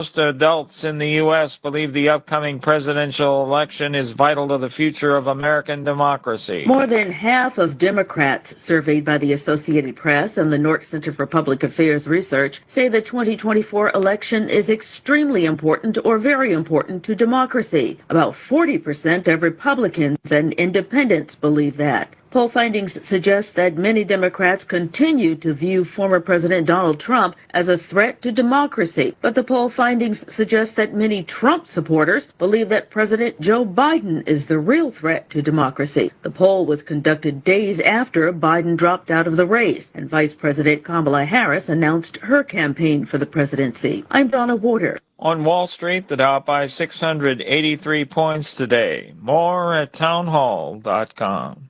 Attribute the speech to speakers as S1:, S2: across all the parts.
S1: Most adults in the U.S. believe the upcoming presidential election is vital to the future of American democracy.
S2: More than half of Democrats surveyed by the Associated Press and the Nork Center for Public Affairs Research say the 2024 election is extremely important or very important to democracy. About 40% of Republicans and independents believe that. Poll findings suggest that many Democrats continue to view former President Donald Trump as a threat to democracy. But the poll findings suggest that many Trump supporters believe that President Joe Biden is the real threat to democracy. The poll was conducted days after Biden dropped out of the race and Vice President Kamala Harris announced her campaign for the presidency. I'm Donna Warder.
S1: On Wall Street, the Dow by 683 points today. More at townhall.com.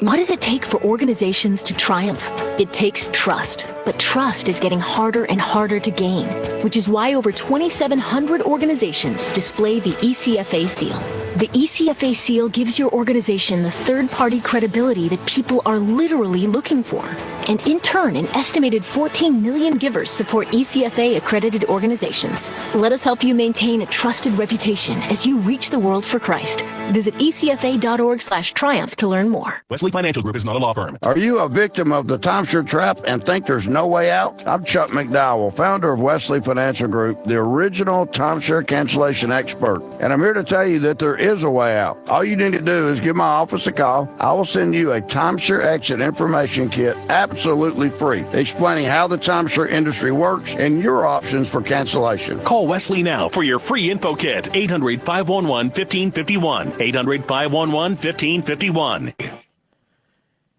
S3: What does it take for organizations to triumph? It takes trust, but trust is getting harder and harder to gain, which is why over 2,700 organizations display the ECFA seal. The ECFA seal gives your organization the third-party credibility that people are literally looking for. And in turn, an estimated 14 million givers support ECFA-accredited organizations. Let us help you maintain a trusted reputation as you reach the world for Christ. Visit ecfa.org/triumph to learn more.
S4: Wesley Financial Group is not a law firm.
S5: Are you a victim of the timeshare trap and think there's no way out? I'm Chuck McDowell, founder of Wesley Financial Group, the original timeshare cancellation expert. And I'm here to tell you that there is a way out. All you need to do is give my office a call. I will send you a timeshare exit information kit absolutely free, explaining how the timeshare industry works and your options for cancellation.
S4: Call Wesley now for your free info kit. 800-511-1551. 800-511-1551.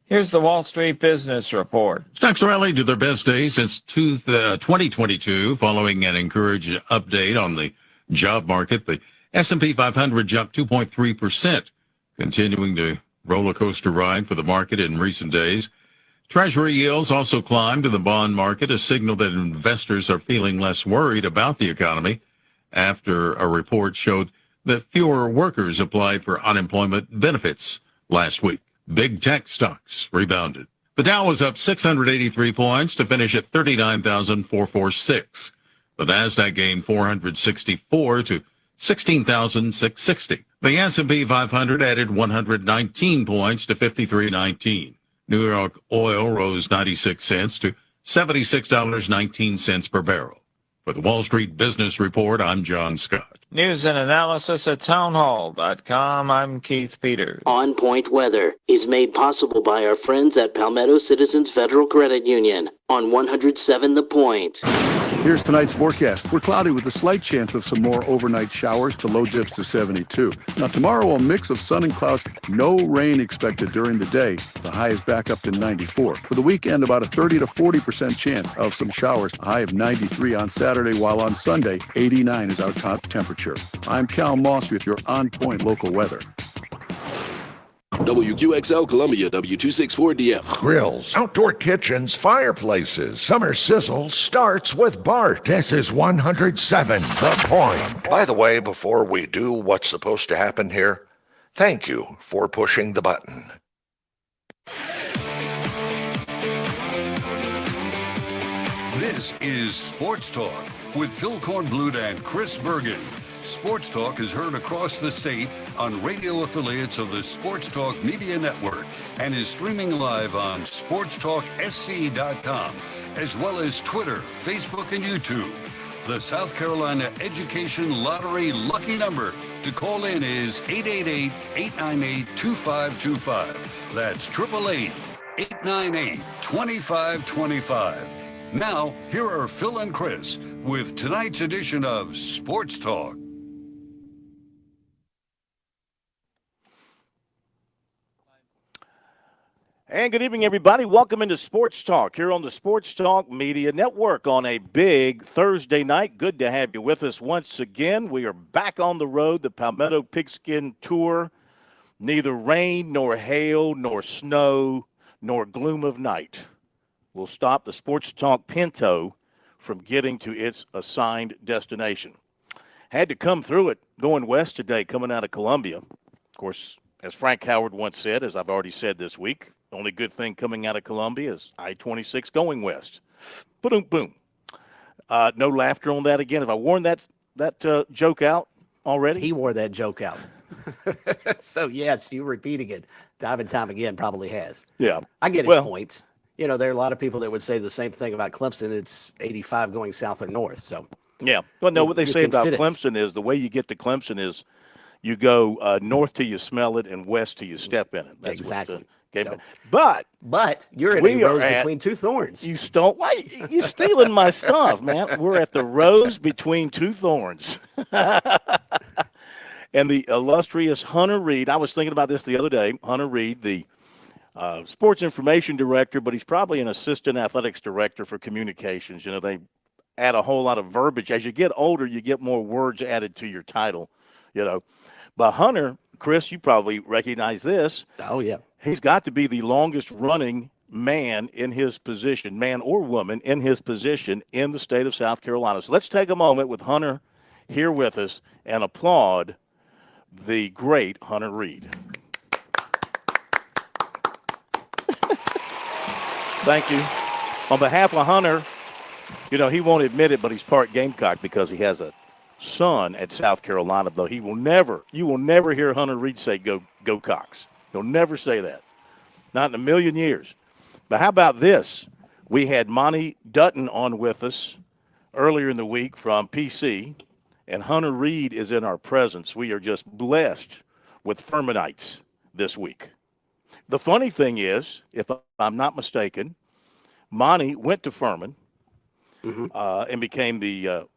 S1: Here's the Wall Street Business Report.
S6: Stocks rallied to their best day since 2022, following an encouraging update on the job market. The S&P 500 jumped 2.3%, continuing the roller coaster ride for the market in recent days. Treasury yields also climbed in the bond market, a signal that investors are feeling less worried about the economy after a report showed that fewer workers applied for unemployment benefits last week. Big tech stocks rebounded. The Dow was up 683 points to finish at 39,446. The Nasdaq gained 464 to 16,660. The S&P 500 added 119 points to 53.19. New York oil rose 96 cents to $76.19 per barrel. For the Wall Street Business Report, I'm John Scott.
S1: News and analysis at townhall.com. I'm Keith Peters.
S7: On Point Weather is made possible by our friends at Palmetto Citizens Federal Credit Union on 107 The Point.
S8: Here's tonight's forecast. We're cloudy with a slight chance of some more overnight showers to low dips to 72. Now tomorrow, a mix of sun and clouds. No rain expected during the day. The high is back up to 94. For the weekend, about a 30 to 40% chance of some showers. A high of 93 on Saturday, while on Sunday, 89 is our top temperature. I'm Cal Moss with your On Point local weather.
S9: WQXL Columbia, W264DF.
S10: Grills, outdoor kitchens, fireplaces. Summer sizzle starts with Bart. This is 107 The Point. By the way, before we do what's supposed to happen here, thank you for pushing the button.
S11: This is Sports Talk with Phil Kornblut and Chris Bergen. Sports Talk is heard across the state on radio affiliates of the Sports Talk Media Network and is streaming live on SportsTalkSC.com, as well as Twitter, Facebook, and YouTube. The South Carolina Education Lottery lucky number to call in is 888-898-2525. That's 888-898-2525. Now, here are Phil and Chris with tonight's edition of Sports Talk.
S12: And good evening, everybody. Welcome into Sports Talk here on the Sports Talk Media Network on a big Thursday night. Good to have you with us once again. We are back on the road, the Palmetto Pigskin Tour. Neither rain, nor hail, nor snow, nor gloom of night will stop the Sports Talk Pinto from getting to its assigned destination. Had to come through it going west today, coming out of Columbia. Of course, as Frank Howard once said, as I've already said this week, the only good thing coming out of Columbia is I-26 going west. Boom, boom. No laughter on that again. Have I worn that joke out already?
S13: He wore that joke out. So, yes, you repeating it time and time again probably has.
S12: Yeah.
S13: I get his points. You know, there are a lot of people that would say the same thing about Clemson. It's 85 going south or north. So,
S12: yeah. Well, no, what they say about
S13: fit it.
S12: Clemson is the way you get to Clemson is you go north till you smell it and west till you step in it. That's
S13: Exactly.
S12: But
S13: you're at a rose between two thorns.
S12: You stole. Why you stealing my stuff, man? We're at the rose between two thorns. And the illustrious Hunter Reed. I was thinking about this the other day. Hunter Reed, the sports information director, but he's probably an assistant athletics director for communications. You know, they add a whole lot of verbiage. As you get older, you get more words added to your title. You know, but Hunter, Chris, you probably recognize this.
S13: Oh yeah.
S12: He's got to be the longest running man in his position, man or woman in his position in the state of South Carolina. So let's take a moment with Hunter here with us and applaud the great Hunter Reed. Thank you. On behalf of Hunter, you know, he won't admit it, but he's part Gamecock because he has a son at South Carolina, though you will never hear Hunter Reed say go Cox. He'll never say that. Not in a million years. But how about this? We had Monty Dutton on with us earlier in the week from PC, and Hunter Reed is in our presence. We are just blessed with Furmanites this week. The funny thing is, if I'm not mistaken, Monty went to Furman and became the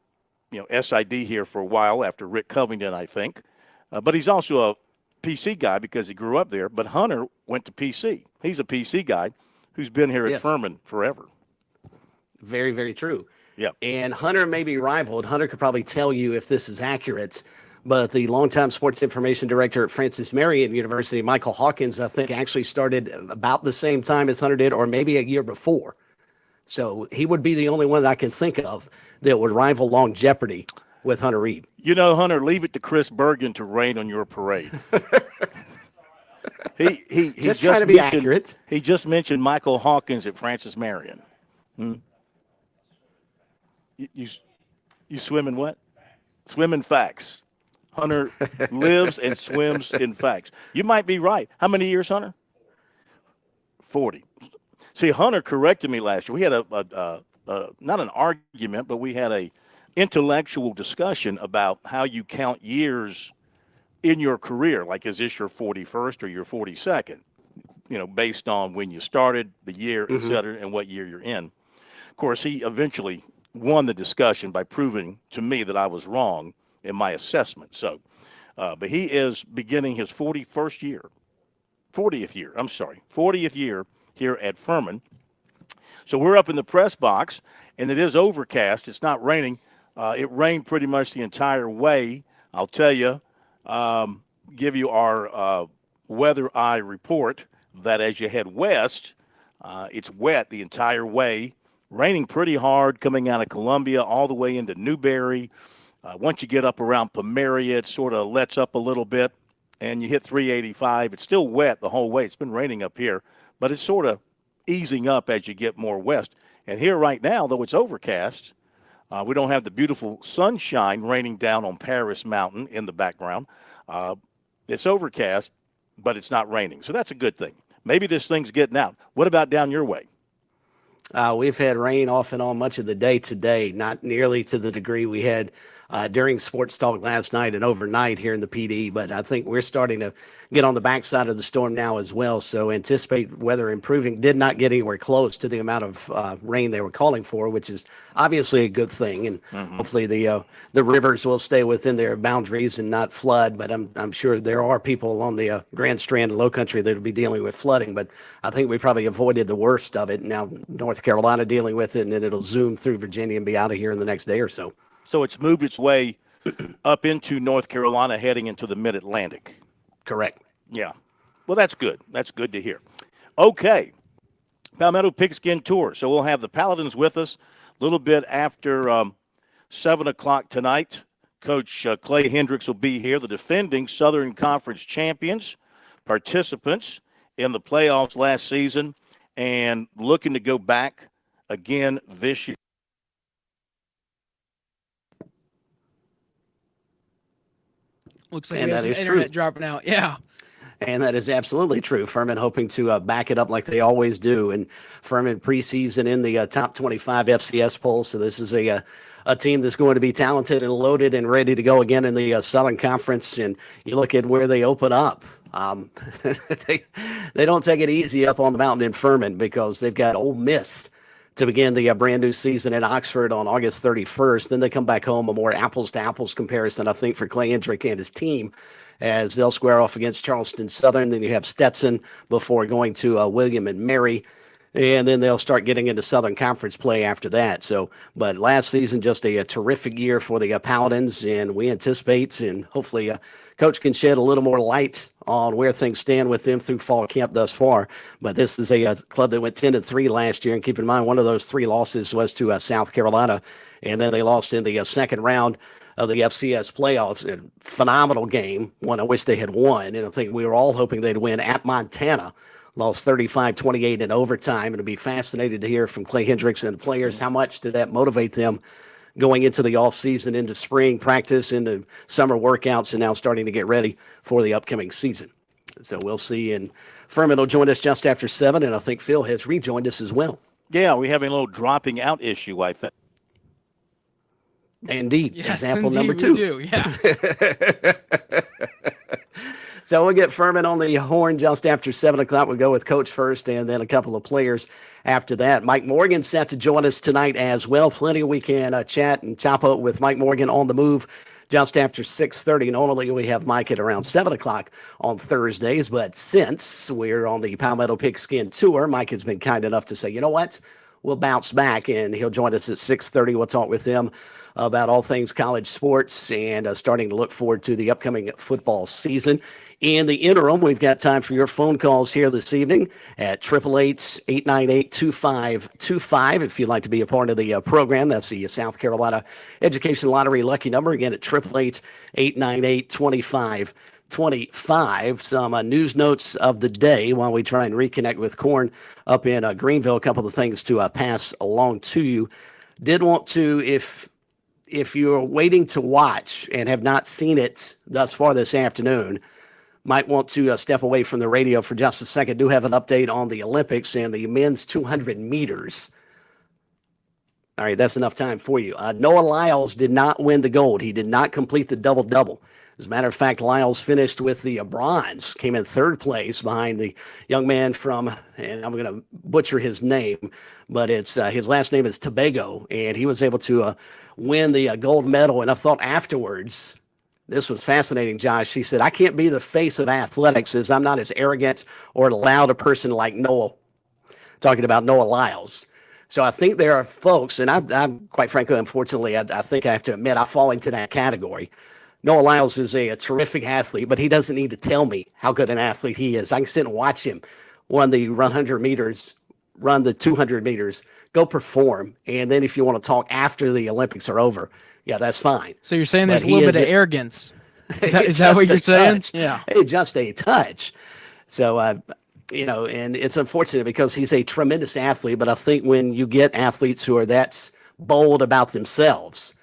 S12: SID here for a while after Rick Covington, I think. But he's also a PC guy because he grew up there. But Hunter went to PC. He's a PC guy who's been here at Furman forever.
S13: Very, very true.
S12: Yeah.
S13: And Hunter may be rivaled. Hunter could probably tell you if this is accurate. But the longtime sports information director at Francis Marion University, Michael Hawkins, I think actually started about the same time as Hunter did, or maybe a year before. So he would be the only one that I can think of that would rival longevity with Hunter Reed.
S12: You know, Hunter, leave it to Chris Bergen to rain on your parade. He
S13: just trying to be accurate.
S12: He just mentioned Michael Hawkins at Francis Marion. You swim in what? Swim in facts. Hunter lives and swims in facts. You might be right. How many years, Hunter? 40. See, Hunter corrected me last year. We had not an argument, but we had a intellectual discussion about how you count years in your career. Like, is this your 41st or your 42nd? You know, based on when you started, the year, et cetera, and what year you're in. Of course, he eventually won the discussion by proving to me that I was wrong in my assessment. So, but he is beginning his 40th year here at Furman. So we're up in the press box, and it is overcast. It's not raining. It rained pretty much the entire way. I'll tell you, give you our weather eye report that as you head west, it's wet the entire way, raining pretty hard coming out of Columbia all the way into Newberry. Once you get up around Pomeria, it sort of lets up a little bit, and you hit 385. It's still wet the whole way. It's been raining up here, but it's sort of easing up as you get more west. And here right now, though it's overcast, we don't have the beautiful sunshine raining down on Paris Mountain in the background. It's overcast, but it's not raining. So that's a good thing. Maybe this thing's getting out. What about down your way?
S13: We've had rain off and on much of the day today, not nearly to the degree we had during Sports Talk last night and overnight here in the PD, but I think we're starting to get on the backside of the storm now as well. So anticipate weather improving. Did not get anywhere close to the amount of rain they were calling for, which is obviously a good thing. And hopefully the rivers will stay within their boundaries and not flood. But I'm sure there are people along the Grand Strand and Low Country that will be dealing with flooding. But I think we probably avoided the worst of it. Now North Carolina dealing with it, and then it'll zoom through Virginia and be out of here in the next day or so.
S12: So it's moved its way up into North Carolina, heading into the mid-Atlantic.
S13: Correct.
S12: Yeah. Well, that's good. That's good to hear. Okay. Palmetto Pigskin Tour. So we'll have the Paladins with us a little bit after 7 o'clock tonight. Coach Clay Hendricks will be here, the defending Southern Conference champions, participants in the playoffs last season, and looking to go back again this year.
S14: Looks like
S13: And
S14: we have
S13: that
S14: some
S13: is
S14: internet
S13: true.
S14: dropping out. Yeah.
S13: And that is absolutely true. Furman hoping to back it up like they always do. And Furman preseason in the top 25 FCS poll. So this is a team that's going to be talented and loaded and ready to go again in the Southern Conference. And you look at where they open up. They don't take it easy up on the mountain in Furman because they've got Ole Miss to begin the brand new season in Oxford on August 31st. Then they come back home, a more apples to apples comparison, I think, for Clay Hendrick and his team, as they'll square off against Charleston Southern. Then you have Stetson before going to William and Mary. And then they'll start getting into Southern Conference play after that. So, but last season, just a terrific year for the Paladins, and we anticipate and hopefully Coach can shed a little more light on where things stand with them through fall camp thus far. But this is a club that went 10-3 last year, and keep in mind one of those 3 losses was to South Carolina, and then they lost in the second round of the FCS playoffs. A phenomenal game, one I wish they had won, and I think we were all hoping they'd win at Montana. Lost 35-28 in overtime. And it'll be fascinated to hear from Clay Hendricks and the players how much did that motivate them going into the offseason, into spring practice, into summer workouts, and now starting to get ready for the upcoming season. So we'll see. And Furman will join us just after 7, and I think Phil has rejoined us as well.
S12: Yeah, we're having a little dropping out issue, I think.
S13: Indeed.
S14: Yes,
S13: Example
S14: indeed,
S13: number 2.
S14: we do. Yeah.
S13: So we'll get Furman on the horn just after 7 o'clock. We'll go with Coach first and then a couple of players after that. Mike Morgan set to join us tonight as well. Plenty we can chat and chop up with Mike Morgan on the move just after 6:30. Normally we have Mike at around 7 o'clock on Thursdays, but since we're on the Palmetto Pigskin Tour, Mike has been kind enough to say, you know what, we'll bounce back, and he'll join us at 6:30. We'll talk with him about all things college sports and starting to look forward to the upcoming football season. In the interim, we've got time for your phone calls here this evening at 888-898-2525. If you'd like to be a part of the program, that's the South Carolina Education Lottery lucky number. Again, at 888-898-2525. Some news notes of the day while we try and reconnect with Corn up in Greenville. A couple of things to pass along to you. Did want to, if you're waiting to watch and have not seen it thus far this afternoon, might want to step away from the radio for just a second. Do have an update on the Olympics and the men's 200 meters. All right, that's enough time for you. Noah Lyles did not win the gold. He did not complete the double-double. As a matter of fact, Lyles finished with the bronze, came in 3rd place behind the young man from, and I'm going to butcher his name, but it's his last name is Tobago, and he was able to win the gold medal. And I thought afterwards, this was fascinating, Josh. He said, I can't be the face of athletics as I'm not as arrogant or loud a person like Noah, talking about Noah Lyles. So I think there are folks, and I'm quite frankly, unfortunately, I think I have to admit I fall into that category. Noah Lyles is a terrific athlete, but he doesn't need to tell me how good an athlete he is. I can sit and watch him run the 100 meters, run the 200 meters, go perform. And then if you want to talk after the Olympics are over, yeah, that's fine.
S14: So you're saying there's a little bit of arrogance. Is that what you're saying? Yeah.
S13: Hey, just a touch. So, and it's unfortunate because he's a tremendous athlete, but I think when you get athletes who are that bold about themselves,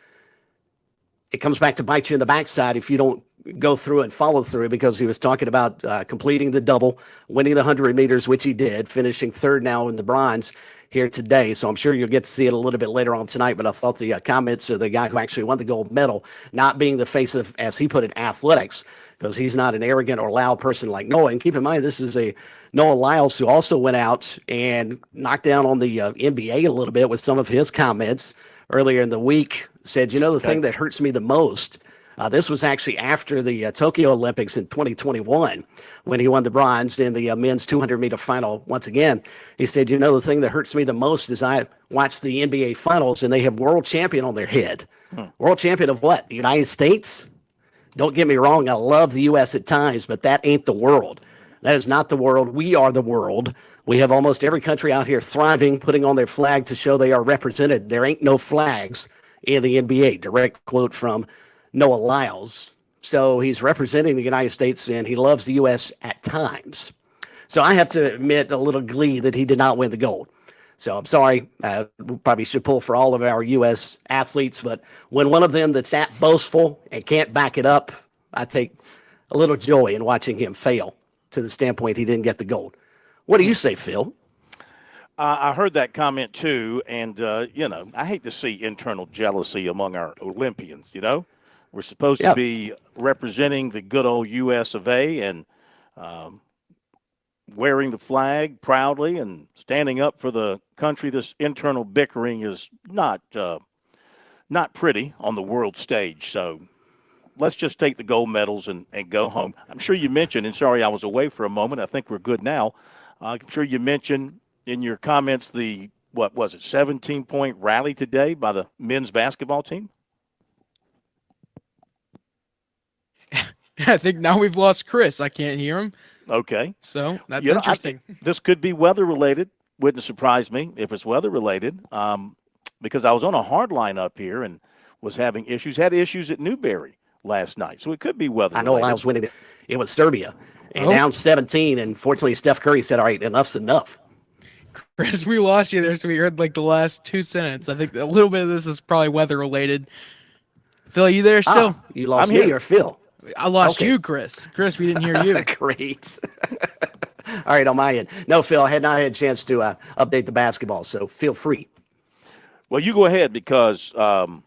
S13: it comes back to bite you in the backside if you don't go through and follow through, because he was talking about completing the double, winning the 100 meters, which he did, finishing 3rd now in the bronze here today. So I'm sure you'll get to see it a little bit later on tonight, but I thought the comments of the guy who actually won the gold medal, not being the face of, as he put it, athletics, because he's not an arrogant or loud person like Noah. And keep in mind, this is a Noah Lyles who also went out and knocked down on the NBA a little bit with some of his comments earlier in the week. Said, the thing that hurts me the most, this was actually after the Tokyo Olympics in 2021 when he won the bronze in the men's 200-meter final once again. He said, the thing that hurts me the most is I watch the NBA finals and they have world champion on their head. World champion of what? The United States? Don't get me wrong, I love the U.S. at times, but that ain't the world. That is not the world. We are the world. We have almost every country out here thriving, putting on their flag to show they are represented. There ain't no flags in the NBA. Direct quote from Noah Lyles. So he's representing the United States, and he loves the U.S. at times. So I have to admit a little glee that he did not win the gold. So I'm sorry. We probably should pull for all of our U.S. athletes, but when one of them that's that boastful and can't back it up, I take a little joy in watching him fail to the standpoint he didn't get the gold. What do you say, Phil?
S12: I heard that comment too, and I hate to see internal jealousy among our Olympians. We're supposed to be representing the good old U.S. of A. and wearing the flag proudly and standing up for the country. This internal bickering is not pretty on the world stage. So let's just take the gold medals and go home. I'm sure you mentioned, and sorry I was away for a moment, I think we're good now. I'm sure you mentioned in your comments the, 17-point rally today by the men's basketball team?
S14: I think now we've lost Chris. I can't hear him.
S12: Okay.
S14: So that's interesting.
S12: This could be weather-related. Wouldn't surprise me if it's weather-related because I was on a hard line up here and was having issues. Had issues at Newberry last night. So it could be weather-related.
S13: I know I was winning it. It was Serbia. And down 17, and fortunately Steph Curry said, all right, enough's enough.
S14: Chris, we lost you there, so we heard like the last 2 sentences. I think a little bit of this is probably weather-related. Phil, are you there still?
S13: You lost me or Phil?
S14: I lost you, Chris. Chris, we didn't hear you.
S13: Great. All right, on my end. No, Phil, I had not had a chance to update the basketball, so feel free.
S12: Well, you go ahead because I'm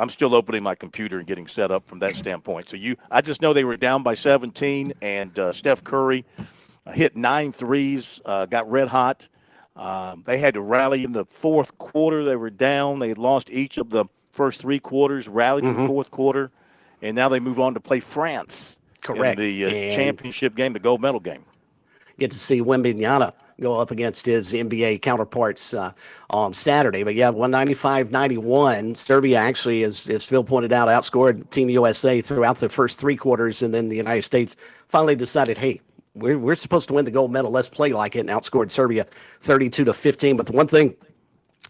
S12: still opening my computer and getting set up from that standpoint. So I just know they were down by 17, and Steph Curry hit 9 threes, got red hot. They had to rally in the fourth quarter. They were down. They had lost each of the first 3 quarters, rallied in the fourth quarter, and now they move on to play France.
S13: Correct.
S12: In the championship game, the gold medal game.
S13: Get to see Wembanyama go up against his NBA counterparts on Saturday. But, 195-91. Serbia actually, as Phil pointed out, outscored Team USA throughout the first 3 quarters, and then the United States finally decided, hey, we're supposed to win the gold medal. Let's play like it, and outscored Serbia 32-15. But the one thing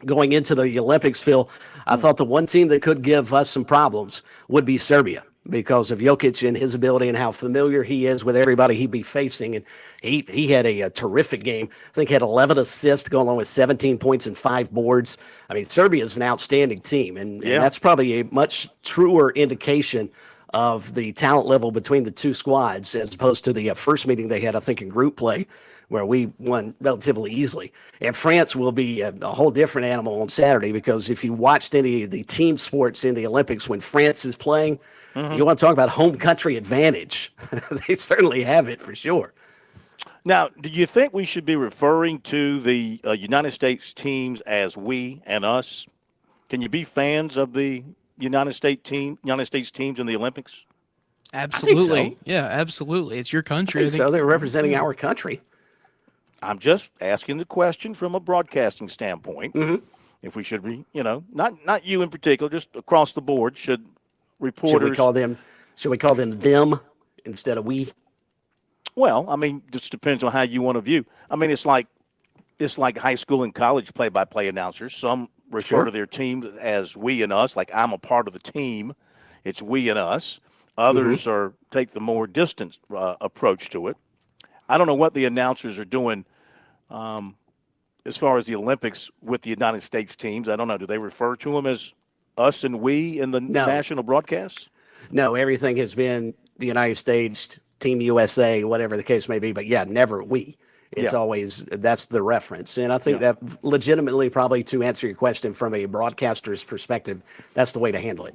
S13: going into the Olympics, Phil, I thought the one team that could give us some problems would be Serbia, because of Jokic and his ability and how familiar he is with everybody he'd be facing. And he had a terrific game. I think he had 11 assists, going along with 17 points and 5 boards. I mean, Serbia is an outstanding team, and that's probably a much truer indication of the talent level between the two squads as opposed to the first meeting they had, I think, in group play, where we won relatively easily. And France will be a whole different animal on Saturday, because if you watched any of the team sports in the Olympics when France is playing, you want to talk about home country advantage. They certainly have it for sure.
S12: Now, do you think we should be referring to the United States teams as we and us? Can you be fans of the United States teams in the Olympics?
S14: Absolutely.
S13: So.
S14: Yeah, absolutely. It's your country.
S13: I think so. They're representing our country.
S12: I'm just asking the question from a broadcasting standpoint. If we should be, not you in particular, just across the board, should reporters.
S13: Should we call them them instead of we?
S12: Well, I mean, just depends on how you want to view. I mean, it's like high school and college play-by-play announcers. Some refer to their teams as we and us, like I'm a part of the team. It's we and us. Others take the more distant approach to it. I don't know what the announcers are doing as far as the Olympics with the United States teams. I don't know. Do they refer to them as us and we in the national broadcasts?
S13: No, everything has been the United States, Team USA, whatever the case may be. But, never we. It's always that's the reference. And I think that legitimately, probably to answer your question from a broadcaster's perspective, that's the way to handle it.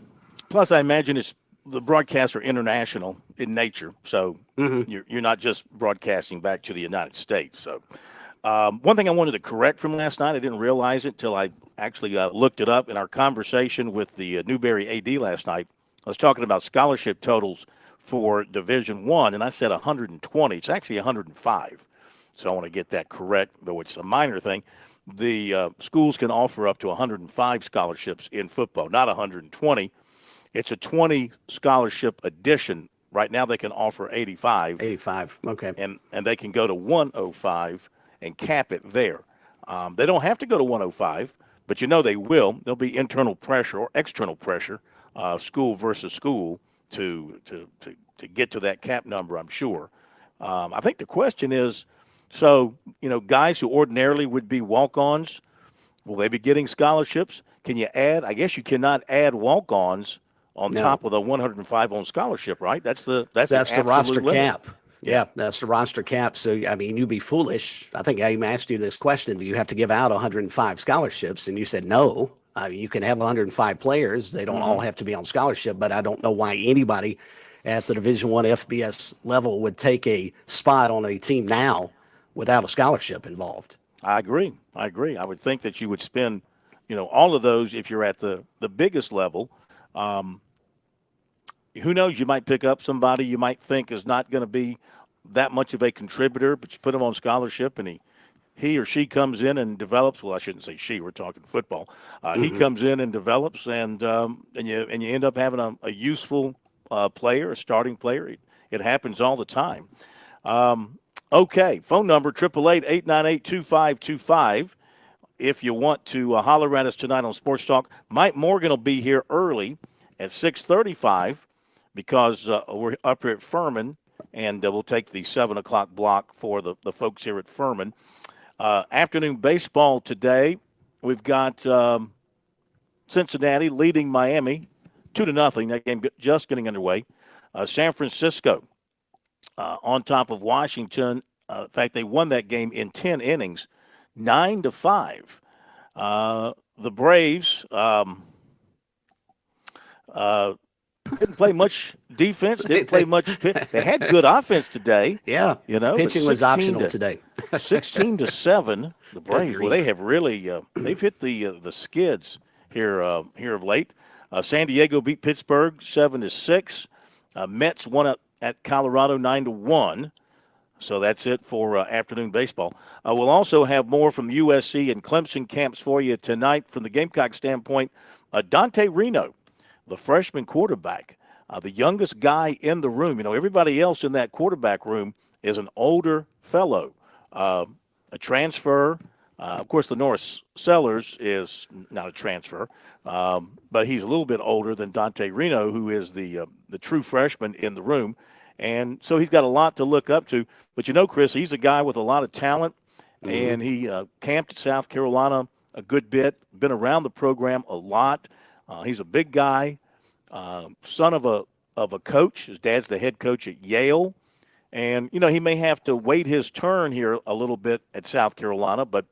S12: Plus, I imagine the broadcasts are international in nature. So you're not just broadcasting back to the United States. So one thing I wanted to correct from last night, I didn't realize it until I actually looked it up in our conversation with the Newberry AD last night. I was talking about scholarship totals for Division I, and I said 120. It's actually 105. So I want to get that correct, though it's a minor thing. The schools can offer up to 105 scholarships in football, not 120. It's a 20 scholarship addition. Right now they can offer 85.
S13: 85, okay.
S12: And they can go to 105 and cap it there. They don't have to go to 105, but they will. There'll be internal pressure or external pressure, school versus school, to get to that cap number, I'm sure. I think the question is, so, guys who ordinarily would be walk-ons, will they be getting scholarships? Can you add? I guess you cannot add walk-ons on top of the 105 on scholarship, right? That's the
S13: roster
S12: limit.
S13: cap. Yeah, that's the roster cap. So, I mean, you'd be foolish. I think I even asked you this question. Do you have to give out 105 scholarships? And you said no. You can have 105 players. They don't all have to be on scholarship, but I don't know why anybody at the Division I FBS level would take a spot on a team now without a scholarship involved.
S12: I agree. I would think that you would spend, all of those if you're at the biggest level. Who knows? You might pick up somebody you might think is not going to be that much of a contributor, but you put him on scholarship and he or she comes in and develops. Well, I shouldn't say she. We're talking football. He comes in and develops, and you end up having a useful player, a starting player. It happens all the time. Okay, phone number 888-898-2525. If you want to holler at us tonight on Sports Talk, Mike Morgan will be here early at 6:35 because we're up here at Furman, and we'll take the 7 o'clock block for the folks here at Furman. Afternoon baseball today, we've got Cincinnati leading Miami 2-0. That game just getting underway. San Francisco on top of Washington. In fact, they won that game in 10 innings, 9-5. The Braves didn't play much defense, didn't play much pitch. They had good offense today.
S13: Yeah,
S12: pitching
S13: was optional today.
S12: 16-7. The Braves, well, they have really they've hit the skids here of late. San Diego beat Pittsburgh 7-6. Mets won at Colorado 9-1. So that's it for afternoon baseball. We'll also have more from USC and Clemson camps for you tonight from the Gamecock standpoint. Dante Reno, the freshman quarterback, the youngest guy in the room. Everybody else in that quarterback room is an older fellow, a transfer. Of course, Lenore Sellers is not a transfer, but he's a little bit older than Dante Reno, who is the true freshman in the room. And so he's got a lot to look up to. But Chris, he's a guy with a lot of talent, and he camped at South Carolina a good bit, been around the program a lot. He's a big guy, son of a coach. His dad's the head coach at Yale. And, he may have to wait his turn here a little bit at South Carolina, but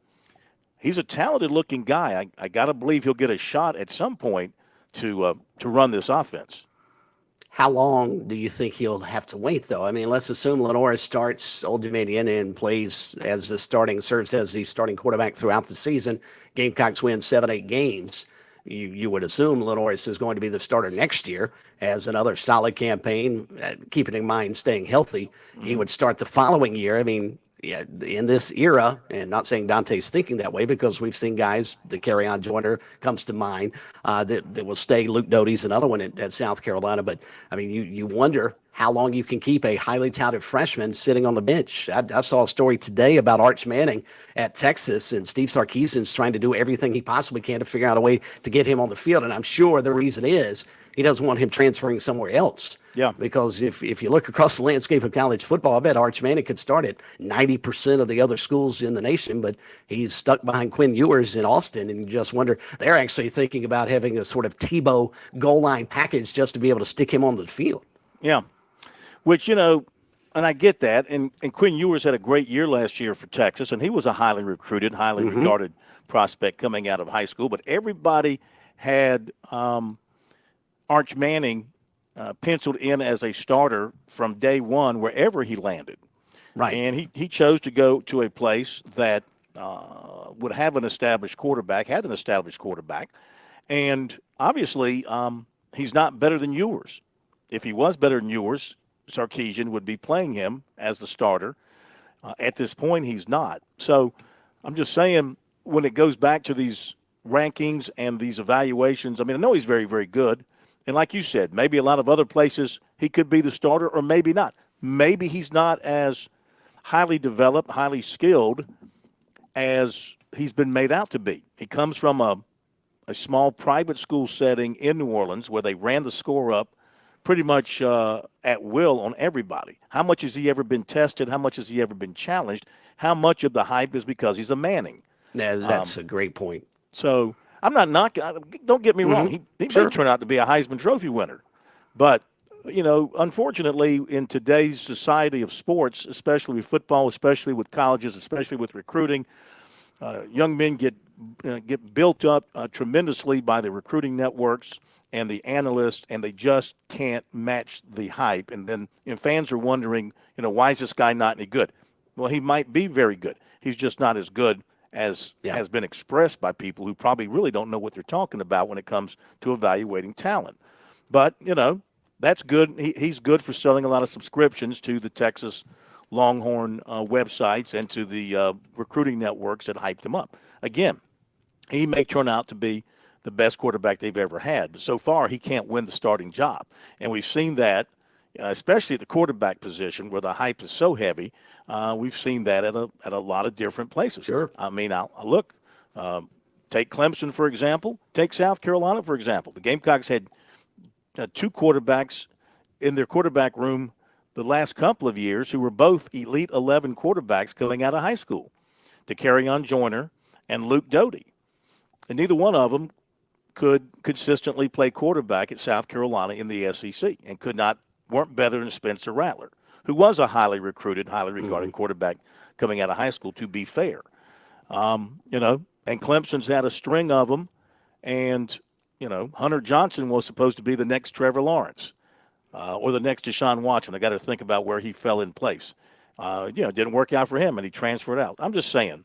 S12: he's a talented-looking guy. I got to believe he'll get a shot at some point to run this offense.
S13: How long do you think he'll have to wait, though? I mean, let's assume Lenore starts Old Dominion and plays serves as the starting quarterback throughout the season. Gamecocks win 7-8 games. You would assume Lenore is going to be the starter next year as another solid campaign, keeping in mind staying healthy. He would start the following year. I mean, yeah, in this era, and not saying Dante's thinking that way, because we've seen guys, the Carry-On Joyner comes to mind, that will stay. Luke Doty's another one at South Carolina. But, I mean, you wonder how long you can keep a highly touted freshman sitting on the bench. I saw a story today about Arch Manning at Texas, and Steve Sarkisian's trying to do everything he possibly can to figure out a way to get him on the field. And I'm sure the reason is he doesn't want him transferring somewhere else.
S12: Yeah.
S13: Because if you look across the landscape of college football, I bet Arch Manning could start at 90% of the other schools in the nation, but he's stuck behind Quinn Ewers in Austin, and you just wonder, they're actually thinking about having a sort of Tebow goal line package just to be able to stick him on the field.
S12: Yeah. Which, and I get that. And Quinn Ewers had a great year last year for Texas, and he was a highly recruited, highly regarded prospect coming out of high school. But everybody had Arch Manning penciled in as a starter from day one wherever he landed.
S13: Right.
S12: And he chose to go to a place that would have an established quarterback, And obviously he's not better than Ewers. If he was better than Ewers, Sarkisian would be playing him as the starter. At this point, he's not. So I'm just saying, when it goes back to these rankings and these evaluations, I mean, I know he's very, very good. And like you said, maybe a lot of other places he could be the starter, or maybe not. Maybe he's not as highly developed, highly skilled as he's been made out to be. He comes from a small private school setting in New Orleans where they ran the score up pretty much at will on everybody. How much has he ever been tested? How much has he ever been challenged? How much of the hype is because he's a Manning?
S13: Yeah, that's a great point.
S12: So I'm not knocking. Don't get me wrong. He may turn out to be a Heisman Trophy winner, but unfortunately, in today's society of sports, especially with football, especially with colleges, especially with recruiting, young men get built up tremendously by the recruiting networks and the analysts, and they just can't match the hype. And then fans are wondering, why is this guy not any good? Well, he might be very good. He's just not as good as has been expressed by people who probably really don't know what they're talking about when it comes to evaluating talent. But, that's good. He's good for selling a lot of subscriptions to the Texas Longhorn websites and to the recruiting networks that hyped him up. Again, he may turn out to be the best quarterback they've ever had. But so far, he can't win the starting job. And we've seen that, especially at the quarterback position where the hype is so heavy. We've seen that at a lot of different places.
S13: Sure.
S12: I mean, look, take Clemson, for example. Take South Carolina, for example. The Gamecocks had two quarterbacks in their quarterback room the last couple of years who were both Elite 11 quarterbacks coming out of high school, DeCarrion Joyner and Luke Doty. And neither one of them could consistently play quarterback at South Carolina in the SEC and weren't better than Spencer Rattler, who was a highly recruited, highly regarded quarterback coming out of high school, to be fair. And Clemson's had a string of them, and Hunter Johnson was supposed to be the next Trevor Lawrence or the next Deshaun Watson. I got to think about where he fell in place. It didn't work out for him, and he transferred out. I'm just saying,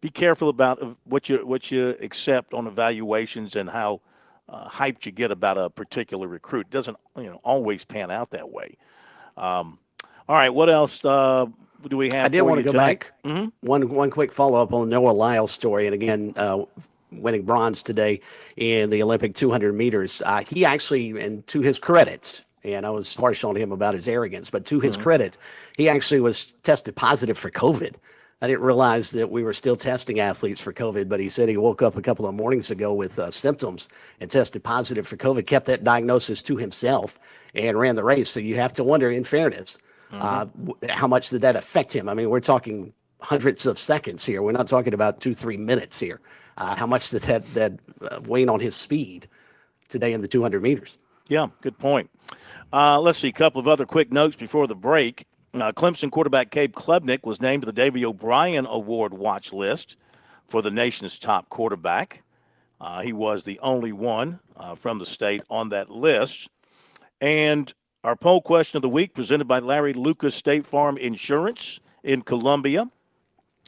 S12: be careful about what you accept on evaluations and how hyped you get about a particular recruit. It doesn't always pan out that way. All right, what else do we have?
S13: I did want to go back.
S12: Mm-hmm.
S13: One quick follow up on the Noah Lyles story, and again, winning bronze today in the Olympic 200 meters. He actually, and to his credit, and I was harsh on him about his arrogance, but to his credit, he actually was tested positive for COVID. I didn't realize that we were still testing athletes for COVID, but he said he woke up a couple of mornings ago with symptoms and tested positive for COVID, kept that diagnosis to himself, and ran the race. So you have to wonder, in fairness, how much did that affect him? I mean, we're talking hundreds of seconds here. We're not talking about 2-3 minutes here. How much did that wane on his speed today in the 200 meters?
S12: Yeah, good point. Let's see, a couple of other quick notes before the break. Clemson quarterback Cabe Klubnik was named to the Davey O'Brien Award watch list for the nation's top quarterback. He was the only one from the state on that list. And our poll question of the week presented by Larry Lucas State Farm Insurance in Columbia.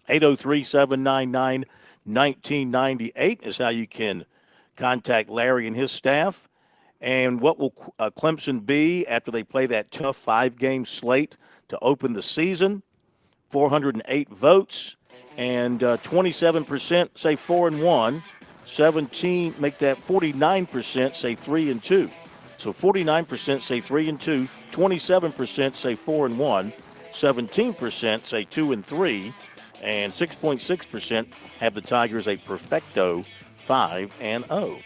S12: 803-799-1998 is how you can contact Larry and his staff. And what will Clemson be after they play that tough 5-game slate to open the season? 408 votes, and 27% say 4-1. 17 make that 49% say 3-2. So 49% say 3-2. 27% say 4-1. 17% say 2-3. And 6.6% have the Tigers a perfecto 5-0.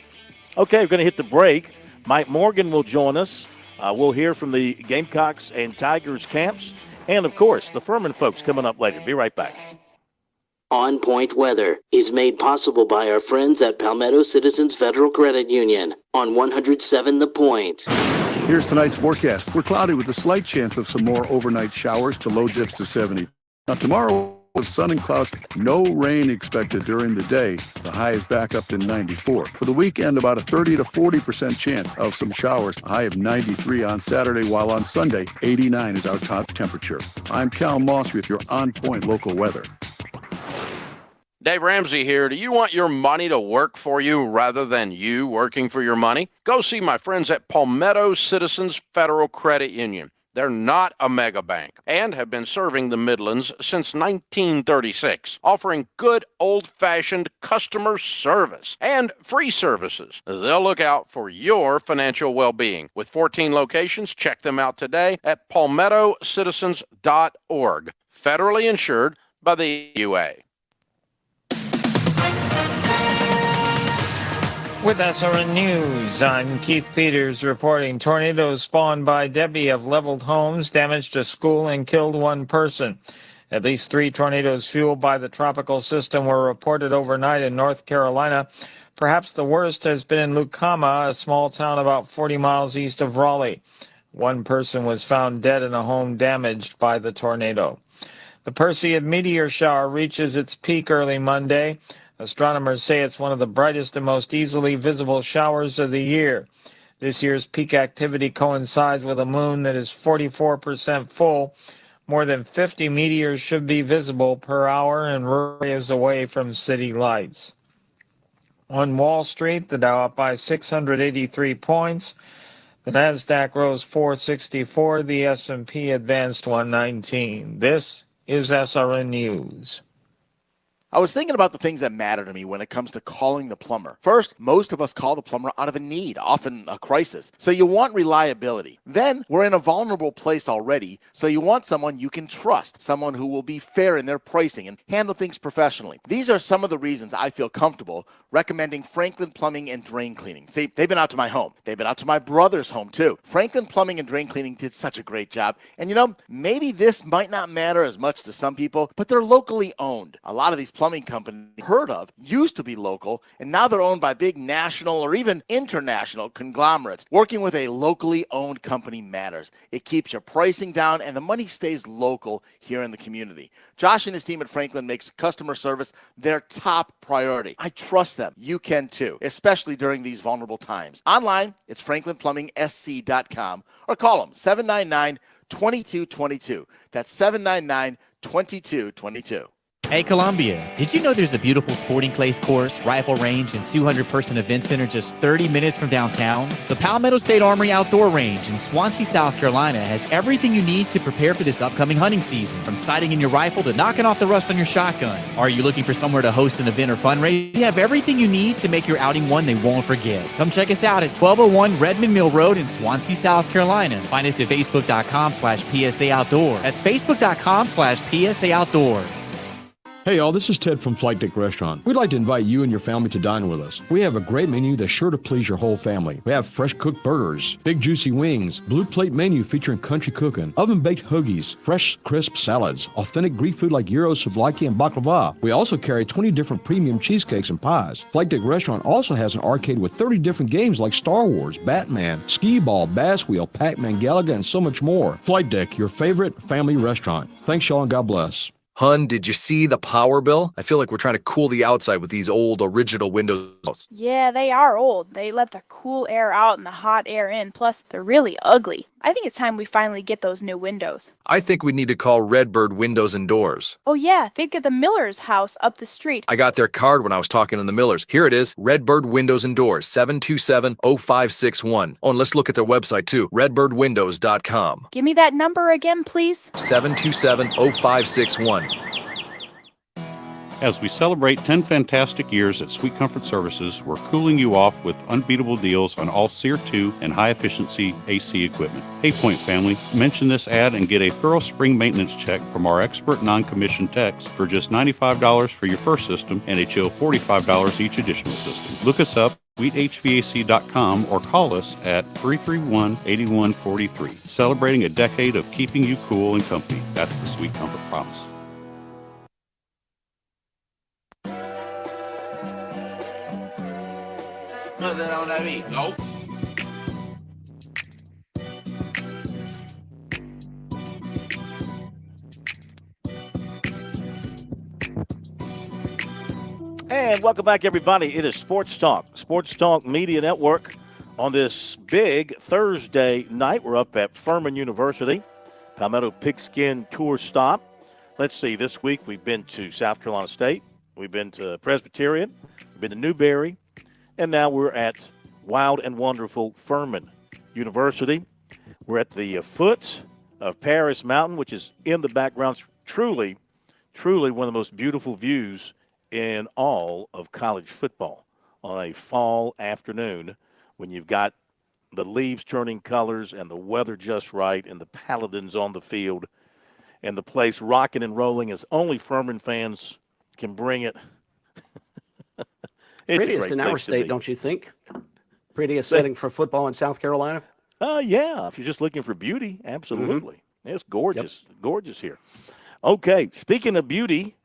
S12: Okay, we're going to hit the break. Mike Morgan will join us. We'll hear from the Gamecocks and Tigers camps. And, of course, the Furman folks coming up later. Be right back.
S7: On Point Weather is made possible by our friends at Palmetto Citizens Federal Credit Union on 107 The Point.
S8: Here's tonight's forecast. We're cloudy with a slight chance of some more overnight showers to low dips to 70. Now, tomorrow, with sun and clouds, no rain expected during the day. The high is back up to 94. For the weekend, about a 30 to 40% chance of some showers. A high of 93 on Saturday, while on Sunday, 89 is our top temperature. I'm Cal Moss with your On Point local weather.
S5: Dave Ramsey here. Do you want your money to work for you rather than you working for your money? Go see my friends at Palmetto Citizens Federal Credit Union. They're not a mega bank and have been serving the Midlands since 1936, offering good old-fashioned customer service and free services. They'll look out for your financial well-being. With 14 locations, check them out today at palmettocitizens.org. Federally insured by the UA.
S1: With SRN News, I'm Keith Peters reporting tornadoes spawned by Debbie have leveled homes, damaged a school, and killed one person. At least 3 tornadoes fueled by the tropical system were reported overnight in North Carolina. Perhaps the worst has been in Lucama, a small town about 40 miles east of Raleigh. One person was found dead in a home damaged by the tornado. The Perseid meteor shower reaches its peak early Monday. Astronomers say it's one of the brightest and most easily visible showers of the year. This year's peak activity coincides with a moon that is 44% full. More than 50 meteors should be visible per hour and areas away from city lights. On Wall Street, the Dow up by 683 points. The Nasdaq rose 464. The S&P advanced 119. This is SRN News.
S15: I was thinking about the things that matter to me when it comes to calling the plumber. First, most of us call the plumber out of a need, often a crisis. So you want reliability. Then, we're in a vulnerable place already, so you want someone you can trust, someone who will be fair in their pricing and handle things professionally. These are some of the reasons I feel comfortable recommending Franklin Plumbing and Drain Cleaning. See, they've been out to my home. They've been out to my brother's home, too. Franklin Plumbing and Drain Cleaning did such a great job. And maybe this might not matter as much to some people, but they're locally owned. A lot of these plumbing companies heard of used to be local, and now they're owned by big national or even international conglomerates. Working with a locally owned company matters. It keeps your pricing down, and the money stays local here in the community. Josh and his team at Franklin makes customer service their top priority. I trust them. You can too, especially during these vulnerable times. Online, it's franklinplumbing.sc.com or call them 799-2222. That's 799-2222.
S16: Hey Columbia, did you know there's a beautiful sporting clays course, rifle range, and 200-person event center just 30 minutes from downtown? The Palmetto State Armory Outdoor Range in Swansea, South Carolina has everything you need to prepare for this upcoming hunting season, from sighting in your rifle to knocking off the rust on your shotgun. Are you looking for somewhere to host an event or fundraiser? We have everything you need to make your outing one they won't forget. Come check us out at 1201 Redmond Mill Road in Swansea, South Carolina. Find us at facebook.com/PSA Outdoor. That's facebook.com/PSA Outdoor.
S17: Hey y'all, this is Ted from Flight Deck Restaurant. We'd like to invite you and your family to dine with us. We have a great menu that's sure to please your whole family. We have fresh cooked burgers, big juicy wings, blue plate menu featuring country cooking, oven baked hoagies, fresh crisp salads, authentic Greek food like gyros, souvlaki, and baklava. We also carry 20 different premium cheesecakes and pies. Flight Deck Restaurant also has an arcade with 30 different games like Star Wars, Batman, Skee Ball, Bass Wheel, Pac-Man, Galaga, and so much more. Flight Deck, your favorite family restaurant. Thanks y'all and God bless.
S18: Hun, did you see the power bill? I feel like we're trying to cool the outside with these old original windows.
S19: Yeah, they are old. They let the cool air out and the hot air in. Plus, they're really ugly. I think it's time we finally get those new windows.
S18: I think we need to call Redbird Windows and Doors.
S19: Oh yeah, think of the Miller's house up the street.
S18: I got their card when I was talking to the Millers. Here it is, Redbird Windows and Doors, 727-0561. Oh, and let's look at their website too, redbirdwindows.com.
S19: Give me that number again, please.
S18: 727-0561.
S20: As we celebrate 10 fantastic years at Sweet Comfort Services, we're cooling you off with unbeatable deals on all SEER 2 and high-efficiency AC equipment. Hey Point family, mention this ad and get a thorough spring maintenance check from our expert non-commissioned techs for just $95 for your first system and a chill $45 each additional system. Look us up, sweethvac.com, or call us at 331-8143. Celebrating a decade of keeping you cool and comfy. That's the Sweet Comfort promise.
S9: Nothing on that beat. Nope.
S12: And welcome back, everybody. It is Sports Talk Media Network. On this big Thursday night, we're up at Furman University, Palmetto Pigskin Tour Stop. Let's see, this week we've been to South Carolina State, we've been to Presbyterian, we've been to Newberry, and now we're at wild and wonderful Furman University. We're at the foot of Paris Mountain, which is in the background. Truly, truly one of the most beautiful views in all of college football on a fall afternoon when you've got the leaves turning colors and the weather just right and the Paladins on the field and the place rocking and rolling as only Furman fans can bring it.
S13: Prettiest in our state, don't you think? Prettiest setting for football in South Carolina?
S12: Yeah, if you're just looking for beauty, absolutely. It's gorgeous, gorgeous here. Okay, speaking of beauty,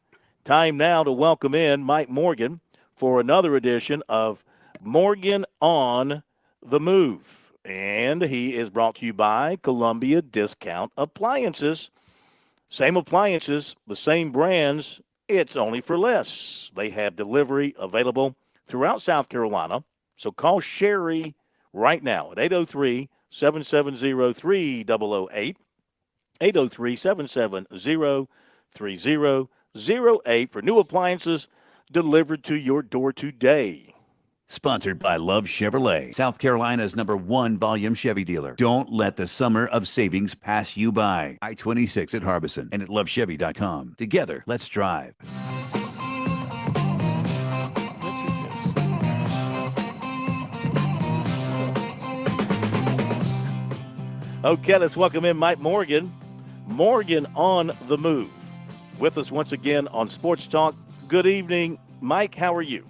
S12: time now to welcome in Mike Morgan for another edition of Morgan on the Move. And he is brought to you by Columbia Discount Appliances. Same appliances, the same brands, it's only for less. They have delivery available throughout South Carolina. So call Sherry right now at 803-770-3008, 803-770-3008 for new appliances delivered to your door today.
S21: Sponsored by Love Chevrolet, South Carolina's #1 volume Chevy dealer. Don't let the summer of savings pass you by. I-26 at Harbison and at lovechevy.com. Together, let's drive.
S12: Okay, let's welcome in Mike Morgan. Morgan on the Move. With us once again on Sports Talk. Good evening, Mike. How are you?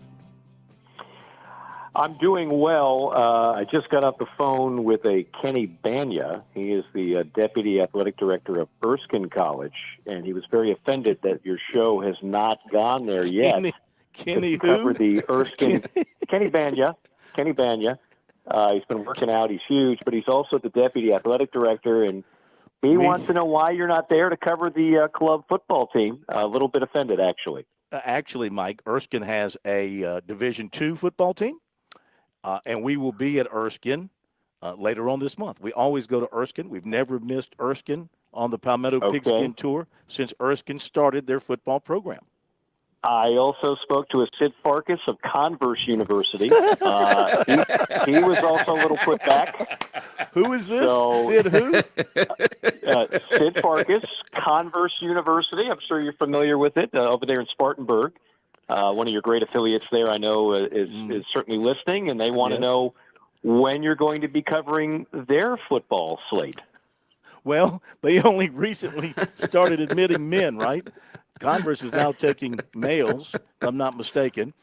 S22: I'm doing well. I just got off the phone with a Kenny Banya. He is the Deputy Athletic Director of Erskine College, and he was very offended that your show has not gone there yet.
S12: Kenny
S22: to cover
S12: who?
S22: the Erskine. Kenny Banya. Kenny Banya. He's been working out. He's huge, but he's also the Deputy Athletic Director, and he wants to know why you're not there to cover the club football team. A little bit offended, actually.
S12: Actually, Mike, Erskine has a Division II football team. And we will be at Erskine later on this month. We always go to Erskine. We've never missed Erskine on the Palmetto Pigskin Tour since Erskine started their football program.
S22: I also spoke to a Sid Farkas of Converse University. He was also a little put back.
S12: Who is this? Sid who?
S22: Sid Farkas, Converse University. I'm sure you're familiar with it, over there in Spartanburg. One of your great affiliates there, I know, is certainly listening, and they want to know when you're going to be covering their football slate.
S12: Well, they only recently started admitting men, right? Converse is now taking males, if I'm not mistaken.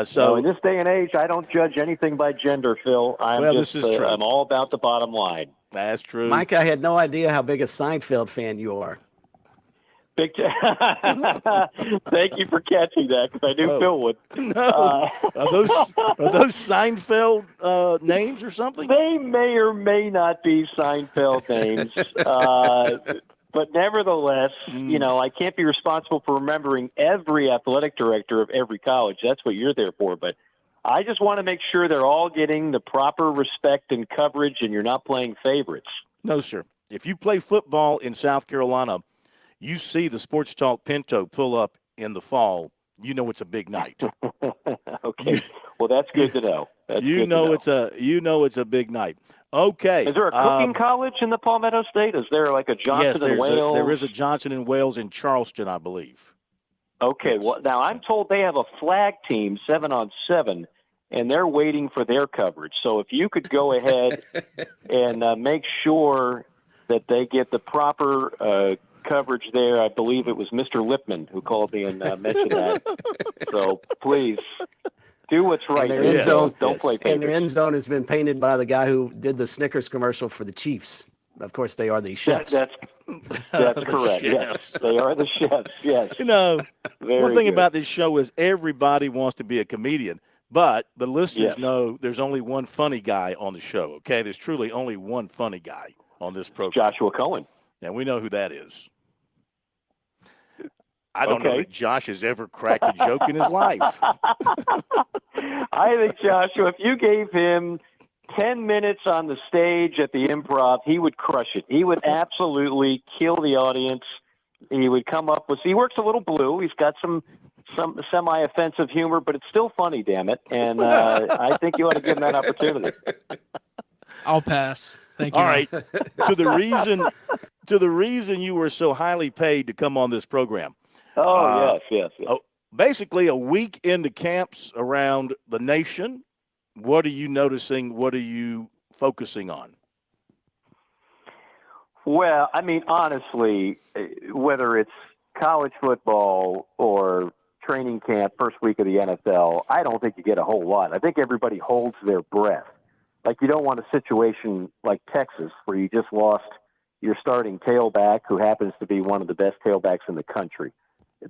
S12: So
S22: in this day and age, I don't judge anything by gender, Phil.
S12: This is true.
S22: I'm all about the bottom line.
S12: That's true.
S13: Mike, I had no idea how big a Seinfeld fan you are.
S22: Thank you for catching that, because I knew Phil would.
S12: No. Are those Seinfeld names or something?
S22: They may or may not be Seinfeld names. But nevertheless, I can't be responsible for remembering every athletic director of every college. That's what you're there for. But I just want to make sure they're all getting the proper respect and coverage, and you're not playing favorites.
S12: No, sir. If you play football in South Carolina, you see the Sports Talk Pinto pull up in the fall, you know it's a big night.
S22: Okay. Well, that's good to know.
S12: It's a big night. Okay.
S22: Is there a cooking college in the Palmetto State? Is there like a Johnson and Wales?
S12: There is a Johnson and Wales in Charleston, I believe.
S22: Okay. Yes. Well, now I'm told they have a flag team 7-on-7, and they're waiting for their coverage. So if you could go ahead and make sure that they get the proper coverage there. I believe it was Mr. Lipman who called me and mentioned that. So please do what's right.
S13: And their end zone,
S22: don't play favorites.
S13: And their end zone has been painted by the guy who did the Snickers commercial for the Chiefs. Of course, they are the chefs.
S22: That's correct. Yes, they are the chefs. Yes.
S12: One thing about this show is everybody wants to be a comedian, but the listeners know there's only one funny guy on the show. Okay, there's truly only one funny guy on this program.
S22: Joshua Cohen.
S12: And we know who that is. I don't know that Josh has ever cracked a joke in his life.
S22: I think, Joshua, if you gave him 10 minutes on the stage at the Improv, he would crush it. He would absolutely kill the audience. He would come up with – he works a little blue. He's got some semi-offensive humor, but it's still funny, damn it. And I think you ought to give him that opportunity.
S14: I'll pass. Thank you.
S12: All right. To the reason you were so highly paid to come on this program.
S22: Yes.
S12: Basically, a week into camps around the nation, what are you noticing? What are you focusing on?
S22: Well, I mean, honestly, whether it's college football or training camp, first week of the NFL, I don't think you get a whole lot. I think everybody holds their breath. Like, you don't want a situation like Texas where you just lost your starting tailback, who happens to be one of the best tailbacks in the country.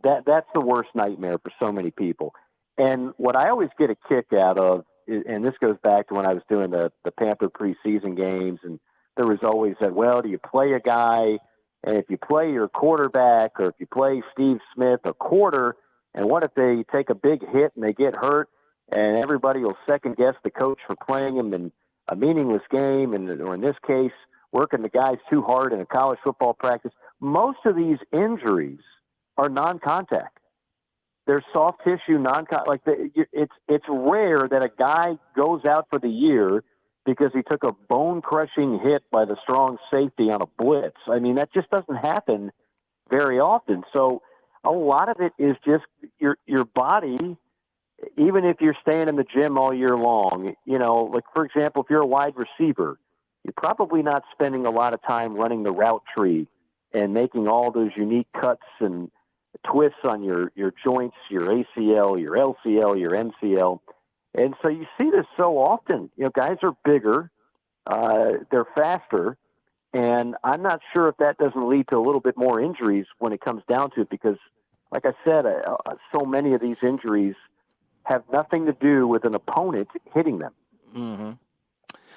S22: That's the worst nightmare for so many people. And what I always get a kick out of, and this goes back to when I was doing the Panther preseason games, and there was always that, well, do you play a guy, and if you play your quarterback, or if you play Steve Smith a quarter, and what if they take a big hit and they get hurt, and everybody will second guess the coach for playing him in a meaningless game, or in this case, working the guys too hard in a college football practice. Most of these injuries are non-contact. They're soft tissue, it's rare that a guy goes out for the year because he took a bone-crushing hit by the strong safety on a blitz. I mean, that just doesn't happen very often. So a lot of it is just your body, even if you're staying in the gym all year long, like, for example, if you're a wide receiver, you're probably not spending a lot of time running the route tree and making all those unique cuts and twists on your joints, your ACL, your LCL, your MCL. And so you see this so often. Guys are bigger, they're faster, and I'm not sure if that doesn't lead to a little bit more injuries when it comes down to it, because, like I said, so many of these injuries have nothing to do with an opponent hitting them.
S12: Mm-hmm.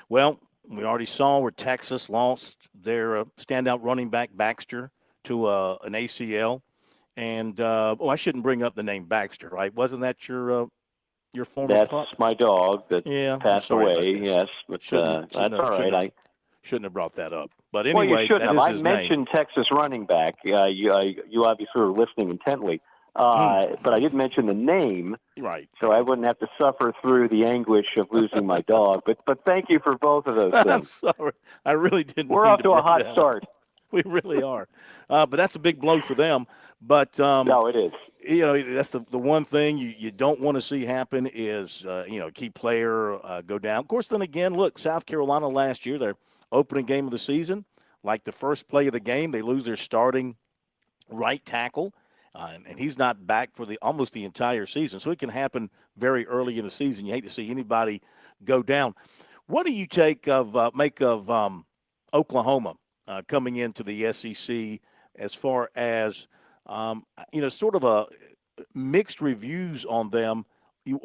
S12: Well, we already saw where Texas lost their standout running back Baxter to an ACL. And, I shouldn't bring up the name Baxter, right? Wasn't that your former
S22: That's
S12: pup?
S22: my dog that passed away, yes. But that's all right. I
S12: shouldn't have brought that up. But anyway,
S22: well, you shouldn't have. I
S12: his
S22: mentioned
S12: name.
S22: Texas running back. You obviously were listening intently. But I did mention the name,
S12: right?
S22: So I wouldn't have to suffer through the anguish of losing my dog. But thank you for both of those things.
S12: I'm sorry, I really didn't.
S22: We're off to a hot start.
S12: We really are, but that's a big blow for them. But
S22: no, it is.
S12: That's the one thing you don't want to see happen is key player go down. Of course, then again, look, South Carolina last year, their opening game of the season, like the first play of the game, they lose their starting right tackle. And he's not back for almost the entire season. So it can happen very early in the season. You hate to see anybody go down. What do you make of Oklahoma coming into the SEC as far as, sort of a mixed reviews on them?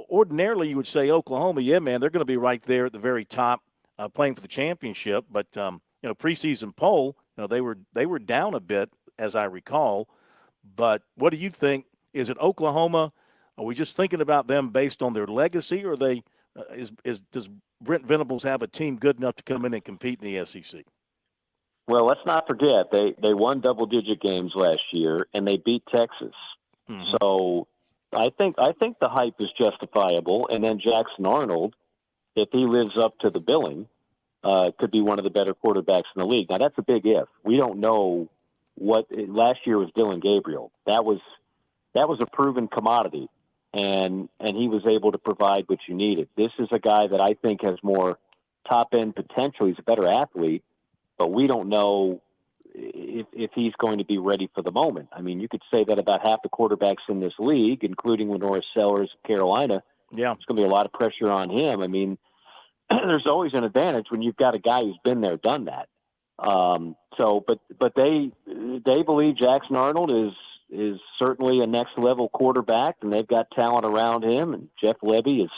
S12: Ordinarily, you would say Oklahoma, yeah, man, they're going to be right there at the very top playing for the championship. But, preseason poll, they were down a bit, as I recall. But what do you think? Is it Oklahoma? Are we just thinking about them based on their legacy, or does Brent Venables have a team good enough to come in and compete in the SEC?
S22: Well, let's not forget they won double-digit games last year and they beat Texas. Mm-hmm. So I think the hype is justifiable. And then Jackson Arnold, if he lives up to the billing, could be one of the better quarterbacks in the league. Now that's a big if. We don't know. Last year was Dylan Gabriel. That was a proven commodity, and he was able to provide what you needed. This is a guy that I think has more top end potential. He's a better athlete, but we don't know if he's going to be ready for the moment. I mean, you could say that about half the quarterbacks in this league, including Lenora Sellers of Carolina.
S12: Yeah,
S22: there's going to be a lot of pressure on him. I mean, there's always an advantage when you've got a guy who's been there, done that. But they believe Jackson Arnold is certainly a next level quarterback, and they've got talent around him. And Jeff Levy is,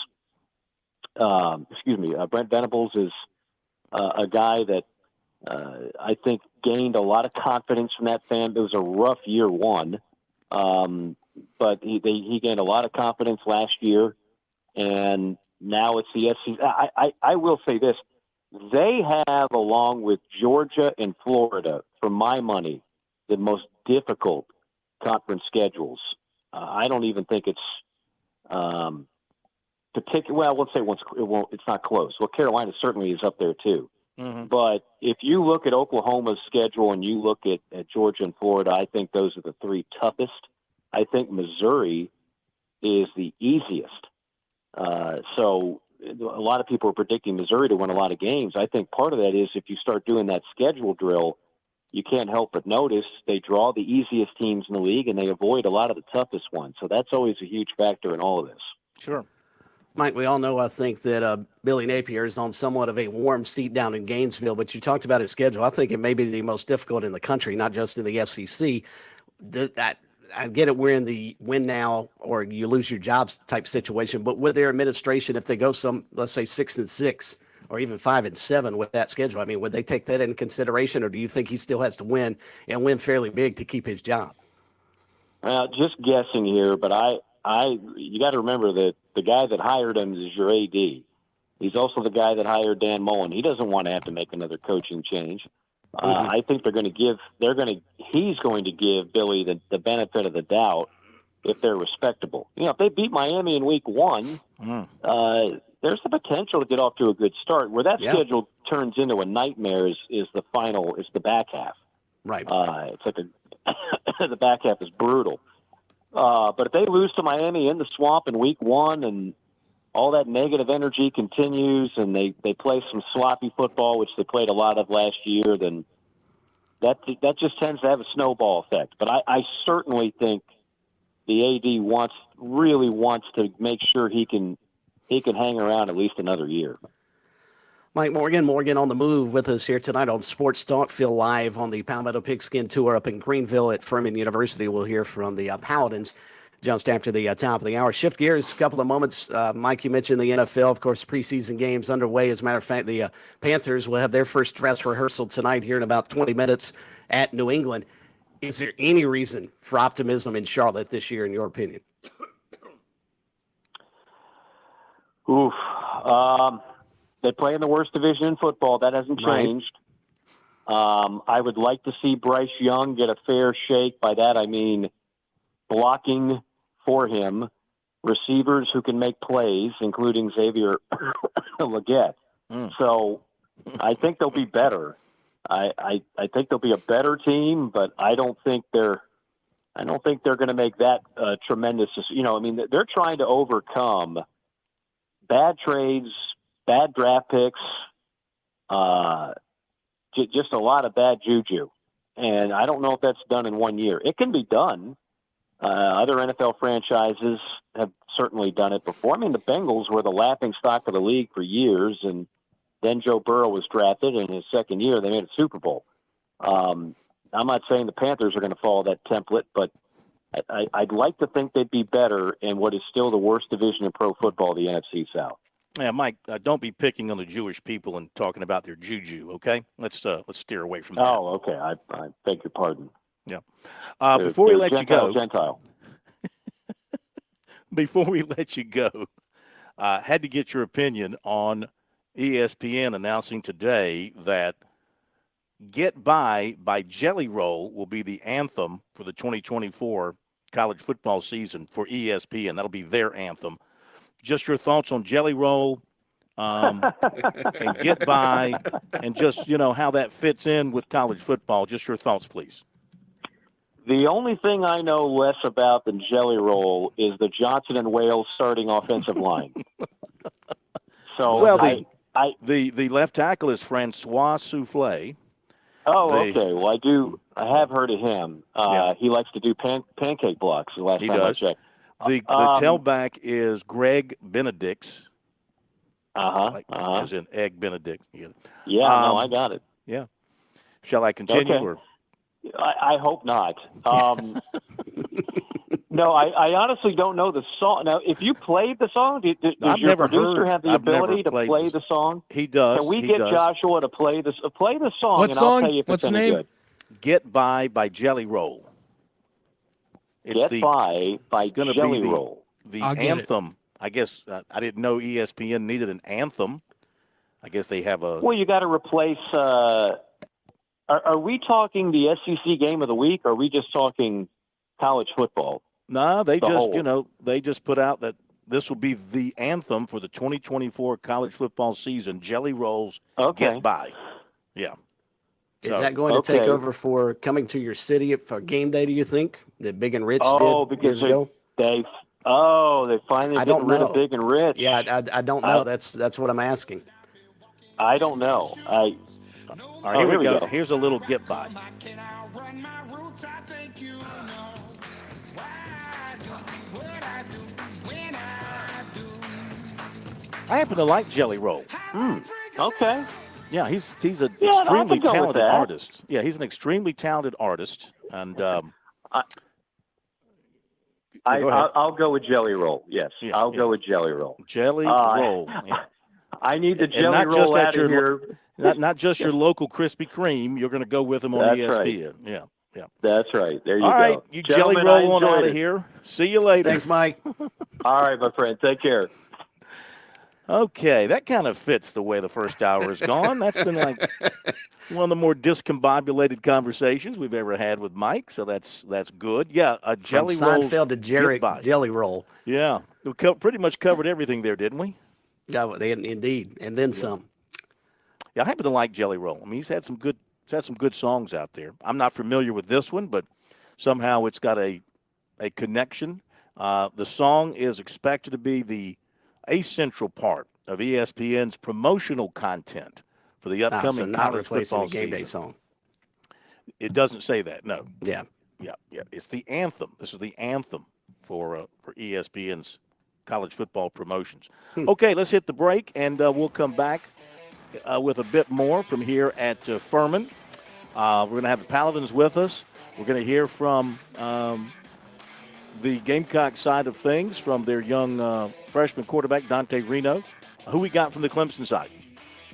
S22: Brent Venables is a guy that I think gained a lot of confidence from that fan. It was a rough year one, but he gained a lot of confidence last year, and now it's the SEC. I will say this. They have, along with Georgia and Florida, for my money, the most difficult conference schedules. I don't even think it's particular. Well, let's say it's not close. Well, Carolina certainly is up there too.
S12: Mm-hmm.
S22: But if you look at Oklahoma's schedule and you look at Georgia and Florida, I think those are the three toughest. I think Missouri is the easiest. So a lot of people are predicting Missouri to win a lot of games. I think part of that is if you start doing that schedule drill, you can't help but notice they draw the easiest teams in the league and they avoid a lot of the toughest ones. So that's always a huge factor in all of this.
S12: Sure.
S13: Mike, we all know, I think, that Billy Napier is on somewhat of a warm seat down in Gainesville, but you talked about his schedule. I think it may be the most difficult in the country, not just in the SEC. I get it, we're in the win now or you lose your jobs type situation, but with their administration, if they go let's say 6-6 or even 5-7 with that schedule, I mean, would they take that into consideration, or do you think he still has to win and win fairly big to keep his job?
S22: Just guessing here, but you got to remember that the guy that hired him is your AD. He's also the guy that hired Dan Mullen. He doesn't want to have to make another coaching change. I think he's going to give Billy the benefit of the doubt if they're respectable. You know, if they beat Miami in week 1, there's the potential to get off to a good start. Where that schedule turns into a nightmare is the back half.
S13: Right.
S22: It's like the back half is brutal. But if they lose to Miami in the swamp in week 1 and all that negative energy continues and they play some sloppy football, which they played a lot of last year, then that just tends to have a snowball effect. But I certainly think the AD really wants to make sure he can hang around at least another year.
S13: Mike Morgan on the move with us here tonight on Sports Talk. Phil live on the Palmetto Pigskin Tour up in Greenville at Furman University. We'll hear from the Paladins just after the top of the hour. Shift gears a couple of moments. Mike, you mentioned the NFL. Of course, preseason games underway. As a matter of fact, the Panthers will have their first dress rehearsal tonight here in about 20 minutes at New England. Is there any reason for optimism in Charlotte this year, in your opinion?
S22: Oof. They play in the worst division in football. That hasn't changed. Right. I would like to see Bryce Young get a fair shake. By that, I mean blocking for him, receivers who can make plays, including Xavier Legette. So I think they'll be better. I think they'll be a better team, but I don't think they're going to make that tremendous. You know, I mean, they're trying to overcome bad trades, bad draft picks, just a lot of bad juju. And I don't know if that's done in 1 year. It can be done. Other NFL franchises have certainly done it before. I mean, the Bengals were the laughing stock of the league for years, and then Joe Burrow was drafted, and in his second year they made a Super Bowl. I'm not saying the Panthers are going to follow that template, but I'd like to think they'd be better in what is still the worst division in pro football, the NFC South.
S12: Yeah, Mike, don't be picking on the Jewish people and talking about their juju, okay? Let's steer away from that.
S22: Oh, okay. I beg your pardon.
S12: Yeah. Before we let you go,
S22: Gentile.
S12: Before we let you go, had to get your opinion on ESPN announcing today that "Get By" by Jelly Roll will be the anthem for the 2024 college football season for ESPN. That'll be their anthem. Just your thoughts on Jelly Roll and Get By, and just, how that fits in with college football. Just your thoughts, please.
S22: The only thing I know less about than Jelly Roll is the Johnson and Wales starting offensive line. So
S12: the left tackle is Francois Souffle.
S22: Oh, okay. Well, I have heard of him. He likes to do pancake blocks. The last time I checked.
S12: The tailback is Greg Benedicts. As in Egg Benedict.
S22: Yeah, no, I got it.
S12: Yeah. Shall I continue?
S22: Okay.
S12: Or?
S22: I hope not. No, I honestly don't know the song. Now, if you played the song, does your producer have the ability to play the song?
S12: He does.
S22: Can we get Joshua to play the song?
S14: What
S22: and
S14: song?
S22: I'll tell you if
S14: What's
S22: it's
S14: the
S22: any
S14: name?
S22: good.
S12: Get By Jelly Roll.
S22: By Jelly Roll.
S12: The anthem. I guess I didn't know ESPN needed an anthem. I guess they have a.
S22: Well, you got to replace. Are we talking the SEC game of the week? Or are we just talking college football?
S12: No, they just put out that this will be the anthem for the 2024 college football season. Jelly Rolls. Get By. Yeah.
S13: Is that going to take over for coming to your city for game day, do you think? That Big and Rich did years ago?
S22: They finally getting rid of Big and Rich.
S13: Yeah, I don't know. That's what I'm asking.
S22: I don't know.
S12: All right, here we go. Here's a little Get By. I happen to like Jelly Roll.
S22: Okay.
S12: Yeah, he's an
S22: Yeah, I
S12: extremely
S22: could go with
S12: talented
S22: that.
S12: artist. Yeah, he's an extremely talented artist. And yeah, go ahead.
S22: I'll go with Jelly Roll. Yes, I'll go with Jelly Roll.
S12: Jelly Roll. Yeah.
S22: I need the
S12: And
S22: Jelly
S12: not
S22: Roll
S12: just at
S22: out
S12: your
S22: of here.
S12: not just your local Krispy Kreme. You're going to go with him on
S22: That's
S12: ESPN.
S22: right.
S12: Yeah. Yeah.
S22: That's right. There you
S12: All
S22: go.
S12: right, you
S22: Gentlemen,
S12: Jelly Roll
S22: I
S12: on
S22: enjoyed
S12: out of
S22: it.
S12: here. See you later.
S13: Thanks, Mike.
S22: All right, my friend. Take care.
S12: Okay, that kind of fits the way the first hour has gone. That's been like one of the more discombobulated conversations we've ever had with Mike, so that's good. Yeah, a Jelly Roll.
S13: From Seinfeld to Jelly Roll.
S12: Yeah, we pretty much covered everything there, didn't we?
S13: Yeah, indeed, and then some.
S12: Yeah, I happen to like Jelly Roll. I mean, he's had some good songs out there. I'm not familiar with this one, but somehow it's got a connection. The song is expected to be a central part of ESPN's promotional content for the upcoming
S13: so not
S12: college
S13: replacing
S12: football
S13: the game
S12: season.
S13: day song.
S12: It doesn't say that. No.
S13: Yeah.
S12: Yeah. It's the anthem. This is the anthem for ESPN's college football promotions. Okay, let's hit the break, and we'll come back with a bit more from here at Furman. We're going to have the Paladins with us. We're going to hear from the Gamecock side of things from their young freshman quarterback, Dante Reno. Who we got from the Clemson side?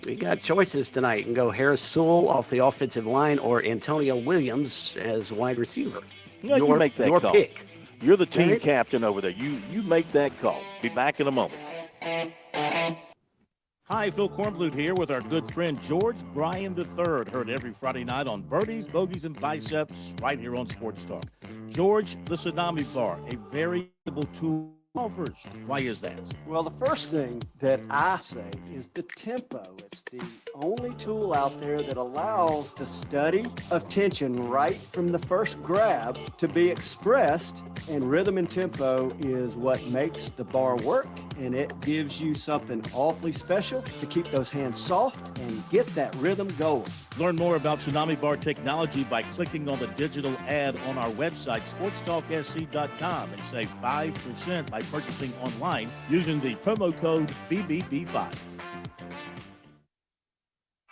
S13: We got choices tonight. You can go Harris Sewell off the offensive line or Antonio Williams as wide receiver.
S12: Yeah, you make that
S13: your
S12: call.
S13: pick.
S12: You're the team
S13: Right?
S12: captain over there. You make that call. Be back in a moment. Hi, Phil Kornblut here with our good friend George Bryan III. Heard every Friday night on Birdies, Bogeys, and Biceps right here on Sports Talk. George, the Tsunami Bar, a very valuable tool offers. Why is that?
S2: Well, the first thing that I say is the tempo. It's the only tool out there that allows the study of tension right from the first grab to be expressed, and rhythm and tempo is what makes the bar work, and it gives you something awfully special to keep those hands soft and get that rhythm going.
S12: Learn more about Tsunami Bar technology by clicking on the digital ad on our website, SportsTalkSC.com, and save 5% by purchasing online using the promo code BBB5.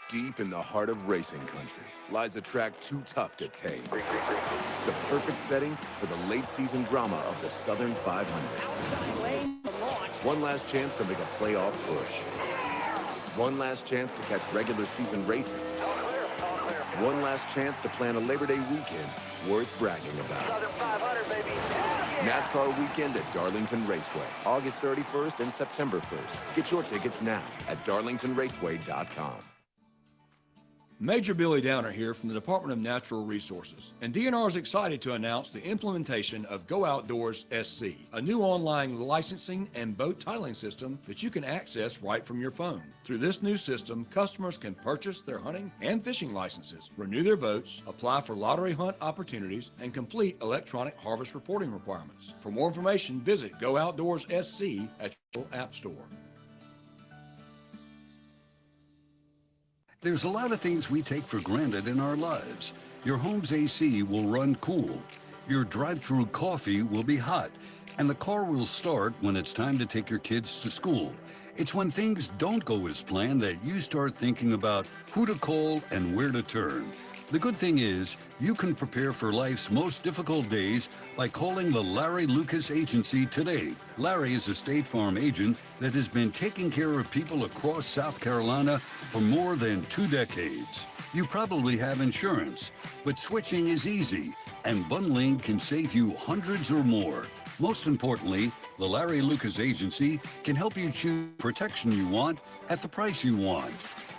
S3: Deep in the heart of racing country lies a track too tough to tame. The perfect setting for the late season drama of the Southern 500. One last chance to make a playoff push. One last chance to catch regular season racing. One last chance to plan a Labor Day weekend worth bragging about. NASCAR weekend at Darlington Raceway, August 31st and September 1st. Get your tickets now at darlingtonraceway.com.
S23: Major Billy Downer here from the Department of Natural Resources, and DNR is excited to announce the implementation of Go Outdoors SC, a new online licensing and boat titling system that you can access right from your phone. Through this new system, customers can purchase their hunting and fishing licenses, renew their boats, apply for lottery hunt opportunities, and complete electronic harvest reporting requirements. For more information, visit Go Outdoors SC at your App Store.
S24: There's a lot of things we take for granted in our lives. Your home's AC will run cool. Your drive-through coffee will be hot. And the car will start when it's time to take your kids to school. It's when things don't go as planned that you start thinking about who to call and where to turn. The good thing is, you can prepare for life's most difficult days by calling the Larry Lucas Agency today. Larry is a State Farm agent that has been taking care of people across South Carolina for more than 2 decades. You probably have insurance, but switching is easy, and bundling can save you hundreds or more. Most importantly, the Larry Lucas Agency can help you choose protection you want at the price you want.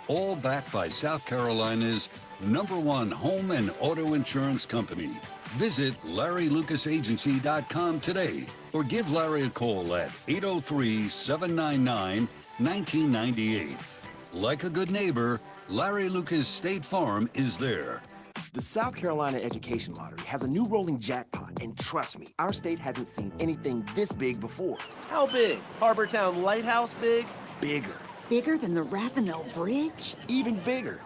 S24: All backed by South Carolina's #1 home and auto insurance company. Visit LarryLucasAgency.com today or give Larry a call at 803-799-1998. Like a good neighbor, Larry Lucas State Farm is there.
S25: The South Carolina Education Lottery has a new rolling jackpot, and trust me, our state hasn't seen anything this big before.
S26: How big? Harbortown Lighthouse big?
S25: Bigger.
S27: Bigger than the Ravenel Bridge?
S25: Even bigger.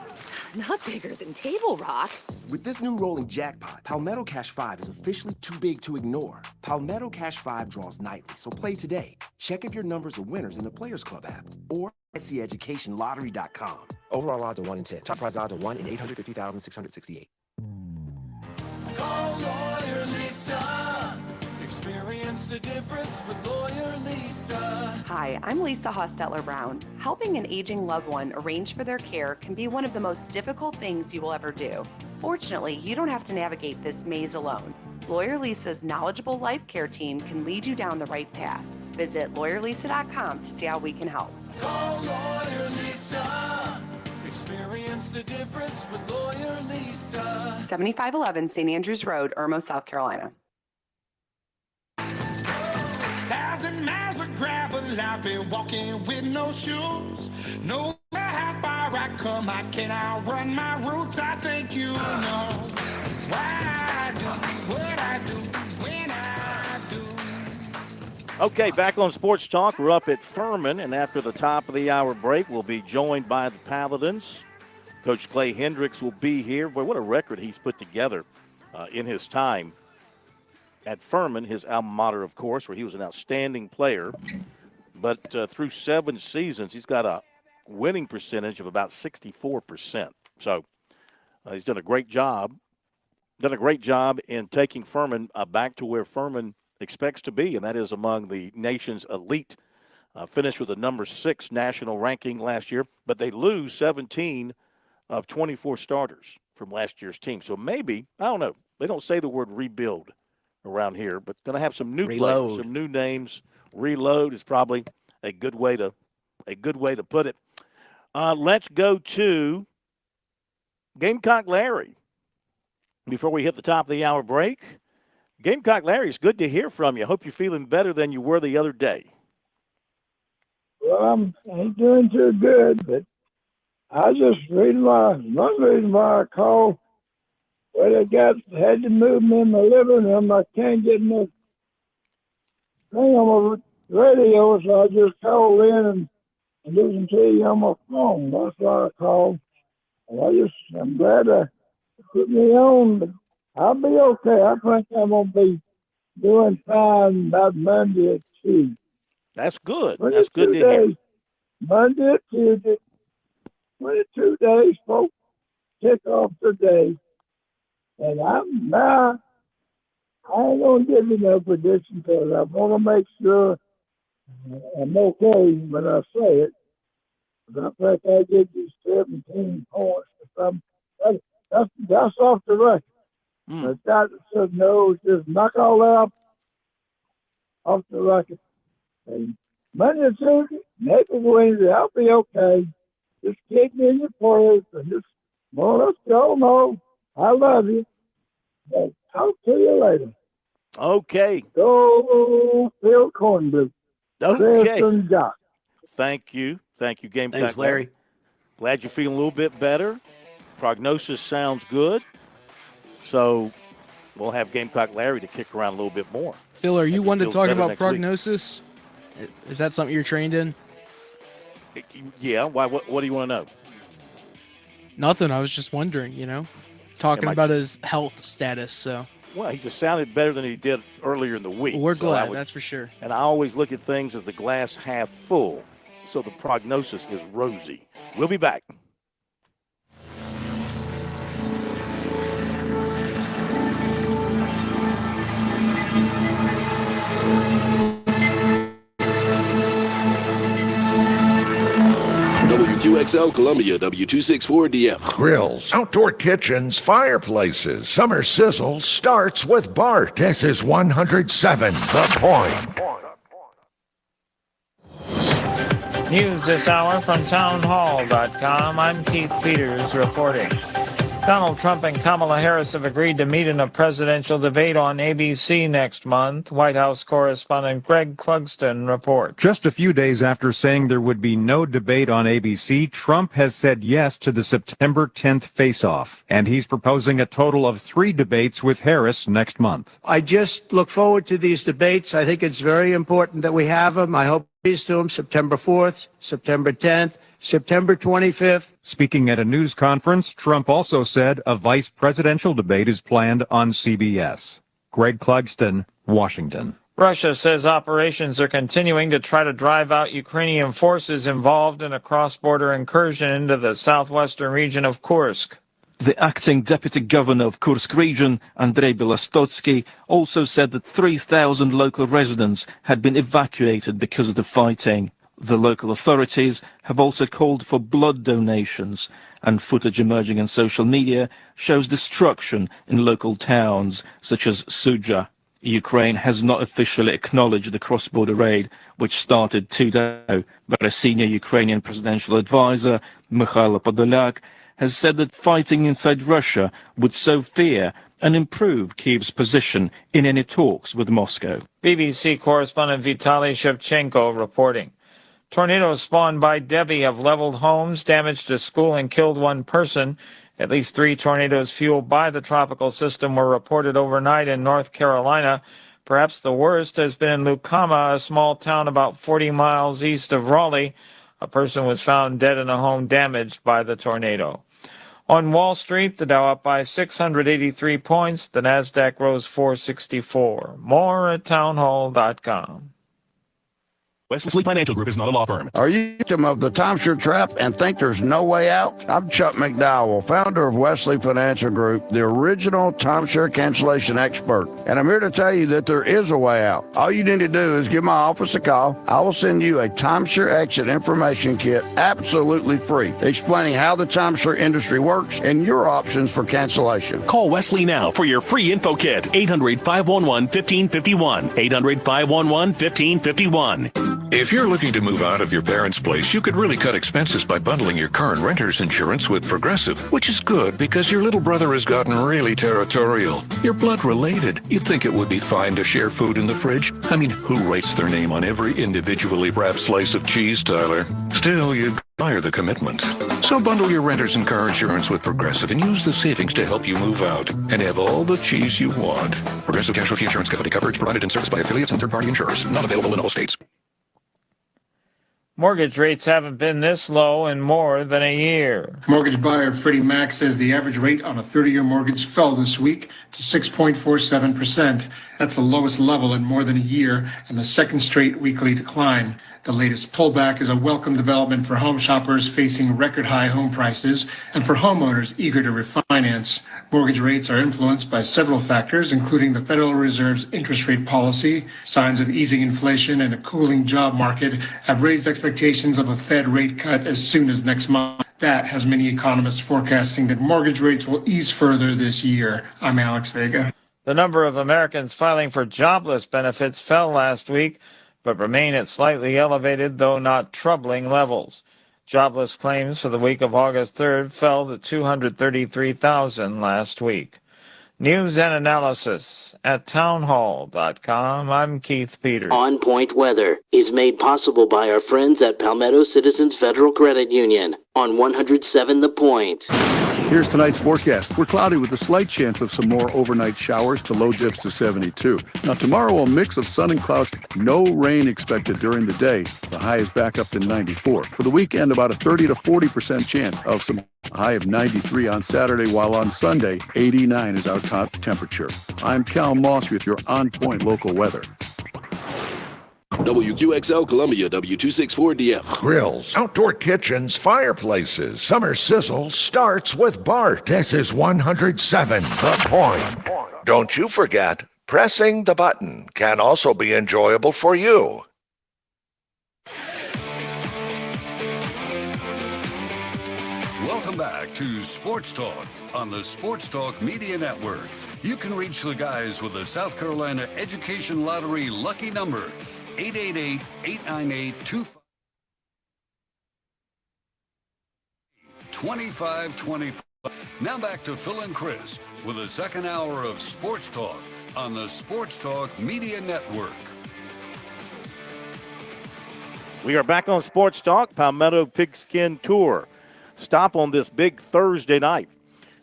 S4: not bigger than Table Rock.
S25: With this new rolling jackpot, Palmetto Cash 5 is officially too big to ignore. Palmetto Cash 5 draws nightly, so play today. Check if your numbers are winners in the Players Club app or SCEducationLottery.com. Overall odds are 1 in 10. Top prize odds are 1 in 850,668.
S6: Call Lawyer Lisa. Experience the difference with Lawyer Lisa.
S7: Hi, I'm Lisa Hostetler Brown. Helping an aging loved one arrange for their care can be one of the most difficult things you will ever do. Fortunately, you don't have to navigate this maze alone. Lawyer Lisa's knowledgeable life care team can lead you down the right path. Visit lawyerlisa.com to see how we can help.
S6: Call Lawyer Lisa. Experience the difference with Lawyer Lisa.
S7: 7511 St. Andrews Road, Irmo, South Carolina.
S6: 1,000 miles of gravel, I've been walking with no shoes. No matter how far I come, I can't outrun my roots. I think you know why I do what I do when I do.
S12: Okay, back on Sports Talk. We're up at Furman, and after the top of the hour break, we'll be joined by the Paladins. Coach Clay Hendricks will be here. Boy, what a record he's put together in his time at Furman, his alma mater, of course, where he was an outstanding player. But through 7 seasons, he's got a winning percentage of about 64%. So he's done a great job. Done a great job in taking Furman back to where Furman expects to be, and that is among the nation's elite. Finished with a number 6 national ranking last year, but they lose 17 of 24 starters from last year's team. So maybe, I don't know, they don't say the word rebuild around here, but going to have some new players, some new names. Reload is probably a good way to put it. Let's go to Gamecock Larry before we hit the top of the hour break. Gamecock Larry, it's good to hear from you. I hope you're feeling better than you were the other day.
S8: Well, I ain't doing too good, but I just one reason why I called. Well, had to move me in my living room. I can't get no thing on my radio, so I just called in and listen to you on my phone. That's why I called. And I'm glad to put me on, but I'll be okay. I think I'm going to be doing fine about Monday at 2.
S12: That's good. That's good to hear.
S8: Monday at Tuesday, 22 days, folks, kick off today. And I ain't going to give you no prediction because I want to make sure I'm okay when I say it. But I think I get you 17 points or something. That's off the record. The doctor said, no, just knock all that off the record. And Monday and Tuesday, next Wednesday, I'll be okay. Just keep me in your prayers and just, well, let's go. No, I love you. But talk to you later.
S12: Okay.
S8: Go Phil Cornbrew.
S12: Okay. Thank you. Thank you, Gamecock.
S13: Thanks, Larry.
S12: Glad you're feeling a little bit better. Prognosis sounds good. So we'll have Gamecock Larry to kick around a little bit more.
S14: Phil, are you one to talk about prognosis? Is that something you're trained in?
S12: Yeah. Why? What do you want to know?
S14: Nothing. I was just wondering, talking about his health status. So.
S12: Well, he just sounded better than he did earlier in the week.
S14: Well, we're glad, that's for sure.
S12: And I always look at things as the glass half full, so the prognosis is rosy. We'll be back.
S10: WQXL Columbia, W264DF.
S11: Grills, outdoor kitchens, fireplaces. Summer sizzle starts with Bart. This is 107 The Point.
S1: News this hour from townhall.com. I'm Keith Peters reporting. Donald Trump and Kamala Harris have agreed to meet in a presidential debate on ABC next month. White House correspondent Greg Clugston reports.
S27: Just a few days after saying there would be no debate on ABC, Trump has said yes to the September 10th face-off, and he's proposing a total of 3 debates with Harris next month.
S28: I just look forward to these debates. I think it's very important that we have them. I hope he's to them September 4th, September 10th, September 25th.
S27: Speaking at a news conference, Trump also said a vice presidential debate is planned on CBS. Greg Clugston, Washington.
S1: Russia says operations are continuing to try to drive out Ukrainian forces involved in a cross-border incursion into the southwestern region of Kursk.
S5: The acting deputy governor of Kursk region, Andrei Belostotsky, also said that 3,000 local residents had been evacuated because of the fighting. The local authorities have also called for blood donations, and footage emerging on social media shows destruction in local towns such as Suja. Ukraine has not officially acknowledged the cross-border raid, which started 2 days ago, but a senior Ukrainian presidential advisor, Mikhailo Podolyak, has said that fighting inside Russia would sow fear and improve Kyiv's position in any talks with Moscow.
S1: BBC correspondent Vitaly Shevchenko reporting. Tornadoes spawned by Debbie have leveled homes, damaged a school, and killed one person. At least 3 tornadoes fueled by the tropical system were reported overnight in North Carolina. Perhaps the worst has been in Lucama, a small town about 40 miles east of Raleigh. A person was found dead in a home damaged by the tornado. On Wall Street, the Dow up by 683 points. The Nasdaq rose 464. More at townhall.com.
S9: Wesley Financial Group is not a law firm.
S15: Are you victim of the timeshare trap and think there's no way out? I'm Chuck McDowell, founder of Wesley Financial Group, the original timeshare cancellation expert. And I'm here to tell you that there is a way out. All you need to do is give my office a call. I will send you a timeshare exit information kit absolutely free, explaining how the timeshare industry works and your options for cancellation.
S9: Call Wesley now for your free info kit. 800-511-1551. 800-511-1551.
S16: If you're looking to move out of your parents' place, you could really cut expenses by bundling your current renter's insurance with Progressive, which is good because your little brother has gotten really territorial. You're blood related. You'd think it would be fine to share food in the fridge. I mean, who writes their name on every individually wrapped slice of cheese, Tyler? Still, you admire the commitment. So bundle your renter's and car insurance with Progressive and use the savings to help you move out and have all the cheese you want. Progressive Casualty Insurance Company. Coverage provided and serviced by affiliates and third-party insurers. Not available in all states.
S1: Mortgage rates haven't been this low in more than a year.
S17: Mortgage buyer Freddie Mac says the average rate on a 30-year mortgage fell this week to 6.47%. That's the lowest level in more than a year and the second straight weekly decline. The latest pullback is a welcome development for home shoppers facing record-high home prices and for homeowners eager to refinance. Mortgage rates are influenced by several factors, including the Federal Reserve's interest rate policy. Signs of easing inflation and a cooling job market have raised expectations of a Fed rate cut as soon as next month. That has many economists forecasting that mortgage rates will ease further this year. I'm Alex Vega.
S1: The number of Americans filing for jobless benefits fell last week, but remain at slightly elevated, though not troubling levels. Jobless claims for the week of August 3rd fell to 233,000 last week. News and analysis at townhall.com. I'm Keith Peters.
S18: On Point Weather is made possible by our friends at Palmetto Citizens Federal Credit Union on 107 The Point.
S19: Here's tonight's forecast. We're cloudy with a slight chance of some more overnight showers. The low dips to 72. Now tomorrow, a mix of sun and clouds. No rain expected during the day. The high is back up to 94. For the weekend, about a 30 to 40% chance of some high of 93 on Saturday, while on Sunday, 89 is our top temperature. I'm Cal Moss with your On Point local weather.
S10: WQXL Columbia, W264DF.
S11: Grills, outdoor kitchens, fireplaces. Summer sizzle starts with Bart. This is 107 The Point. Don't you forget, pressing the button can also be enjoyable for you.
S24: Welcome back to Sports Talk on the Sports Talk Media Network. You can reach the guys with the South Carolina Education Lottery lucky number, 888-898-2525. Now back to Phil and Chris with the second hour of Sports Talk on the Sports Talk Media Network.
S12: We are back on Sports Talk, Palmetto Pigskin Tour. Stop on this big Thursday night.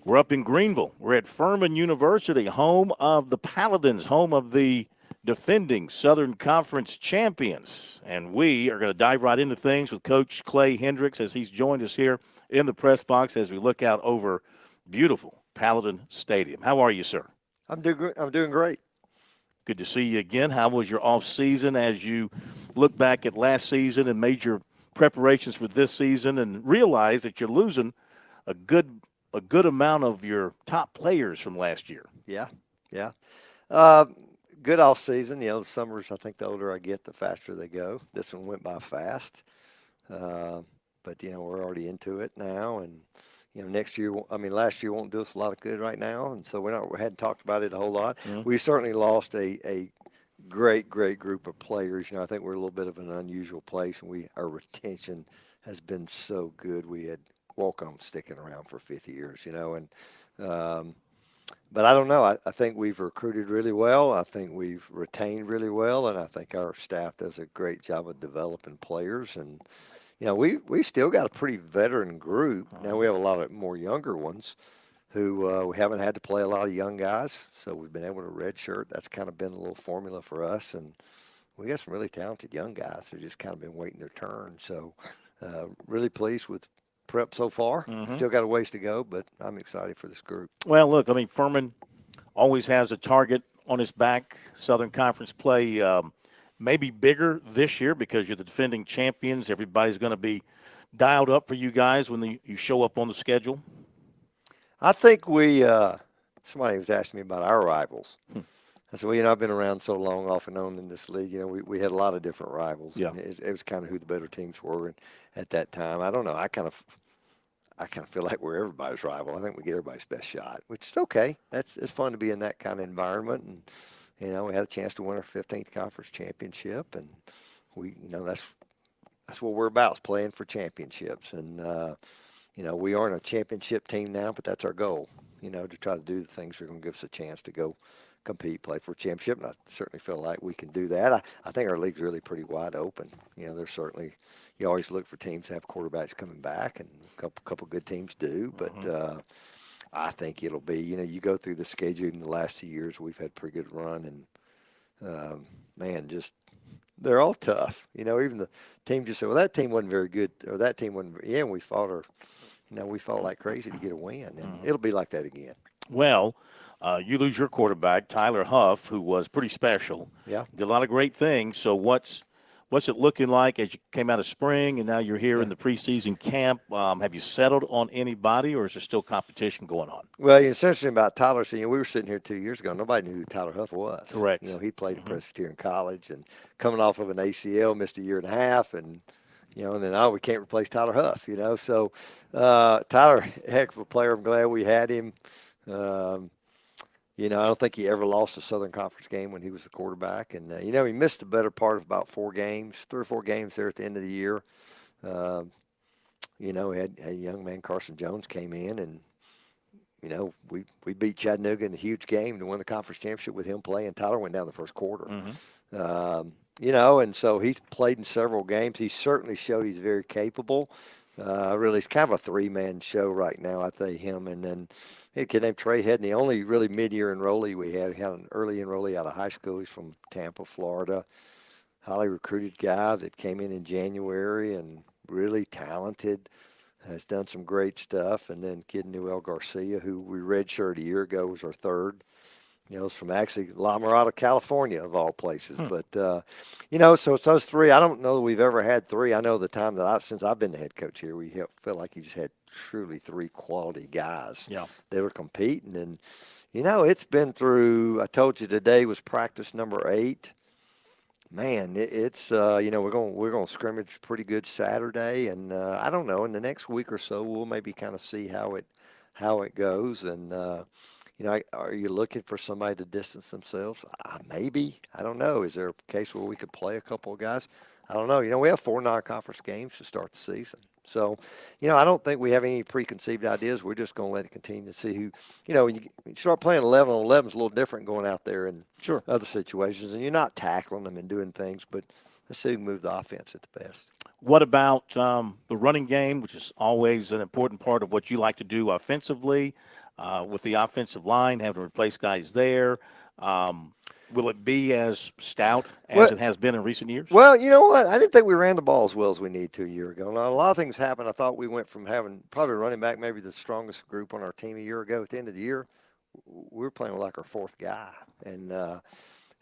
S12: We're up in Greenville. We're at Furman University, home of the Paladins, home of the defending Southern Conference champions. And we are going to dive right into things with Coach Clay Hendricks as he's joined us here in the press box as we look out over beautiful Paladin Stadium. How are you, sir?
S2: I'm doing great.
S12: Good to see you again. How was your off season as you look back at last season and made your preparations for this season and realize that you're losing a good amount of your top players from last year?
S2: Yeah. Good off season. The summers, I think the older I get, the faster they go. This one went by fast. But we're already into it now, and next year, last year won't do us a lot of good right now, and so we hadn't talked about it a whole lot.
S12: Mm-hmm.
S2: We certainly lost a great group of players. I think we're a little bit of an unusual place, and our retention has been so good. We had walk-ons sticking around for 50 years, but I don't know. I think we've recruited really well. I think we've retained really well, and I think our staff does a great job of developing players. And we still got a pretty veteran group. Now we have a lot of more younger ones who we haven't had to play a lot of young guys, so we've been able to redshirt. That's kind of been a little formula for us, and we got some really talented young guys who just kind of been waiting their turn. So really pleased with prep so far.
S12: Mm-hmm.
S2: Still got a ways to go, but I'm excited for this group.
S12: Well, look, Furman always has a target on his back. Southern Conference play maybe bigger this year because you're the defending champions. Everybody's going to be dialed up for you guys when you show up on the schedule.
S2: I think somebody was asking me about our rivals. I said, well, I've been around so long off and on in this league. We had a lot of different rivals.
S12: Yeah.
S2: And it was kind of who the better teams were at that time. I don't know. I kind of feel like we're everybody's rival. I think we get everybody's best shot, which is okay. It's fun to be in that kind of environment. And, we had a chance to win our 15th conference championship. And that's what we're about, is playing for championships. And, we aren't a championship team now, but that's our goal, to try to do the things that are going to give us a chance to go compete, play for a championship, and I certainly feel like we can do that. I think our league's really pretty wide open. There's certainly, you always look for teams to have quarterbacks coming back, and a couple good teams do, but I think it'll be, you go through the schedule in the last 2 years, we've had a pretty good run, and they're all tough. Even the team just said, well, that team wasn't very good, or that team wasn't, and we fought we fought like crazy to get a win, and it'll be like that again.
S12: Well, you lose your quarterback, Tyler Huff, who was pretty special.
S2: Yeah.
S12: Did a lot of great things. So what's it looking like as you came out of spring and now you're here in the preseason camp? Have you settled on anybody, or is there still competition going on?
S2: Well, it's interesting about Tyler. So, we were sitting here 2 years ago. Nobody knew who Tyler Huff was.
S12: Correct.
S2: He played at Presbyterian College and coming off of an ACL, missed a year and a half, and and then, we can't replace Tyler Huff, So Tyler, heck of a player. I'm glad we had him. I don't think he ever lost a Southern Conference game when he was the quarterback. And, he missed the better part of about 3 or 4 games there at the end of the year. We had a young man, Carson Jones, came in, and, we beat Chattanooga in a huge game to win the conference championship with him playing. Tyler went down the first quarter. And so he's played in several games. He certainly showed he's very capable. Really, it's kind of a 3-man show right now, I think, him. And then a kid named Trey Hedney, the only really mid-year enrollee we had. We had an early enrollee out of high school. He's from Tampa, Florida. Highly recruited guy that came in January and really talented. Has done some great stuff. And then kid Newell Garcia, who we redshirted a year ago, was our third. It's from actually La Mirada, California, of all places. But, so it's those 3. I don't know that we've ever had 3. I know the time that since I've been the head coach here, we feel like you just had truly 3 quality guys that were competing. And, it's been through, I told you today was practice number 8. Man, it's we're going to scrimmage pretty good Saturday. And I don't know, in the next week or so, we'll maybe kind of see how it goes. And, are you looking for somebody to distance themselves? Maybe. I don't know. Is there a case where we could play a couple of guys? I don't know. We have 4 non-conference games to start the season. So, I don't think we have any preconceived ideas. We're just going to let it continue to see who, when you start playing 11 on 11 is a little different going out there in other situations. And you're not tackling them and doing things, but let's see who can move the offense at the best.
S12: What about the running game, which is always an important part of what you like to do offensively? With the offensive line, having to replace guys there. Will it be as stout as
S2: Well-
S12: it has been in recent years?
S2: Well, you know what? I didn't think we ran the ball as well as we need to a year ago. Now, a lot of things happened. I thought we went from having probably running back, maybe the strongest group on our team a year ago. At the end of the year, we were playing with like our fourth guy and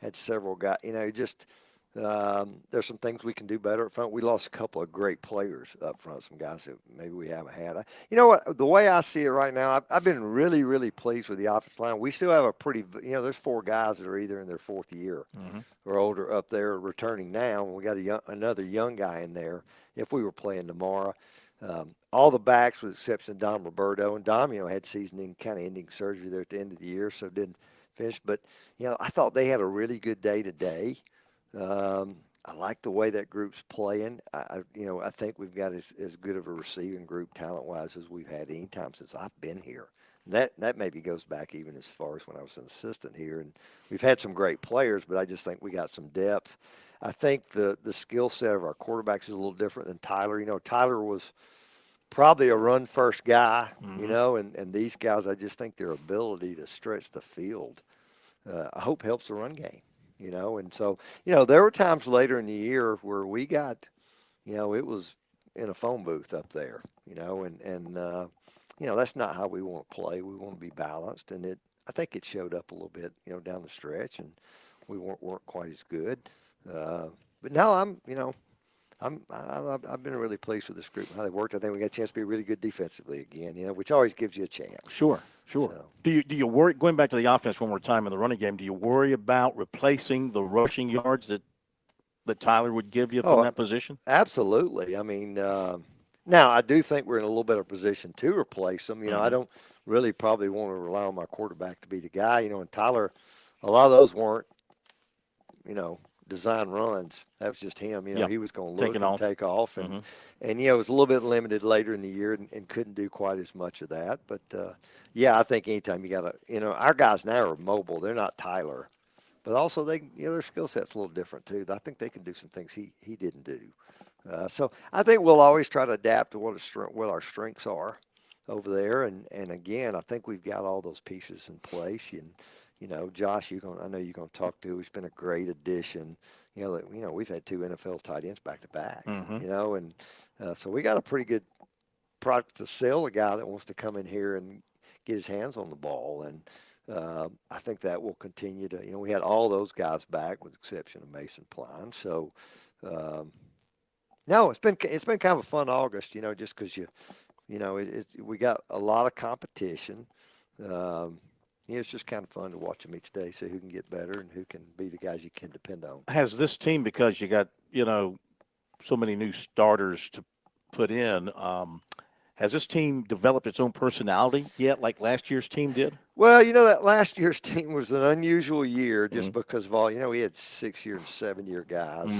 S2: had several guys. You know, just there's some things we can do better up front. We lost a couple of great players up front, some guys that maybe we haven't had. You know what? The way I see it right now, I've been really, really pleased with the offensive line. We still have a pretty, you know, there's 4 guys that are either in their 4th year or older up there returning now. And we got another young guy in there if we were playing tomorrow. All the backs, with the exception of Dom Roberto, and Dom, you know, had season-ending surgery there at the end of the year, so didn't finish. But, you know, I thought they had a really good day today. I like the way that group's playing. You know, I think we've got as good of a receiving group talent-wise as we've had any time since I've been here. And that maybe goes back even as far as when I was an assistant here. And we've had some great players, but I just think we got some depth. I think the skill set of our quarterbacks is a little different than Tyler. You know, Tyler was probably a run-first guy, you know, and these guys, I just think their ability to stretch the field, I hope helps the run game. You know, and so, you know, there were times later in the year where we got, you know, it was in a phone booth up there, you know, and you know, that's not how we want to play. We want to be balanced, and I think it showed up a little bit, you know, down the stretch, and we weren't quite as good. But now I've been really pleased with this group and how they worked. I think we got a chance to be really good defensively again, you know, which always gives you a chance.
S12: Sure.
S2: So.
S12: Do you worry, going back to the offense one more time in the running game, do you worry about replacing the rushing yards that Tyler would give you from that position?
S2: Absolutely. I mean, now I do think we're in a little better position to replace them. You know, I don't really probably want to rely on my quarterback to be the guy, you know, and Tyler, a lot of those weren't, you know, design runs. That was just him. You know, he was going to look and take off. And, you know, it was a little bit limited later in the year and couldn't do quite as much of that. But, yeah, I think anytime you got to, you know, our guys now are mobile. They're not Tyler. But also, you know, their skill set's a little different, too. I think they can do some things he didn't do. So I think we'll always try to adapt to what our strengths are over there. And again, I think we've got all those pieces in place. And, you know, Josh, I know you're going to talk to. He's been a great addition. You know, we've had 2 NFL tight ends back to back. You know, and so we got a pretty good product to sell. A guy that wants to come in here and get his hands on the ball, and I think that will continue to. You know, we had all those guys back with the exception of Mason Pline. So, no, it's been kind of a fun August. You know, just because you know, we got a lot of competition. Yeah, it's just kind of fun to watch them each day, see who can get better and who can be the guys you can depend on.
S12: Has this team, because you got, you know, so many new starters to put in, has this team developed its own personality yet, like last year's team did?
S2: Well, you know, that last year's team was an unusual year just because of all, you know, we had 6-year and 7-year guys.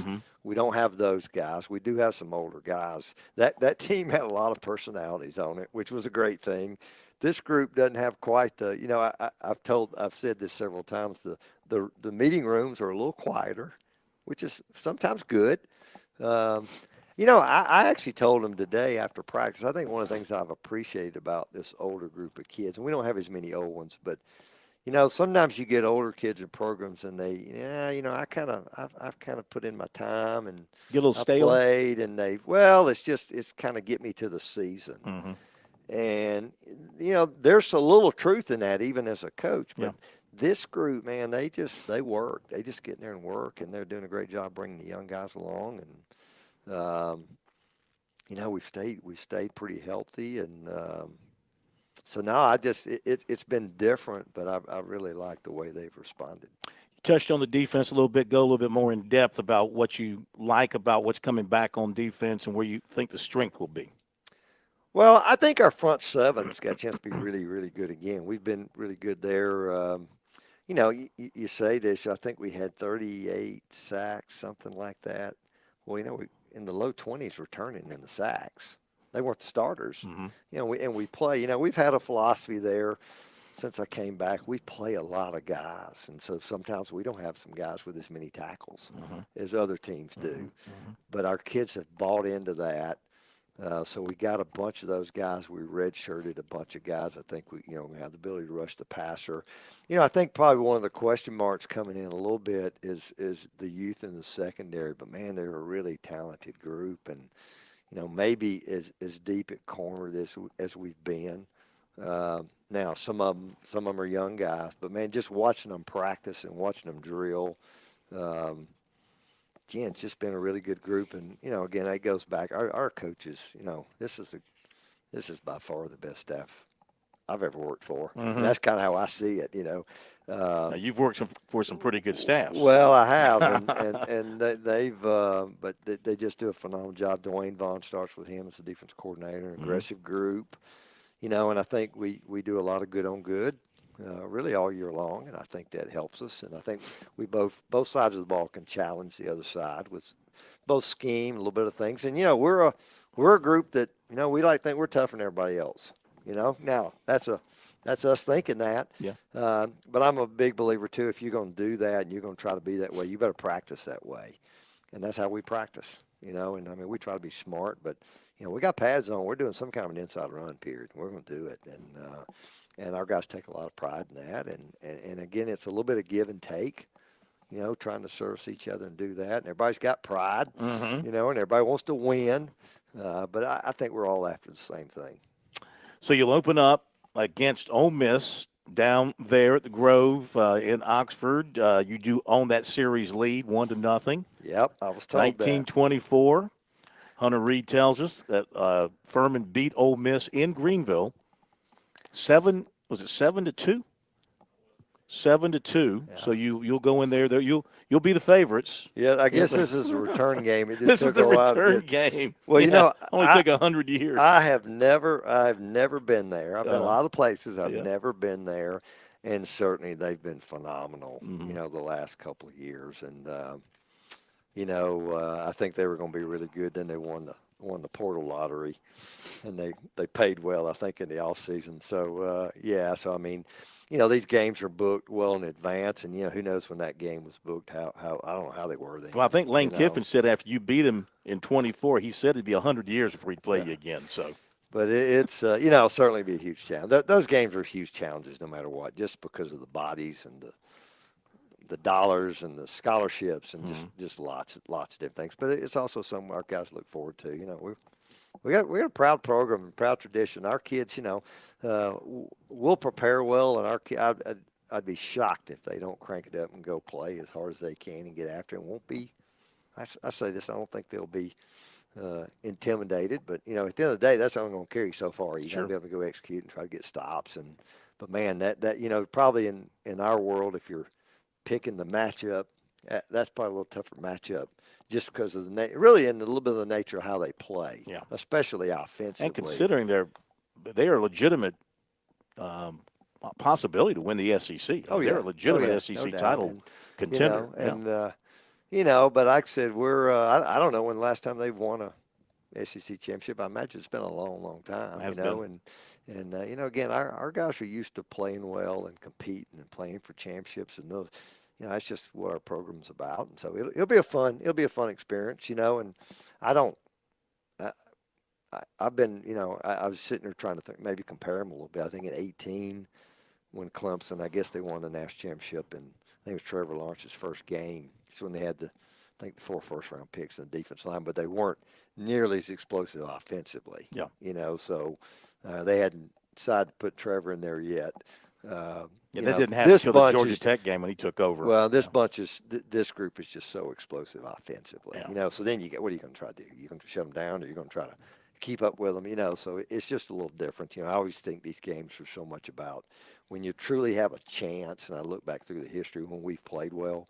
S2: We don't have those guys. We do have some older guys. That team had a lot of personalities on it, which was a great thing. This group doesn't have quite the, you know, I've said this several times, the meeting rooms are a little quieter, which is sometimes good. You know, I actually told them today after practice, I think one of the things I've appreciated about this older group of kids, and we don't have as many old ones, but, you know, sometimes you get older kids in programs and you know, I've kind of put in my time and
S12: get a little stale.
S2: Played and it's kind of get me to the season. And, you know, there's a little truth in that even as a coach, but this group, man, they work. They just get in there and work, and they're doing a great job bringing the young guys along. And, you know, we stayed pretty healthy. And so now it's been different, but I really like the way they've responded.
S12: You touched on the defense a little bit, go a little bit more in depth about what you like about what's coming back on defense and where you think the strength will be.
S2: Well, I think our front seven's got a chance to be really, really good again. We've been really good there. You know, you say this, I think we had 38 sacks, something like that. Well, you know, we in the low 20s returning in the sacks. They weren't the starters. You know, we play, you know, we've had a philosophy there since I came back. We play a lot of guys, and so sometimes we don't have some guys with as many tackles as other teams do. But our kids have bought into that. So we got a bunch of those guys. We redshirted a bunch of guys. I think we have the ability to rush the passer. I think probably one of the question marks coming in a little bit is the youth in the secondary. But man, they're a really talented group, and maybe as deep at corner as we've been. Now some of them are young guys, but man, just watching them practice and watching them drill. Again, it's just been a really good group, and again, that goes back. Our coaches, this is by far the best staff I've ever worked for.
S12: Mm-hmm.
S2: And that's kind of how I see it.
S12: Now you've worked for some pretty good staffs.
S2: Well, I have, and they've but they just do a phenomenal job. Dwayne Vaughn starts with him as the defense coordinator, an aggressive group. And I think we do a lot of good on good. Really all year long, and I think that helps us. And I think we both sides of the ball can challenge the other side with both scheme, a little bit of things. And we're a group that we like to think we're tougher than everybody else. Now that's us thinking that.
S12: Yeah.
S2: But I'm a big believer too. If you're going to do that and you're going to try to be that way, you better practice that way, and that's how we practice. And I mean we try to be smart, but we got pads on. We're doing some kind of an inside run period. We're going to do it, and our guys take a lot of pride in that. And again, it's a little bit of give and take, trying to service each other and do that. And everybody's got pride, and everybody wants to win. But I think we're all after the same thing.
S12: So you'll open up against Ole Miss down there at the Grove in Oxford. You do own that series lead 1-0.
S2: Yep, I was told
S12: 19-24. Hunter Reed tells us that Furman beat Ole Miss in Greenville. 7-2? 7-2. Yeah. So you'll go in there. You'll be the favorites.
S2: Yeah, I guess this is a return game. It just
S12: this
S2: took
S12: is the
S2: a while
S12: return game.
S2: Well,
S12: only took 100 years.
S2: I've never been there. I've been a lot of places. I've
S12: Yeah.
S2: never been there, and certainly they've been phenomenal. The last couple of years, and I think they were going to be really good. Then they won the portal lottery, and they paid well, I think, in the off season. So so I mean, these games are booked well in advance, and who knows when that game was booked? How I don't know how they were then.
S12: Well, I think Lane Kiffin said after you beat him in 24, he said it'd be 100 years before he'd play you again. So,
S2: but it's certainly be a huge challenge. Those games are huge challenges, no matter what, just because of the bodies and the dollars and the scholarships and just lots of different things. But it's also something our guys look forward to. We got a proud program, proud tradition. Our kids, we'll prepare well, and I'd be shocked if they don't crank it up and go play as hard as they can and get after it. It won't be. I say this. I don't think they'll be intimidated, but at the end of the day, that's only going to carry so far. You got to be able to go execute and try to get stops. But man, that probably in our world, if you're picking the matchup, that's probably a little tougher matchup just because of really in a little bit of the nature of how they play, especially offensively.
S12: And considering they are a legitimate possibility to win the SEC. They're a legitimate SEC title contender.
S2: But like I said, we're I don't know when the last time they've won a SEC championship. I imagine it's been a long, long time. And again, our guys are used to playing well and competing and playing for championships, and those. That's just what our program's about, and so it'll be a fun experience, and I've been, I was sitting there trying to think, maybe compare them a little bit. I think in 18, when Clemson, I guess they won the national championship, and I think it was Trevor Lawrence's first game. It's when they had the 4 first-round picks in the defense line, but they weren't nearly as explosive offensively.
S12: Yeah.
S2: So they hadn't decided to put Trevor in there yet.
S12: That didn't happen until the Georgia Tech game when he took over.
S2: Well, this group is just so explosive offensively. So then what are you going to try to do? You're going to shut them down, or you're going to try to keep up with them? So it's just a little different. I always think these games are so much about when you truly have a chance. And I look back through the history when we've played well,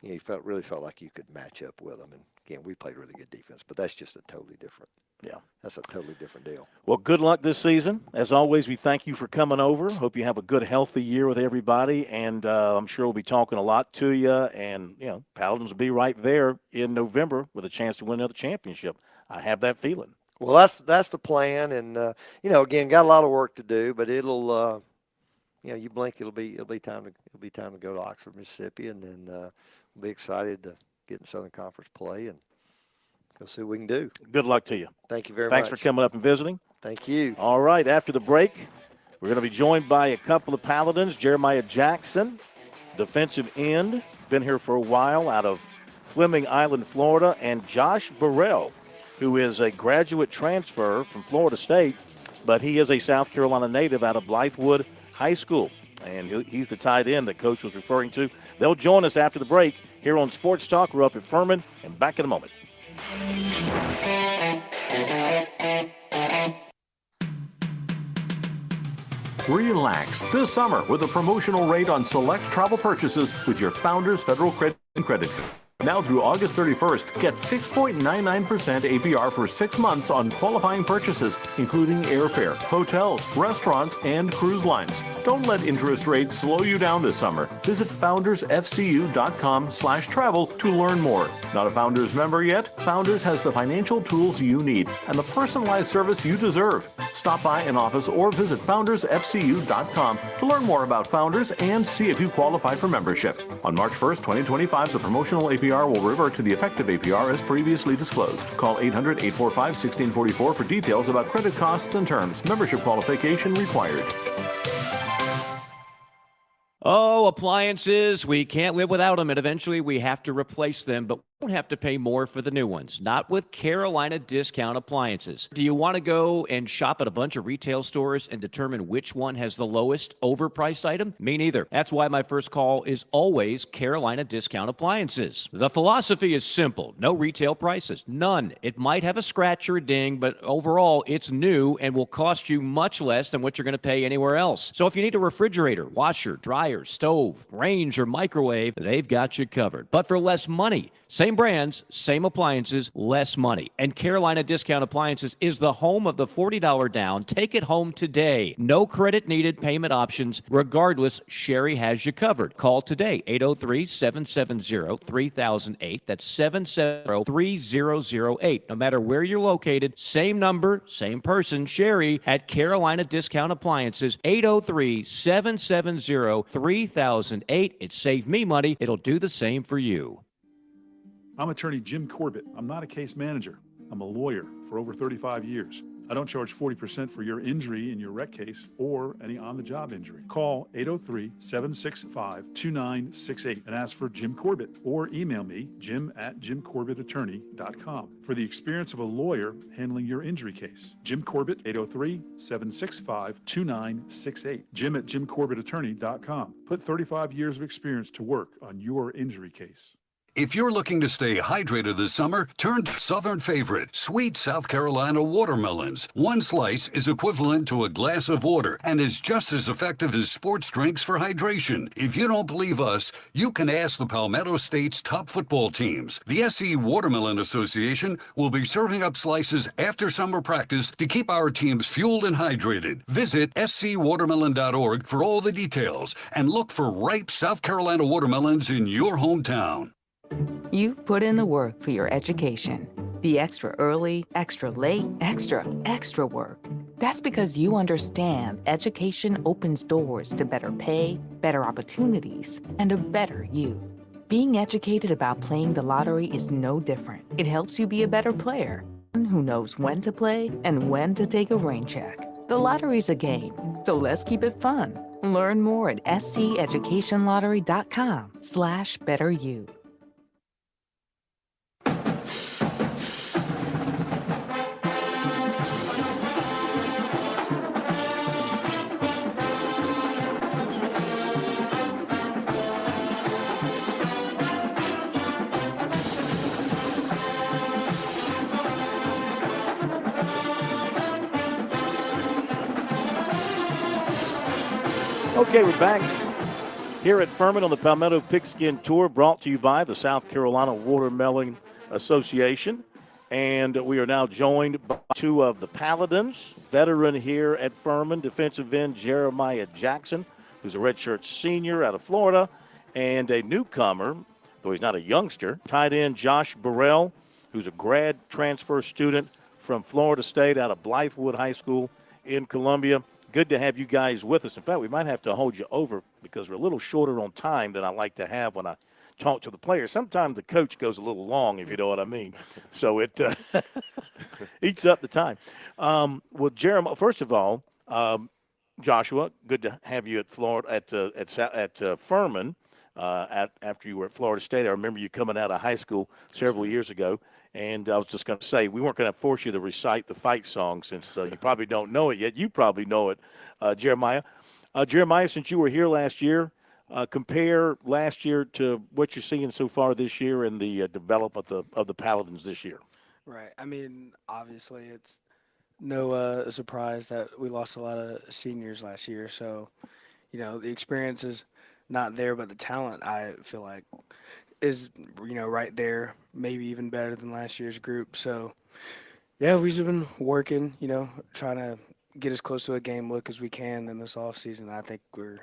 S2: you really felt like you could match up with them. And again, we played really good defense, but that's just a totally different.
S12: Yeah.
S2: That's a totally different deal.
S12: Well, good luck this season. As always, we thank you for coming over. Hope you have a good, healthy year with everybody. And I'm sure we'll be talking a lot to you. And, Paladins will be right there in November with a chance to win another championship. I have that feeling.
S2: Well, that's the plan. And, again, got a lot of work to do, but it'll, you blink, it'll be time to go to Oxford, Mississippi. And then we'll be excited to get in Southern Conference play and Go see what we can do.
S12: Good luck to you.
S2: Thank you very
S12: Thanks
S2: much.
S12: for coming up and visiting.
S2: Thank you.
S12: All right, after the break, we're going to be joined by a couple of Paladins. Jeremiah Jackson, defensive end, been here for a while out of Fleming Island, Florida, and Josh Burrell, who is a graduate transfer from Florida State, but he is a South Carolina native out of Blythewood High School, and he's the tight end that Coach was referring to. They'll join us after the break here on Sports Talk. We're up at Furman, and back in a moment.
S3: Relax this summer with a promotional rate on select travel purchases with your Founders Federal Credit and Credit Card. Now through August 31st, get 6.99% APR for 6 months on qualifying purchases, including airfare, hotels, restaurants, and cruise lines. Don't let interest rates slow you down this summer. Visit foundersfcu.com/travel to learn more. Not a Founders member yet? Founders has the financial tools you need and the personalized service you deserve. Stop by an office or visit foundersfcu.com to learn more about Founders and see if you qualify for membership. On March 1st, 2025, the promotional APR will revert to the effective APR as previously disclosed. Call 800-845-1644 for details about credit costs and terms. Membership qualification required.
S4: Oh, appliances, we can't live without them, and eventually we have to replace them, but we don't have to pay more for the new ones. Not with Carolina Discount Appliances. Do you want to go and shop at a bunch of retail stores and determine which one has the lowest overpriced item? Me neither. That's why my first call is always Carolina Discount Appliances. The philosophy is simple. No retail prices. None. It might have a scratch or a ding, but overall it's new and will cost you much less than what you're going to pay anywhere else. So if you need a refrigerator, washer, dryer, stove, range, or microwave, they've got you covered. But for less money. Same brands, same appliances, less money. And Carolina Discount Appliances is the home of the $40 down. Take it home today. No credit needed payment options. Regardless, Sherry has you covered. Call today, 803-770-3008. That's 770-3008. No matter where you're located, same number, same person, Sherry at Carolina Discount Appliances, 803-770-3008. It saved me money. It'll do the same for you.
S20: I'm attorney Jim Corbett. I'm not a case manager. I'm a lawyer for over 35 years. I don't charge 40% for your injury in your wreck case or any on-the-job injury. Call 803-765-2968 and ask for Jim Corbett or email me, jim@jimcorbettattorney.com for the experience of a lawyer handling your injury case. Jim Corbett, 803-765-2968. jim@jimcorbettattorney.com. Put 35 years of experience to work on your injury case.
S24: If you're looking to stay hydrated this summer, turn to Southern favorite, sweet South Carolina watermelons. One slice is equivalent to a glass of water and is just as effective as sports drinks for hydration. If you don't believe us, you can ask the Palmetto State's top football teams. The SC Watermelon Association will be serving up slices after summer practice to keep our teams fueled and hydrated. Visit scwatermelon.org for all the details and look for ripe South Carolina watermelons in your hometown.
S21: You've put in the work for your education. The extra early, extra late, extra work. That's because you understand education opens doors to better pay, better opportunities, and a better you. Being educated about playing the lottery is no different. It helps you be a better player, one who knows when to play and when to take a rain check. The lottery's a game, so let's keep it fun. Learn more at sceducationlottery.com/betteryou.
S12: Okay, we're back here at Furman on the Palmetto Pigskin Tour, brought to you by the South Carolina Watermelon Association. And we are now joined by two of the Paladins, veteran here at Furman, defensive end Jeremiah Jackson, who's a redshirt senior out of Florida, and a newcomer, though he's not a youngster, tight end Josh Burrell, who's a grad transfer student from Florida State out of Blythewood High School in Columbia. Good to have you guys with us. In fact, we might have to hold you over because we're a little shorter on time than I like to have when I talk to the players. Sometimes the coach goes a little long, if you know what I mean. So it eats up the time. Well, Jeremiah, first of all, Joshua, good to have you at Florida at Furman. After you were at Florida State, I remember you coming out of high school several years ago. And I was just going to say, we weren't going to force you to recite the fight song since you probably don't know it yet. You probably know it, Jeremiah. Jeremiah, since you were here last year, compare last year to what you're seeing so far this year and the development of the Paladins this year.
S6: Right. I mean, obviously, it's no surprise that we lost a lot of seniors last year. So, the experience is not there, but the talent, I feel like, is, right there, maybe even better than last year's group. So, yeah, we've been working, trying to get as close to a game look as we can in this offseason. I think we're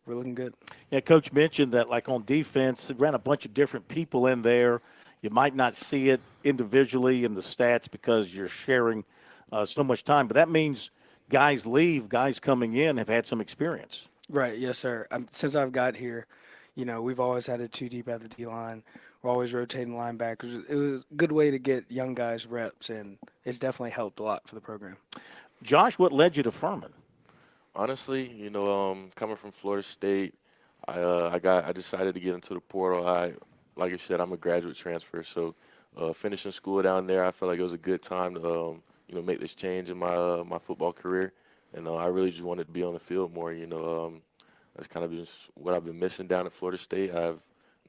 S6: looking good.
S12: Yeah, Coach mentioned that, like, on defense, it ran a bunch of different people in there. You might not see it individually in the stats because you're sharing so much time, but that means guys leave, guys coming in have had some experience.
S6: Right, yes, sir. Since I've got here, we've always had it 2 deep at the D-line. We're always rotating linebackers. It was a good way to get young guys reps, and it's definitely helped a lot for the program.
S12: Josh, what led you to Furman?
S7: Honestly, coming from Florida State, I decided to get into the portal. Like I said, I'm a graduate transfer, so finishing school down there, I felt like it was a good time to make this change in my football career, and I really just wanted to be on the field more. That's kind of just what I've been missing down at Florida State. I have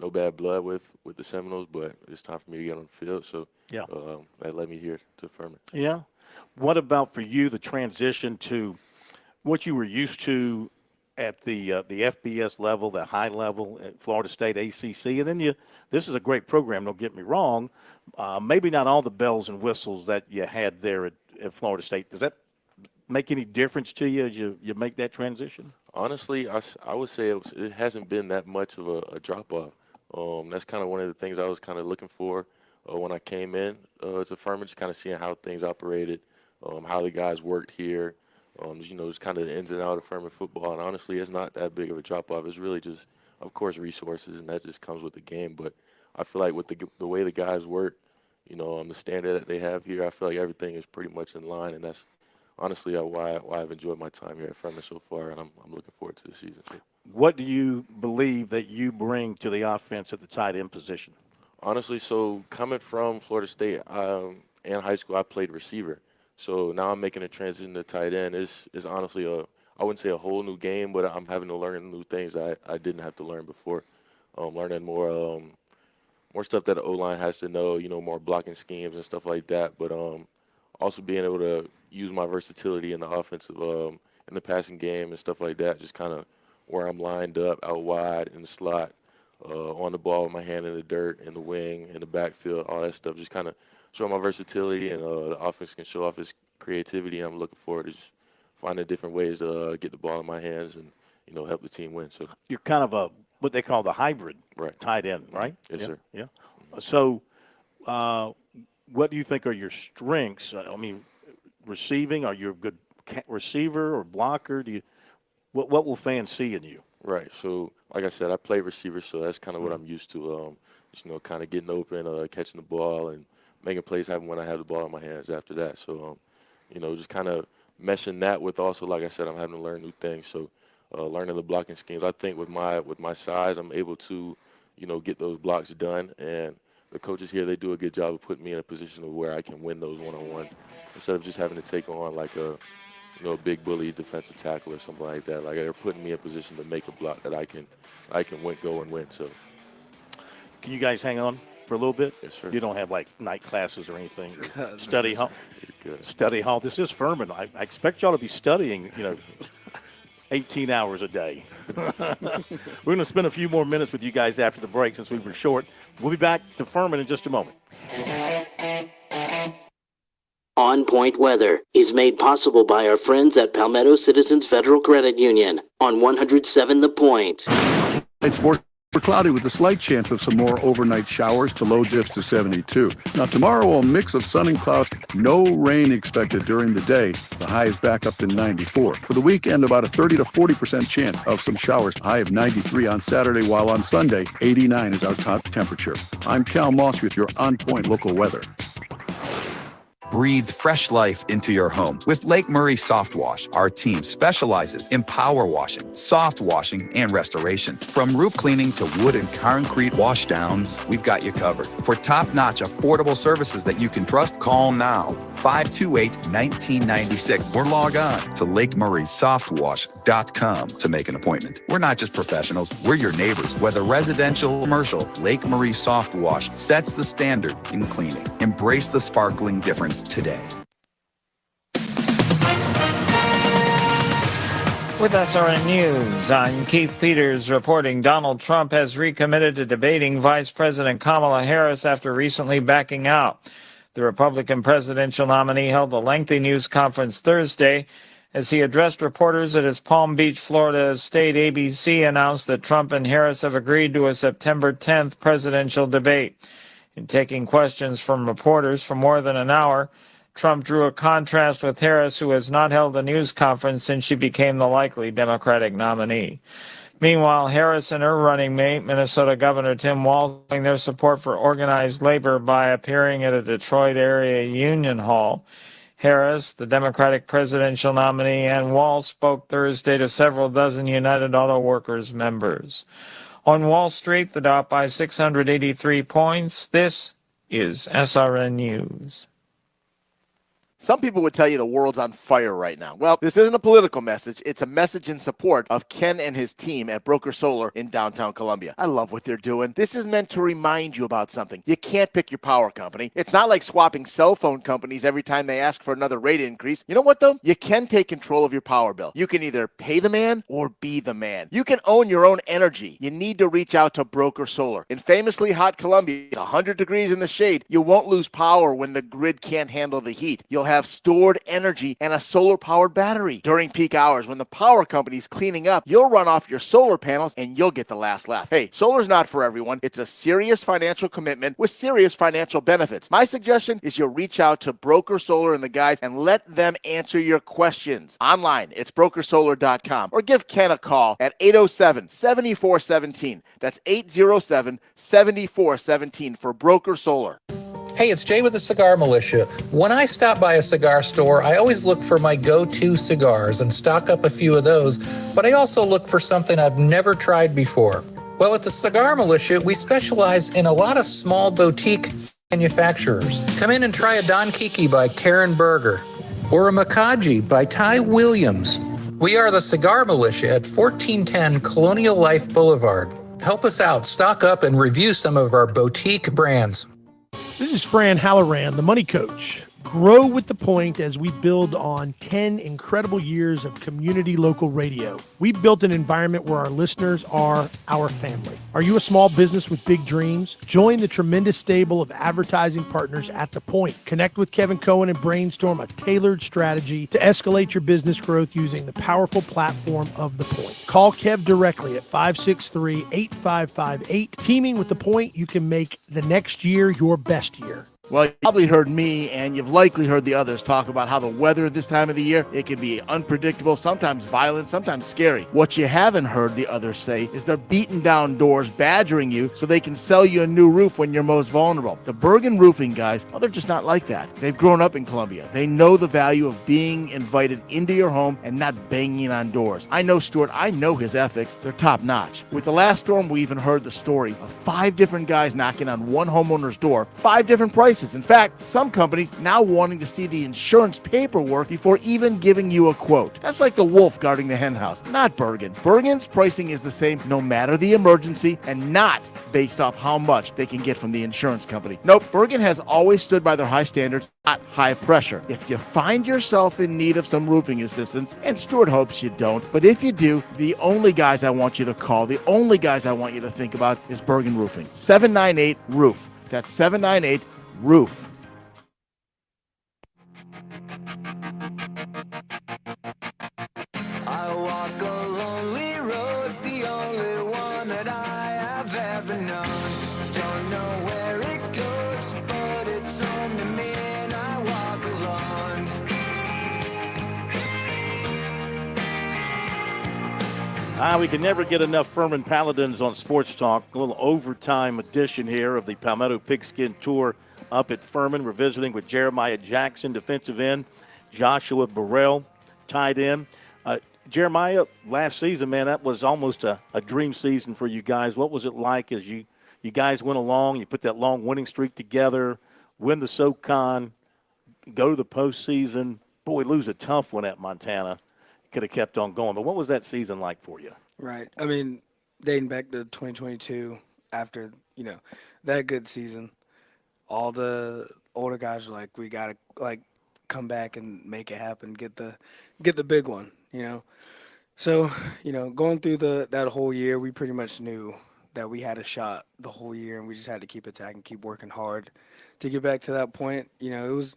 S7: no bad blood with the Seminoles, but it's time for me to get on the field. So
S12: yeah,
S7: that led me here to Furman.
S12: Yeah. What about for you, the transition to what you were used to at the FBS level, the high level at Florida State, ACC, and then this is a great program, don't get me wrong. Maybe not all the bells and whistles that you had there at Florida State. Does that make any difference to you as you make that transition?
S7: Honestly, I would say it hasn't been that much of a drop-off. That's kind of one of the things I was kind of looking for when I came in to Furman, just kind of seeing how things operated, how the guys worked here, just kind of the ins and outs of Furman football. And honestly, it's not that big of a drop-off. It's really just, of course, resources, and that just comes with the game. But I feel like with the way the guys work, the standard that they have here, I feel like everything is pretty much in line, and that's honestly why I've enjoyed my time here at Furman so far, and I'm looking forward to the season.
S12: What do you believe that you bring to the offense at the tight end position?
S7: Honestly, so coming from Florida State, in high school, I played receiver. So now I'm making a transition to tight end. It's honestly I wouldn't say a whole new game, but I'm having to learn new things I didn't have to learn before. Learning more stuff that the O-line has to know, more blocking schemes and stuff like that. But also being able to use my versatility in the offensive, in the passing game and stuff like that, just kind of where I'm lined up, out wide, in the slot, on the ball with my hand in the dirt, in the wing, in the backfield, all that stuff. Just kind of show my versatility, and the offense can show off its creativity. I'm looking forward to just finding different ways to get the ball in my hands and, help the team win. So
S12: you're kind of what they call the hybrid tight end, right?
S7: Yes, sir.
S12: Yeah. So what do you think are your strengths? Receiving, are you a good receiver or blocker? What will fans see in you?
S7: Right. So, like I said, I play receiver, so that's kind of what I'm used to. Just, kind of getting open, catching the ball, and making plays happen when I have the ball in my hands after that. So, just kind of meshing that with also, like I said, I'm having to learn new things. So, learning the blocking schemes. I think with my size, I'm able to, get those blocks done. And the coaches here, they do a good job of putting me in a position of where I can win those one-on-ones instead of just having to take on like a big bully defensive tackle or something like that. Like, they're putting me in a position to make a block that I can go and win. So,
S12: can you guys hang on for a little bit?
S7: Yes, sir.
S12: You don't have like night classes or anything? Study hall. Study hall. This is Furman. I expect y'all to be studying, 18 hours a day. We're going to spend a few more minutes with you guys after the break since we were short. We'll be back to Furman in just a moment.
S18: On Point Weather is made possible by our friends at Palmetto Citizens Federal Credit Union on 107 The Point.
S19: It's We're cloudy with a slight chance of some more overnight showers to low dips to 72. Now tomorrow, a mix of sun and clouds. No rain expected during the day. The high is back up to 94. For the weekend, about a 30 to 40% chance of some showers. High of 93 on Saturday, while on Sunday, 89 is our top temperature. I'm Cal Moss with your on-point local weather.
S8: Breathe fresh life into your home with Lake Murray Soft Wash. Our team specializes in power washing, soft washing, and restoration. From roof cleaning to wood and concrete wash downs, we've got you covered. For top-notch, affordable services that you can trust, call now, 528-1996, or log on to LakeMurraySoftWash.com to make an appointment. We're not just professionals, we're your neighbors. Whether residential or commercial, Lake Murray Soft Wash sets the standard in cleaning. Embrace the sparkling difference today.
S1: With SRN News, I'm Keith Peters reporting Donald Trump has recommitted to debating Vice President Kamala Harris after recently backing out. The Republican presidential nominee held a lengthy news conference Thursday as he addressed reporters at his Palm Beach, Florida estate. ABC announced that Trump and Harris have agreed to a September 10th presidential debate. In taking questions from reporters for more than an hour, Trump drew a contrast with Harris, who has not held a news conference since she became the likely Democratic nominee. Meanwhile, Harris and her running mate, Minnesota Governor Tim Walz, showing their support for organized labor by appearing at a Detroit area union hall. Harris, the Democratic presidential nominee, and Walz spoke Thursday to several dozen United Auto Workers members. On Wall Street, the Dow up by 683 points. This is SRN News.
S13: Some people would tell you the world's on fire right now. Well, this isn't a political message. It's a message in support of Ken and his team at Broker Solar in downtown Columbia. I love what they're doing. This is meant to remind you about something. You can't pick your power company. It's not like swapping cell phone companies every time they ask for another rate increase. You know what, though? You can take control of your power bill. You can either pay the man or be the man. You can own your own energy. You need to reach out to Broker Solar. In famously hot Columbia, it's 100 degrees in the shade. You won't lose power when the grid can't handle the heat. You'll have stored energy and a solar-powered battery. During peak hours, when the power company's cleaning up, you'll run off your solar panels and you'll get the last laugh. Hey, solar's not for everyone. It's a serious financial commitment with serious financial benefits. My suggestion is you reach out to Broker Solar and the guys and let them answer your questions. Online, it's brokersolar.com, or give Ken a call at 807-7417. That's 807-7417 for Broker Solar.
S14: Hey, it's Jay with the Cigar Militia. When I stop by a cigar store, I always look for my go-to cigars and stock up a few of those, but I also look for something I've never tried before. Well, at the Cigar Militia, we specialize in a lot of small boutique manufacturers. Come in and try a Don Kiki by Karen Berger or a Makaji by Ty Williams. We are the Cigar Militia at 1410 Colonial Life Boulevard. Help us out, stock up, and review some of our boutique brands.
S22: This is Fran Halloran, the Money Coach. Grow with the point as we build on 10 incredible years of community local radio. We built an environment where our listeners are our family. Are you a small business with big dreams? Join the tremendous stable of advertising partners at The Point. Connect with Kevin Cohen and brainstorm a tailored strategy to escalate your business growth using the powerful platform of The Point. Call Kev directly at 563-8558. Teaming with The Point, you can make the next year your best year.
S13: Well, you probably heard me, and you've likely heard the others talk about how the weather this time of the year, it can be unpredictable, sometimes violent, sometimes scary. What you haven't heard the others say is they're beating down doors, badgering you so they can sell you a new roof when you're most vulnerable. The Bergen Roofing guys, well, they're just not like that. They've grown up in Columbia. They know the value of being invited into your home and not banging on doors. I know Stuart. I know his ethics. They're top notch. With the last storm, we even heard the story of 5 different guys knocking on one homeowner's door, 5 different prices. In fact, some companies now wanting to see the insurance paperwork before even giving you a quote. That's like the wolf guarding the hen house, not Bergen. Bergen's pricing is the same no matter the emergency and not based off how much they can get from the insurance company. Nope, Bergen has always stood by their high standards, not high pressure. If you find yourself in need of some roofing assistance, and Stuart hopes you don't, but if you do, the only guys I want you to call, the only guys I want you to think about is Bergen Roofing. 798-ROOF. That's 798-ROOF.
S23: I walk a lonely road, the only one that I have
S5: never known. Don't know where it goes, but it's home to me and I walk alone.
S12: We can never get enough Furman Paladins on Sports Talk. A little overtime edition here of the Palmetto Pigskin Tour up at Furman. We're visiting with Jeremiah Jackson, defensive end, Joshua Burrell, tight end. Jeremiah, last season, man, that was almost a dream season for you guys. What was it like as you guys went along, you put that long winning streak together, win the SoCon, go to the postseason? Boy, lose a tough one at Montana. Could have kept on going. But what was that season like for you?
S6: Right. I mean, dating back to 2022, after, that good season, all the older guys were like, we got to, come back and make it happen, get the big one, So, going through that whole year, we pretty much knew that we had a shot the whole year, and we just had to keep attacking, keep working hard to get back to that point. It was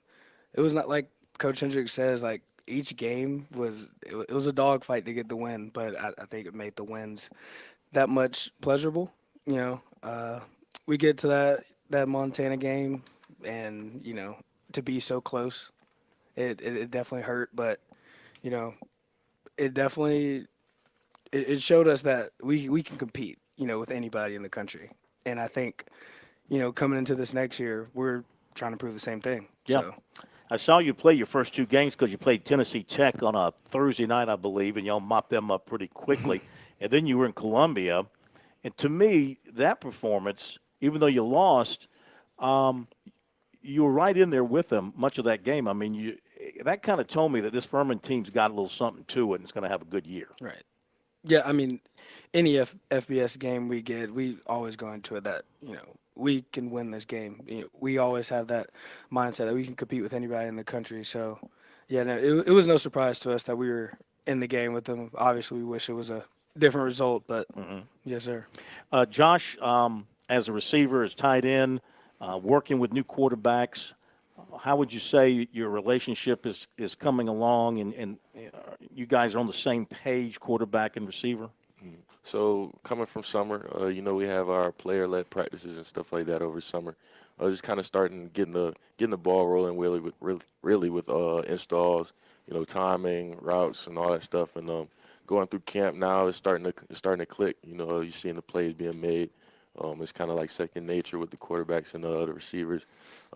S6: not like Coach Hendricks says, each game was a dogfight to get the win, but I think it made the wins that much pleasurable. We get to that Montana game, and to be so close, it definitely hurt, but it definitely it showed us that we can compete, with anybody in the country, and I think coming into this next year, we're trying to prove the same thing.
S12: Yeah.
S6: So.
S12: I saw you play your first two games because you played Tennessee Tech on a Thursday night, I believe, and y'all mopped them up pretty quickly. And then you were in Columbia. And to me, that performance, even though you lost, you were right in there with them much of that game. I mean, that kind of told me that this Furman team's got a little something to it and it's going to have a good year.
S6: Right. Yeah, I mean, any FBS game we get, we always go into it that, we can win this game. We always have that mindset that we can compete with anybody in the country. So, yeah, no, it was no surprise to us that we were in the game with them. Obviously, we wish it was a different result, but yes, sir.
S12: Josh, as a receiver, as tight end, working with new quarterbacks, how would you say your relationship is coming along, and you guys are on the same page, quarterback and receiver?
S7: So coming from summer, we have our player-led practices and stuff like that over summer. Just kind of starting getting the ball rolling really with installs, timing, routes, and all that stuff. And going through camp now is starting to click. You're seeing the plays being made. It's kind of like second nature with the quarterbacks and the receivers.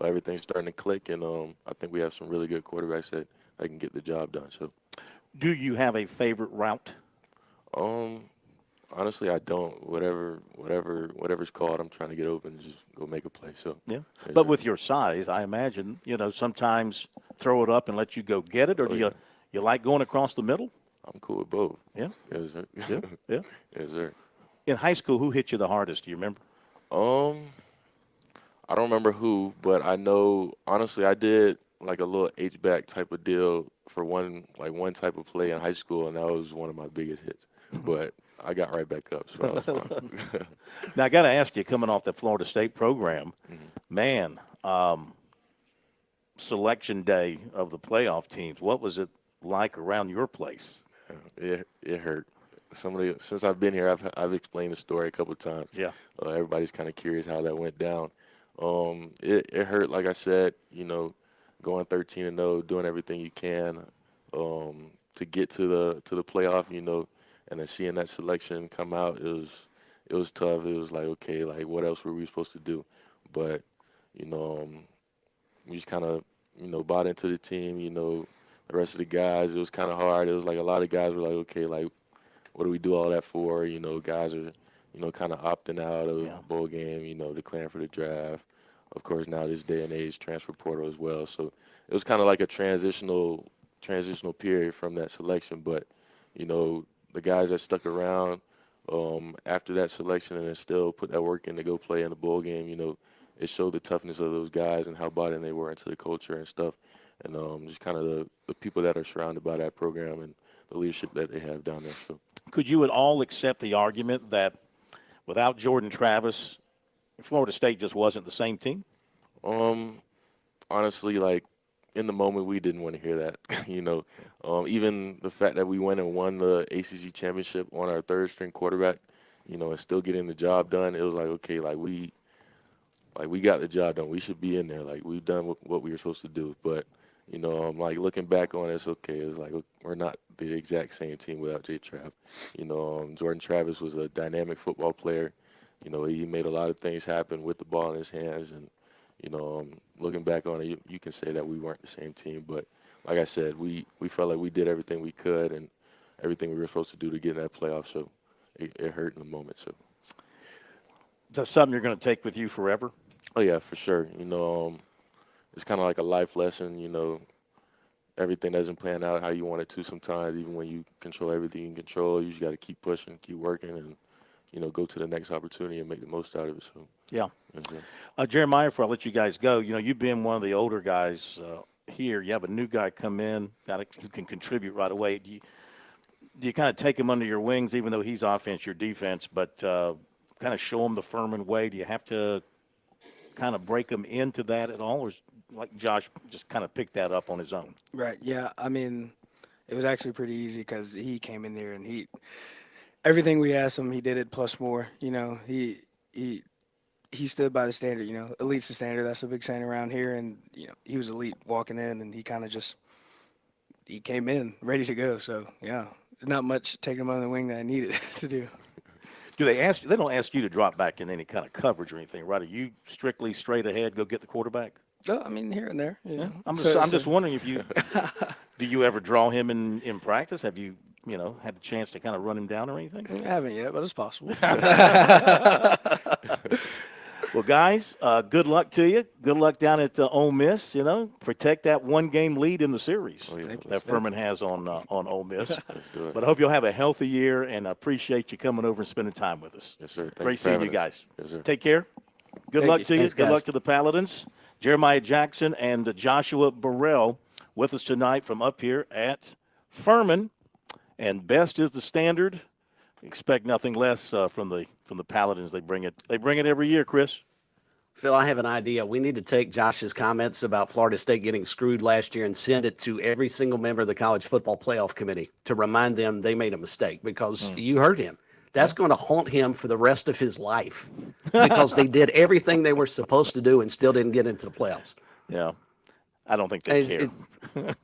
S7: Everything's starting to click, and I think we have some really good quarterbacks that can get the job done. So,
S12: do you have a favorite route?
S7: Honestly, I don't. Whatever's called, I'm trying to get open and just go make a play. So
S12: yeah. But with your size, I imagine sometimes throw it up and let you go get it, or do you like going across the middle?
S7: I'm cool with both.
S12: Yeah.
S7: Yes, sir.
S12: Yeah.
S7: Yes, sir.
S12: In high school, who hit you the hardest? Do you remember?
S7: I don't remember who, but I know. Honestly, I did like a little H-back type of deal for one type of play in high school, and that was one of my biggest hits. But I got right back up, so I was fine.
S12: Now, I got to ask you, coming off the Florida State program, man, selection day of the playoff teams, what was it like around your place?
S7: It hurt. Since I've been here, I've explained the story a couple of times.
S12: Yeah.
S7: Everybody's kind of curious how that went down. It hurt, like I said, going 13-0, doing everything you can to get to the playoff, and then seeing that selection come out, it was tough. It was like, okay, like what else were we supposed to do? But we just kind of bought into the team. The rest of the guys, it was kind of hard. It was like a lot of guys were like, okay, like what do we do all that for? Guys are kind of opting out of the bowl game. Declaring for the draft. Of course, now this day and age, transfer portal as well. So it was kind of like a transitional period from that selection. But the guys that stuck around after that selection and then still put that work in to go play in the bowl game, it showed the toughness of those guys and how bought in they were into the culture and stuff. And just kind of the people that are surrounded by that program and the leadership that they have down there. So,
S12: could you at all accept the argument that without Jordan Travis, Florida State just wasn't the same team?
S7: Honestly, like in the moment, we didn't want to hear that. Even the fact that we went and won the ACC championship on our third string quarterback, and still getting the job done. It was like, okay, we got the job done. We should be in there. Like, we've done what we were supposed to do. But, like, looking back on it, it's okay. It's like, we're not the exact same team without Jay Trav. Jordan Travis was a dynamic football player. He made a lot of things happen with the ball in his hands. And, looking back on it, you can say that we weren't the same team. But like I said, we felt like we did everything we could and everything we were supposed to do to get in that playoff. So it hurt in the moment. So
S12: that's something you're going to take with you forever?
S7: Oh, yeah, for sure. It's kind of like a life lesson, everything doesn't plan out how you want it to sometimes. Even when you control everything you can control, you just got to keep pushing, keep working, and, go to the next opportunity and make the most out of it. So
S12: yeah. Jeremiah, before I let you guys go, you've been one of the older guys here. You have a new guy come in, who can contribute right away. Do you kind of take him under your wings, even though he's offense, your defense, but kind of show him the Furman way? Do you have to kind of break him into that at all, or like Josh just kind of picked that up on his own?
S6: Right. Yeah. I mean, it was actually pretty easy because he came in there and everything we asked him, he did it plus more. He stood by the standard. Elite's the standard. That's a big saying around here. And he was elite walking in, and he kind of he came in ready to go. So yeah, not much taking him under the wing that I needed to do.
S12: Do they don't ask you to drop back in any kind of coverage or anything, right? Are you strictly straight ahead, go get the quarterback?
S6: Oh, I mean, here and there. Yeah.
S12: I'm just wondering if do you ever draw him in practice? Have you had the chance to kind of run him down or anything?
S6: I haven't yet, but it's possible.
S12: Well, guys, good luck to you. Good luck down at Ole Miss. Protect that one-game lead in the series that Furman has on Ole Miss. But I hope you'll have a healthy year, and I appreciate you coming over and spending time with us.
S7: Yes, sir.
S12: Great seeing you guys.
S7: Yes, sir.
S12: Take care. Good luck to you.
S6: Thanks,
S12: Good
S6: guys.
S12: luck to the Paladins. Jeremiah Jackson and Joshua Burrell with us tonight from up here at Furman. And best is the standard. Expect nothing less from the Paladins. They bring it every year, Chris.
S9: Phil, I have an idea. We need to take Josh's comments about Florida State getting screwed last year and send it to every single member of the College Football Playoff Committee to remind them they made a mistake, because you heard him. That's going to haunt him for the rest of his life, because they did everything they were supposed to do and still didn't get into the playoffs.
S12: Yeah. I don't think they care.
S9: The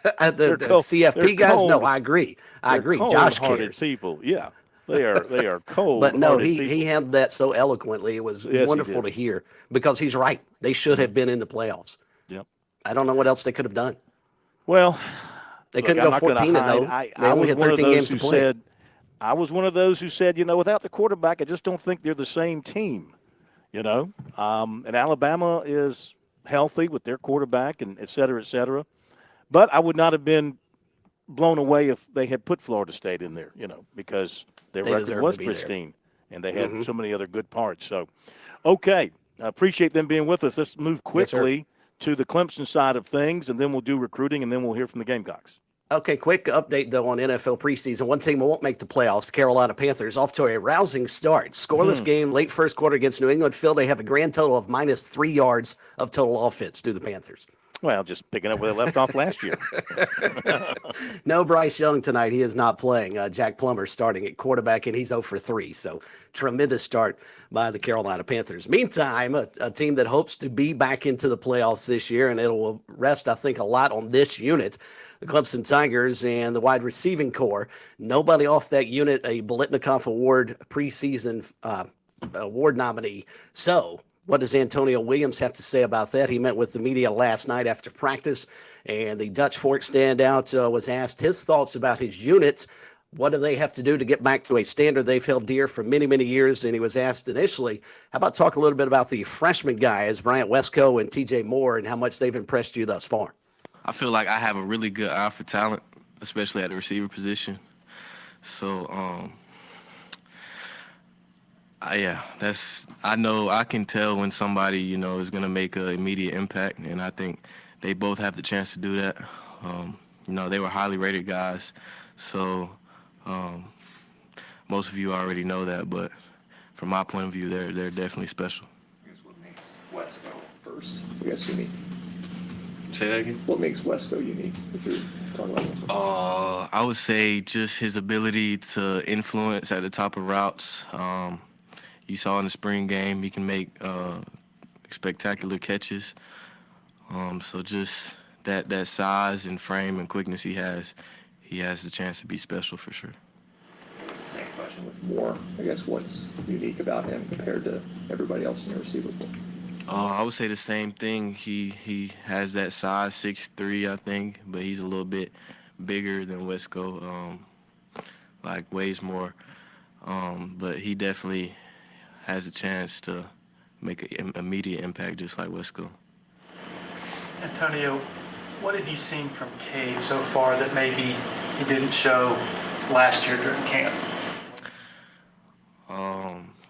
S9: CFP guys, no, I agree. Josh cares.
S12: People, yeah. They are cold.
S9: But no, he handled that so eloquently. It was wonderful to hear, because he's right. They should have been in the playoffs.
S12: Yep.
S9: I don't know what else they could have done.
S12: Well,
S9: they couldn't go 14-0. They only had 13 games to play.
S12: I was one of those who said, without the quarterback, I just don't think they're the same team. And Alabama is healthy with their quarterback, and et cetera, et cetera. But I would not have been blown away if they had put Florida State in there, because their record was pristine and they had so many other good parts. So, okay, I appreciate them being with us. Let's move quickly to the Clemson side of things, and then we'll do recruiting, and then we'll hear from the Gamecocks.
S9: Okay, quick update, though, on NFL preseason. One team won't make the playoffs, the Carolina Panthers, off to a rousing start. Scoreless game, late first quarter against New England. Phil, they have a grand total of minus 3 yards of total offense to the Panthers.
S12: Well, just picking up where they left off last year.
S9: No Bryce Young tonight. He is not playing. Jack Plummer starting at quarterback, and he's 0 for 3. So tremendous start by the Carolina Panthers. Meantime, a team that hopes to be back into the playoffs this year, and it'll rest, I think, a lot on this unit. The Clemson Tigers and the wide receiving core. Nobody off that unit a Biletnikoff Award preseason award nominee. So what does Antonio Williams have to say about that? He met with the media last night after practice, and the Dutch Fork standout was asked his thoughts about his unit. What do they have to do to get back to a standard they've held dear for many, many years? And he was asked initially, how about talk a little bit about the freshman guys, Bryant Westco and TJ Moore, and how much they've impressed you thus far?
S15: I feel like I have a really good eye for talent, especially at the receiver position. So, I know I can tell when somebody, is going to make an immediate impact, and I think they both have the chance to do that. They were highly rated guys, so most of you already know that, but from my point of view, they're definitely special.
S16: I guess what makes West go first? We got to see me.
S15: Say that again.
S10: What makes Wesco unique? If you're talking about
S15: I would say just his ability to influence at the top of routes. You saw in the spring game he can make spectacular catches. So just that size and frame and quickness he has the chance to be special for sure.
S10: same question with Moore. I guess what's unique about him compared to everybody else in your receiver pool?
S15: I would say the same thing. He has that size, 6'3", I think, but he's a little bit bigger than Wesco, like weighs more. But he definitely has a chance to make an immediate impact just like Wesco.
S16: Antonio, what have you seen from Cade so far that maybe he didn't show last year during camp?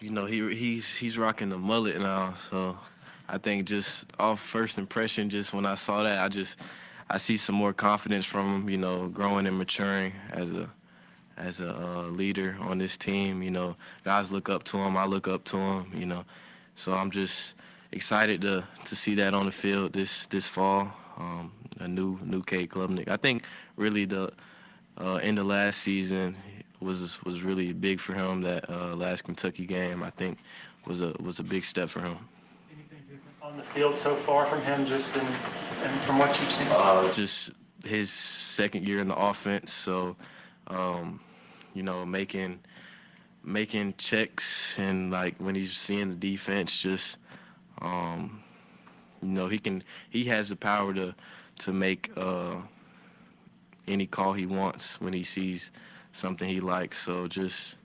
S15: He's rocking the mullet now, so I think just off first impression, just when I saw that, I see some more confidence from him, growing and maturing as a leader on this team. Guys look up to him, I look up to him, so I'm just excited to see that on the field this fall. A new Cade Klubnik. I think really the end of last season was really big for him. That last Kentucky game, I think, was a big step for him.
S16: Anything different on the field so far from him, just and from what you've seen?
S15: Just his second year in the offense, so making checks and like when he's seeing the defense, just he has the power to make any call he wants when he sees something he likes. So just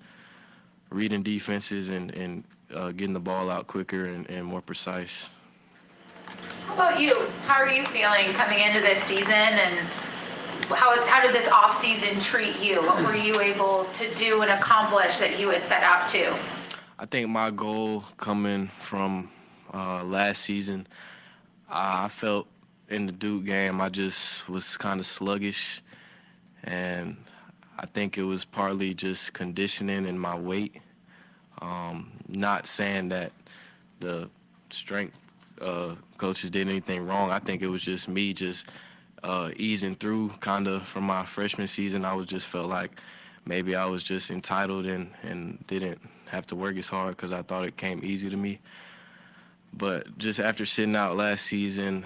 S15: reading defenses and getting the ball out quicker and more precise.
S17: How about you? How are you feeling coming into this season, and how did this offseason treat you? What were you able to do and accomplish that you had set out to?
S15: I think my goal coming from last season, I felt in the Duke game I just was kind of sluggish, and I think it was partly just conditioning and my weight. Not saying that the strength coaches did anything wrong. I think it was just me easing through kind of from my freshman season. I just felt like maybe I was just entitled and didn't have to work as hard because I thought it came easy to me. But just after sitting out last season,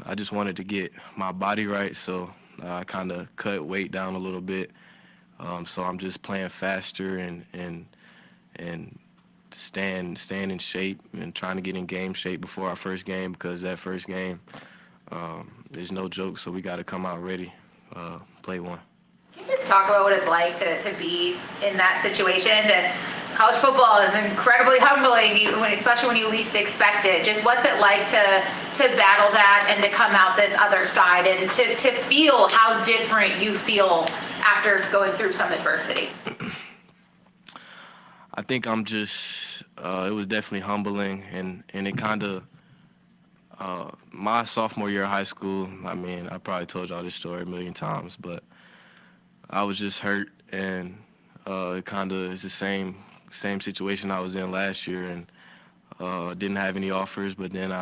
S15: I just wanted to get my body right, so I kind of cut weight down a little bit. So I'm just playing faster and staying in shape and trying to get in game shape before our first game, because that first game is no joke, so we got to come out ready, play one.
S17: Can you just talk about what it's like to be in that situation? College football is incredibly humbling, especially when you least expect it. Just what's it like to battle that and to come out this other side and to feel how different you feel after going through some adversity?
S15: I think I'm just, it was definitely humbling, and it kind of, my sophomore year of high school, I mean, I probably told y'all this story a million times, but I was just hurt, and it kind of is the same situation I was in last year, and didn't have any offers, but then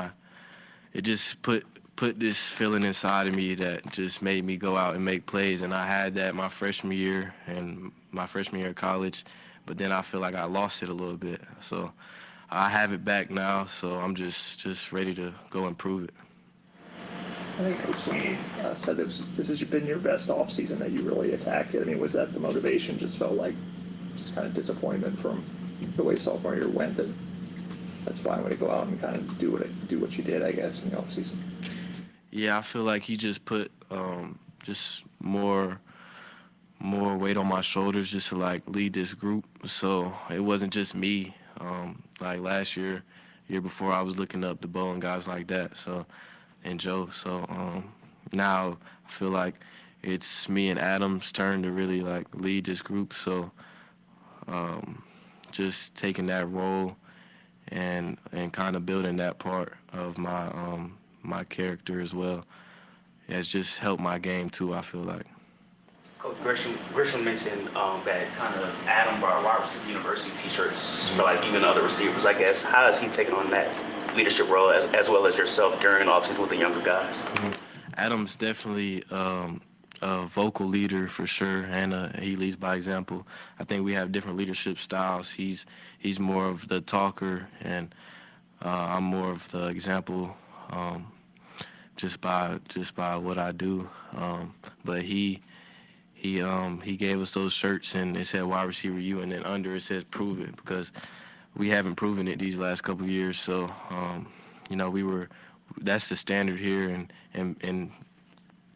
S15: it just put this feeling inside of me that just made me go out and make plays, and I had that my freshman year and my freshman year of college, but then I feel like I lost it a little bit. So I have it back now, so I'm just ready to go improve it.
S10: I think Coach Sweeney said this has been your best offseason that you really attacked it. I mean, was that the motivation? Just felt like just kind of disappointment from the way sophomore year went, that's fine when you go out and kind of do what you did, I guess, in the offseason.
S15: Yeah, I feel like he just put just more weight on my shoulders just to like lead this group. So it wasn't just me. Like last year before, I was looking up to Bo and guys like that. So and Joe. So now I feel like it's me and Adam's turn to really like lead this group. So just taking that role and kind of building that part of my character as well has just helped my game too, I feel like.
S23: Coach Grisham mentioned that kind of Adam brought wide receiver university t-shirts for like even other receivers, I guess. How has he taken on that leadership role as well as yourself during offseason with the younger guys?
S15: Adam's definitely a vocal leader for sure, and he leads by example. I think we have different leadership styles. He's more of the talker, and I'm more of the example, just by what I do. But he gave us those shirts, and it said wide receiver U, and then under it says prove it, because we haven't proven it these last couple of years. So that's the standard here, and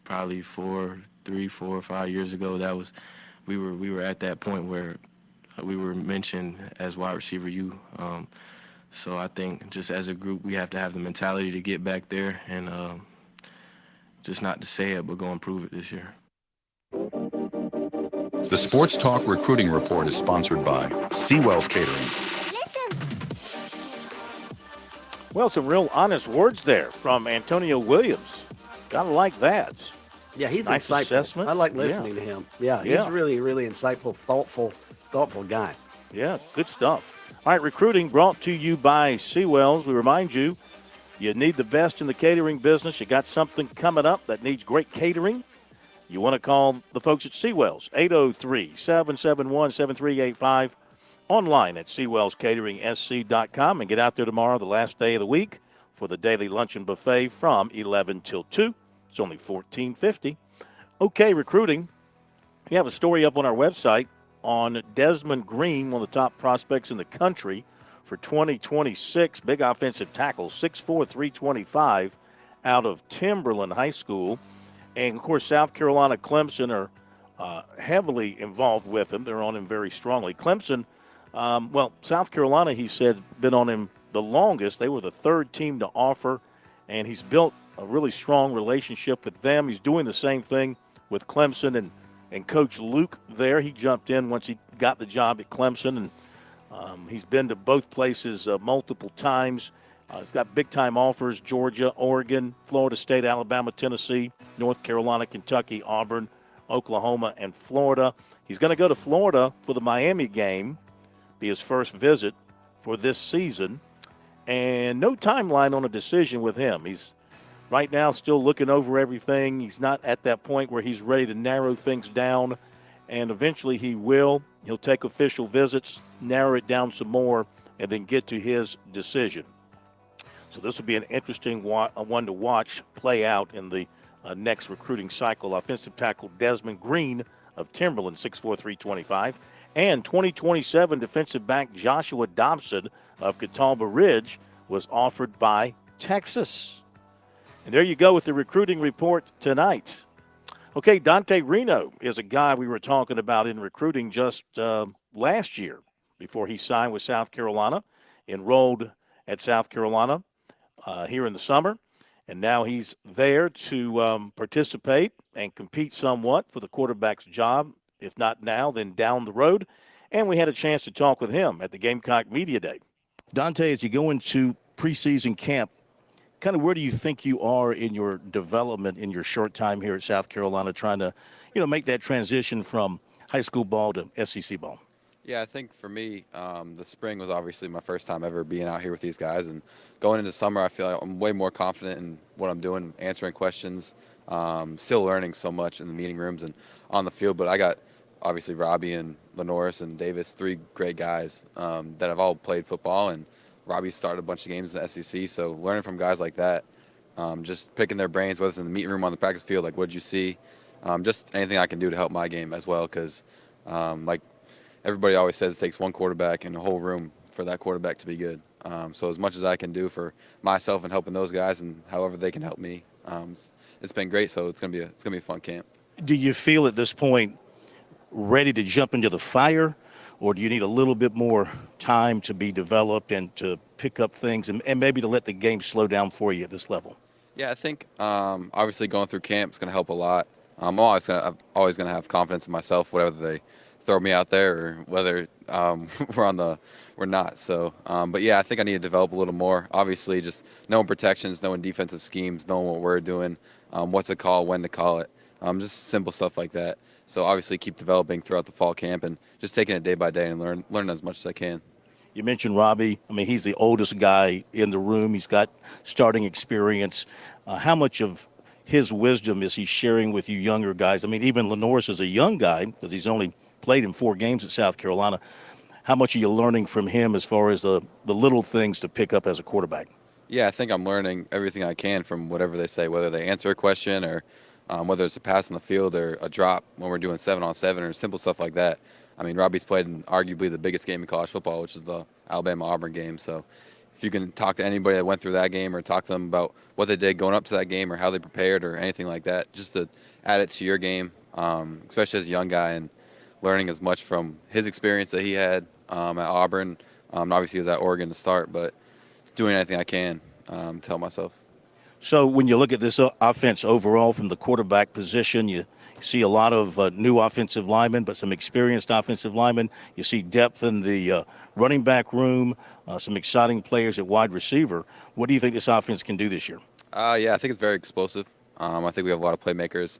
S15: probably 3, 4, 5 years ago, we were at that point where we were mentioned as wide receiver U. So I think just as a group, we have to have the mentality to get back there, and just not to say it, but go and prove it this year.
S8: The Sports Talk Recruiting Report is sponsored by Seawell's Catering.
S12: Well, some real honest words there from Antonio Williams. Gotta like that.
S9: Yeah, he's
S12: nice
S9: insightful.
S12: assessment.
S9: I like listening to him. Yeah, he's really, really insightful, thoughtful guy.
S12: Yeah, good stuff. All right, recruiting brought to you by Seawells. We remind you, you need the best in the catering business. You got something coming up that needs great catering. You want to call the folks at Seawells, 803-771-7385, online at SeawellsCateringSC.com, and get out there tomorrow, the last day of the week, for the daily luncheon buffet from 11 till 2. It's only $14.50. Okay, recruiting. We have a story up on our website on Desmond Green, one of the top prospects in the country for 2026. Big offensive tackle, 6'4", 325, out of Timberland High School. And, of course, South Carolina, Clemson are heavily involved with him. They're on him very strongly. Clemson, South Carolina, he said, been on him the longest. They were the third team to offer, and he's built a really strong relationship with them. He's doing the same thing with Clemson and Coach Luke there. He jumped in once he got the job at Clemson, and he's been to both places multiple times. He's got big-time offers: Georgia, Oregon, Florida State, Alabama, Tennessee, North Carolina, Kentucky, Auburn, Oklahoma, and Florida. He's going to go to Florida for the Miami game, be his first visit for this season, and no timeline on a decision with him. He's right now still looking over everything. He's not at that point where he's ready to narrow things down, and eventually he will. He'll take official visits, narrow it down some more, and then get to his decision. So this will be an interesting one to watch play out in the next recruiting cycle. Offensive tackle Desmond Green of Timberland, 6'4", 325. And 2027 defensive back Joshua Dobson of Catawba Ridge was offered by Texas. And there you go with the recruiting report tonight. Okay, Dante Reno is a guy we were talking about in recruiting just last year before he signed with South Carolina, enrolled at South Carolina here in the summer, and now he's there to participate and compete somewhat for the quarterback's job, if not now, then down the road. And we had a chance to talk with him at the Gamecock Media Day. Dante, as you go into preseason camp, kind of where do you think you are in your development in your short time here at South Carolina, trying to, make that transition from high school ball to SEC ball?
S2: Yeah, I think for me, the spring was obviously my first time ever being out here with these guys. And going into summer, I feel like I'm way more confident in what I'm doing, answering questions, still learning so much in the meeting rooms and on the field. But I got, obviously, Robbie and Lenoris and Davis, 3 great guys that have all played football. And Robbie started a bunch of games in the SEC. So learning from guys like that, just picking their brains, whether it's in the meeting room, on the practice field, like, what did you see? Just anything I can do to help my game as well, because, everybody always says it takes one quarterback in the whole room for that quarterback to be good. So as much as I can do for myself and helping those guys, and however they can help me, it's been great. So it's gonna be a fun camp.
S12: Do you feel at this point ready to jump into the fire, or do you need a little bit more time to be developed and to pick up things and maybe to let the game slow down for you at this level?
S2: Yeah, I think obviously going through camp is going to help a lot. I'm always going to have confidence in myself, whatever they throw me out there, or whether we're not. So, but yeah, I think I need to develop a little more. Obviously, just knowing protections, knowing defensive schemes, knowing what we're doing, what to call, when to call it, just simple stuff like that. So obviously, keep developing throughout the fall camp and just taking it day by day and learn as much as I can.
S12: You mentioned Robbie. I mean, he's the oldest guy in the room. He's got starting experience. How much of his wisdom is he sharing with you younger guys? I mean, even Lenoris is a young guy because he's only played in 4 games at South Carolina. How much are you learning from him as far as the little things to pick up as a quarterback?
S2: Yeah, I think I'm learning everything I can from whatever they say, whether they answer a question or whether it's a pass on the field or a drop when we're doing 7-on-7 or simple stuff like that. I mean, Robbie's played in arguably the biggest game in college football, which is the Alabama-Auburn game. So if you can talk to anybody that went through that game or talk to them about what they did going up to that game or how they prepared or anything like that, just to add it to your game, especially as a young guy, and learning as much from his experience that he had at Auburn. Obviously, he was at Oregon to start, but doing anything I can to help myself.
S12: So when you look at this offense overall from the quarterback position, you see a lot of new offensive linemen, but some experienced offensive linemen. You see depth in the running back room, some exciting players at wide receiver. What do you think this offense can do this year?
S2: Yeah, I think it's very explosive. I think we have a lot of playmakers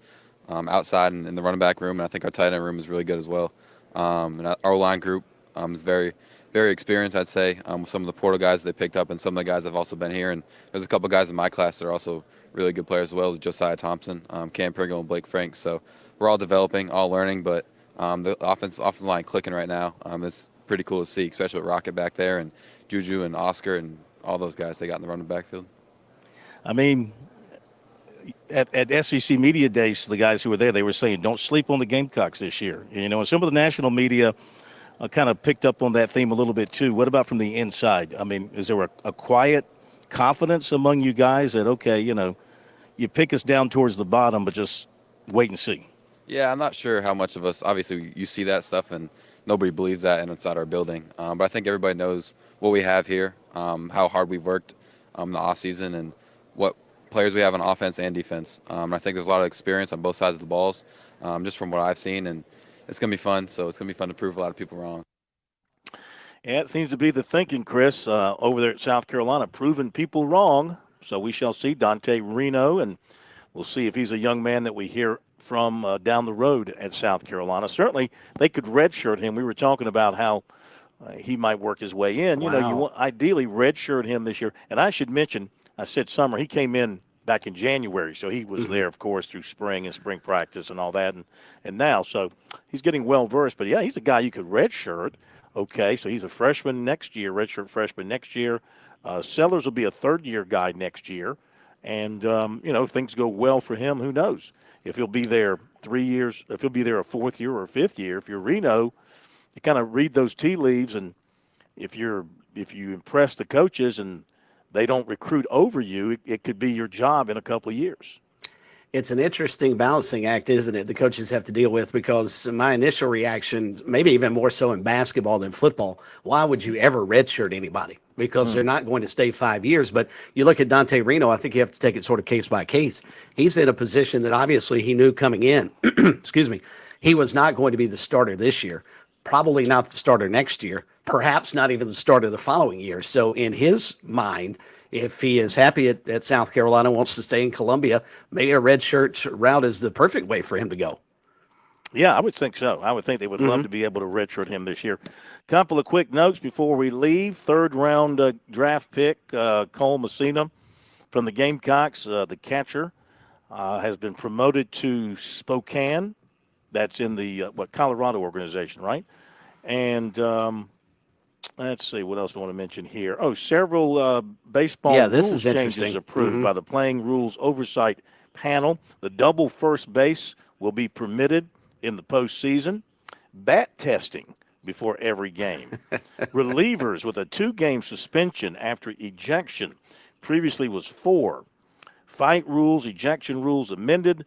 S2: outside in the running back room, and I think our tight end room is really good as well. And our line group is very, very experienced, I'd say, with some of the portal guys they picked up and some of the guys that have also been here. And there's a couple of guys in my class that are also really good players as well, as Josiah Thompson, Cam Pringle, and Blake Frank. So we're all developing, all learning, but the offensive line clicking right now. It's pretty cool to see, especially with Rocket back there and Juju and Oscar and all those guys they got in the running backfield.
S12: I mean, at SEC Media Days, the guys who were there, they were saying, don't sleep on the Gamecocks this year. And some of the national media kind of picked up on that theme a little bit too. What about from the inside? I mean, is there a quiet confidence among you guys that, okay, you pick us down towards the bottom, but just wait and see?
S2: Yeah, I'm not sure how much of us, obviously you see that stuff and nobody believes that inside our building. But I think everybody knows what we have here, how hard we've worked in the offseason and what players we have on offense and defense. And I think there's a lot of experience on both sides of the balls, just from what I've seen. And it's going to be fun. So it's going to be fun to prove a lot of people wrong.
S12: Yeah, it seems to be the thinking, Chris, over there at South Carolina, proving people wrong. So we shall see Dante Reno, and we'll see if he's a young man that we hear from down the road at South Carolina. Certainly, they could redshirt him. We were talking about how he might work his way in.
S9: Wow.
S12: You want ideally redshirt him this year. And I should mention, I said summer, he came in back in January, so he was there, of course, through spring and spring practice and all that, and now, so he's getting well-versed. But, yeah, he's a guy you could redshirt. Okay, so he's a freshman next year, redshirt freshman next year. Sellers will be a third-year guy next year. And, if things go well for him, who knows? If he'll be there 3 years, if he'll be there a fourth year or a fifth year. If you're Reno, you kind of read those tea leaves, and if you impress the coaches and they don't recruit over you, it could be your job in a couple of years.
S9: It's an interesting balancing act, isn't it? The coaches have to deal with, because my initial reaction, maybe even more so in basketball than football, why would you ever redshirt anybody? Because they're not going to stay 5 years. But you look at Dante Reno, I think you have to take it sort of case by case. He's in a position that obviously he knew coming in, excuse me, he was not going to be the starter this year, probably not the starter next year, perhaps not even the starter the following year. So in his mind, if he is happy at South Carolina, wants to stay in Columbia, maybe a redshirt route is the perfect way for him to go.
S12: Yeah, I would think so. I would think they would love to be able to redshirt him this year. Couple of quick notes before we leave. Third-round draft pick, Cole Messina from the Gamecocks, the catcher, has been promoted to Spokane. That's in the Colorado organization, right? And let's see, what else I want to mention here. Oh, several baseball rules changes approved by the Playing Rules Oversight Panel. The double first base will be permitted in the postseason. Bat testing before every game. Relievers with a 2-game suspension after ejection. Previously was 4. Fight rules, ejection rules amended.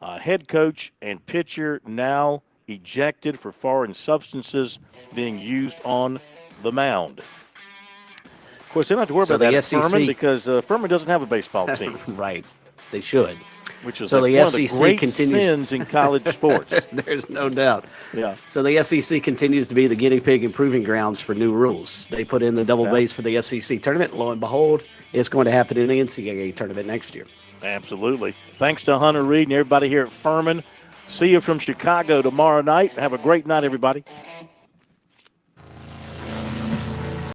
S12: Head coach and pitcher now ejected for foreign substances being used on the mound. Of course, they don't have to worry about that at Furman, because Furman doesn't have a baseball team.
S9: Right. They should.
S12: Which is
S9: so
S12: one
S9: the
S12: of
S9: SEC
S12: the great
S9: continues
S12: sins in college sports.
S9: There's no doubt.
S12: Yeah.
S9: So the SEC continues to be the guinea pig and proving grounds for new rules. They put in the double base for the SEC tournament. Lo and behold, it's going to happen in the NCAA tournament next year.
S12: Absolutely. Thanks to Hunter Reed and everybody here at Furman. See you from Chicago tomorrow night. Have a great night, everybody.